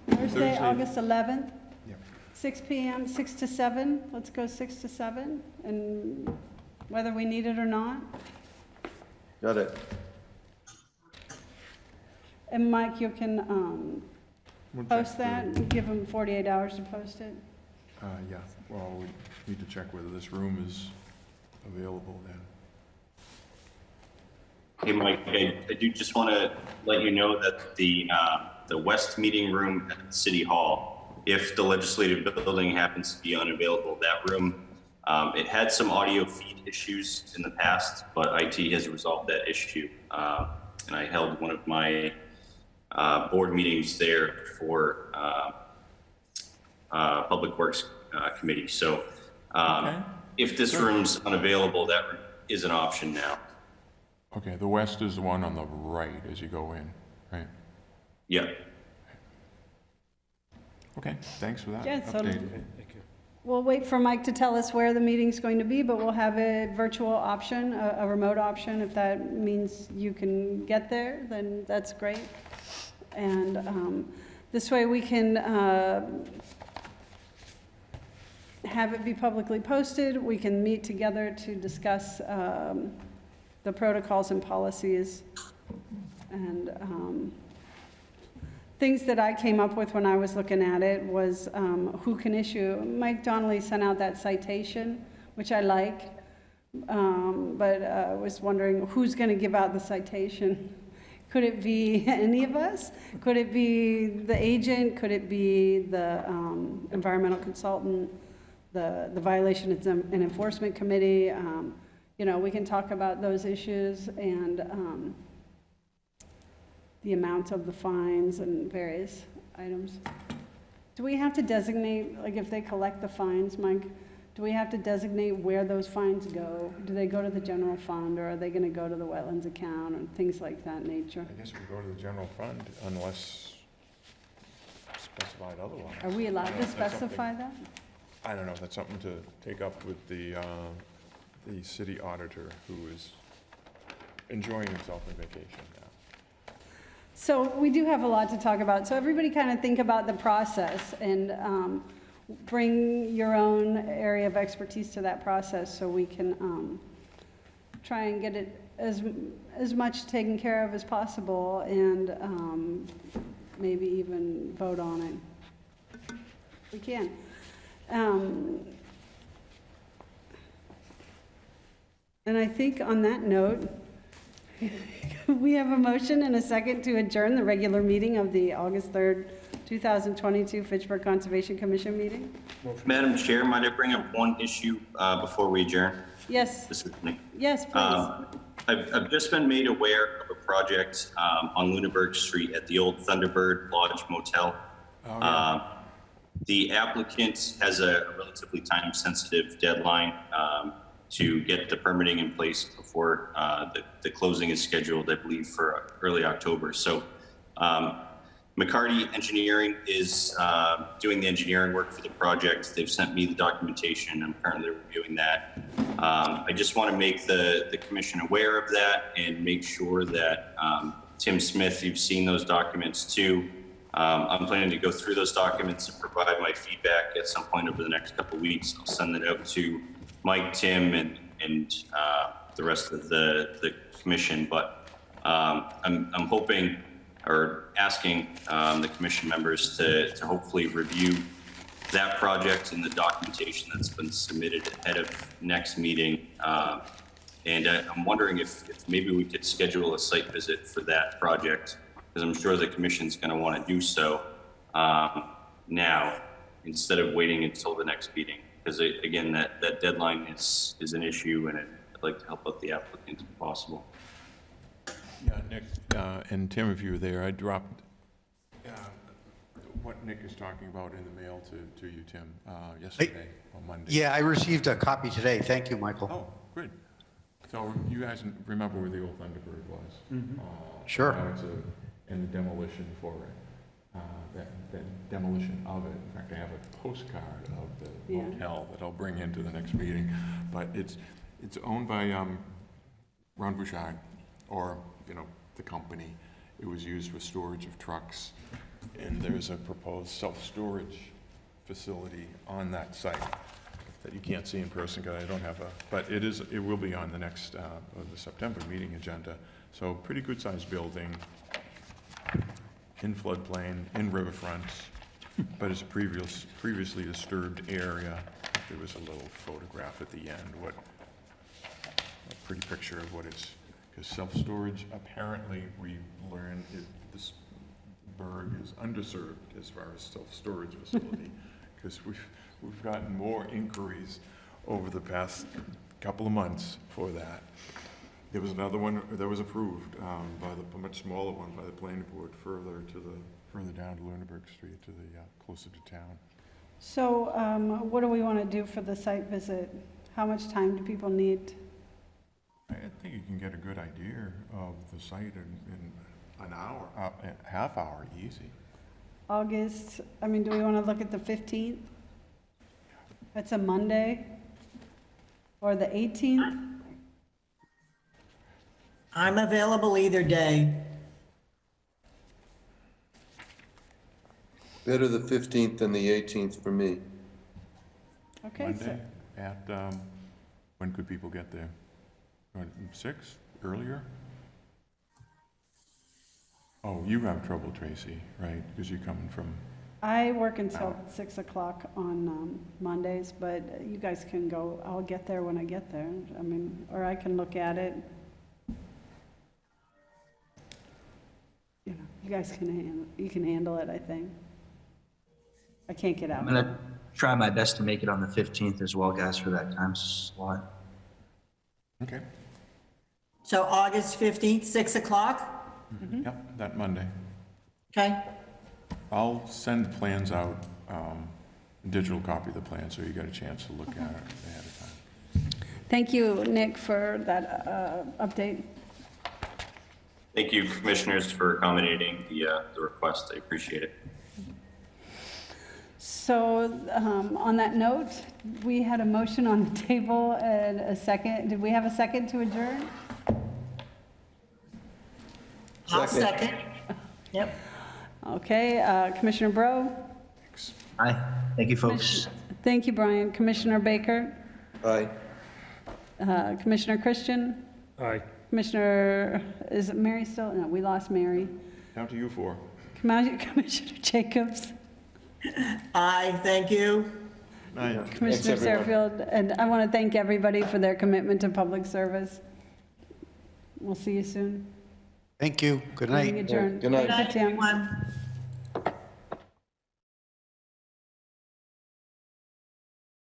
Thursday, August 11th. Yep. 6 p.m., 6 to 7. Let's go 6 to 7, and whether we need it or not. Got it. And Mike, you can We'll check post that, give them 48 hours to post it. Yeah, well, we need to check whether this room is available then. Hey, Mike, I do just want to let you know that the West Meeting Room at City Hall, if the legislative building happens to be unavailable, that room, it had some audio feed issues in the past, but IT has resolved that issue. And I held one of my board meetings there for Public Works Committee. So if this room's unavailable, that is an option now. Okay, the west is the one on the right as you go in, right? Yeah. Okay, thanks for that Yeah, so- update. Thank you. We'll wait for Mike to tell us where the meeting's going to be, but we'll have a virtual option, a remote option. If that means you can get there, then that's great. And this way we can have it be publicly posted. We can meet together to discuss the protocols and policies and things that I came up with when I was looking at it was who can issue. Mike Donnelly sent out that citation, which I like, but I was wondering who's going to give out the citation. Could it be any of us? Could it be the agent? Could it be the environmental consultant, the violation and enforcement committee? We can talk about those issues and the amount of the fines and various items. Do we have to designate, like if they collect the fines, Mike, do we have to designate where those fines go? Do they go to the general fund, or are they gonna go to the wetlands account, or things like that nature? I guess we go to the general fund unless specified otherwise. Are we allowed I don't to know if that's specify something- that? I don't know if that's something to take up with the city auditor, who is enjoying himself on vacation now. So we do have a lot to talk about. So everybody kind of think about the process and bring your own area of expertise to that process so we can try and get it as much taken care of as possible and maybe even vote on it. We can. And I think on that note, we have a motion and a second to adjourn the regular meeting of the August 3rd, 2022 Fitchburg Conservation Commission meeting. Madam Chair, might I bring up one issue before we adjourn? Yes, This is Nick. yes, please. I've just been made aware of a project on Lunenburg Street at the old Thunderbird Lodge Motel. The applicant has a relatively time-sensitive deadline to get the permitting in place before the closing is scheduled, I believe, for early October. So McCarty Engineering is doing the engineering work for the project. They've sent me the documentation. I'm currently reviewing that. I just want to make the commission aware of that and make sure that Tim Smith, you've seen those documents too. I'm planning to go through those documents and provide my feedback at some point over the next couple of weeks. I'll send it out to Mike, Tim, and the rest of the commission. But I'm hoping or asking the commission members to hopefully review that project and the documentation that's been submitted ahead of next meeting. And I'm wondering if maybe we could schedule a site visit for that project, because I'm sure the commission's going to want to do so now instead of waiting until the next meeting. Because again, that deadline is an issue, and I'd like to help out the applicant if possible. Yeah, Nick, and Tim, if you were there, I dropped what Nick is talking about in the mail to you, Tim, yesterday or Monday. Yeah, I received a copy today. Thank you, Michael. Oh, good. So you guys remember where the old Thunderbird was? Mm-hmm. Sure. Now it's and the demolition for it, that demolition of it. In fact, I have a postcard of the hotel that I'll bring into the next meeting. But it's owned by Ron Bouchard, or the company. It was used for storage of trucks, and there's a proposed self-storage facility on that site that you can't see in person because I don't have but it will be on the next the September meeting agenda. So pretty good sized building in floodplain, in riverfront, but it's a previously disturbed area. There was a little photograph at the end, a pretty picture of what it's, because self-storage, apparently we learned this burg is underserved as far as self-storage facility, because we've gotten more inquiries over the past couple of months for that. There was another one that was approved by a much smaller one by the planning board further down to Lunenburg Street, to the closer to town. So what do we want to do for the site visit? How much time do people need? I think you can get a good idea of the site in an hour, a half hour, easy. August, do we want to look at the 15th? That's a Monday. Or the 18th? I'm available either day. Better the 15th than the 18th for me. Okay. Monday at, when could people get there? 6? Earlier? Oh, you have trouble, Tracy, right? Because you're coming from... I work until 6 o'clock on Mondays, but you guys can go. I'll get there when I get there. Or I can look at it. You guys can handle it, I think. I can't get out. I'm going to try my best to make it on the 15th as well, guys, for that time slot. Okay. So August 15th, 6 o'clock? Mm-hmm. Yep, that Monday. Okay. I'll send plans out, a digital copy of the plan, so you get a chance to look at it ahead of time. Thank you, Nick, for that update. Thank you, commissioners, for accommodating the request. I appreciate it. So on that note, we had a motion on the table and a second. Did we have a second to adjourn? I'll second. Yep. Okay, Commissioner Bro? Aye. Thank you, folks. Thank you, Brian. Commissioner Baker? Aye. Commissioner Christian? Aye. Commissioner, is it Mary still? No, we lost Mary. Down to you 4. Commissioner Jacobs? Aye, thank you. Aye. Commissioner Sarfield, and I want to thank everybody for their commitment to public service. We'll see you soon. Thank you. Good night. Meeting adjourned. Good night. Thank you, Tim. Everyone.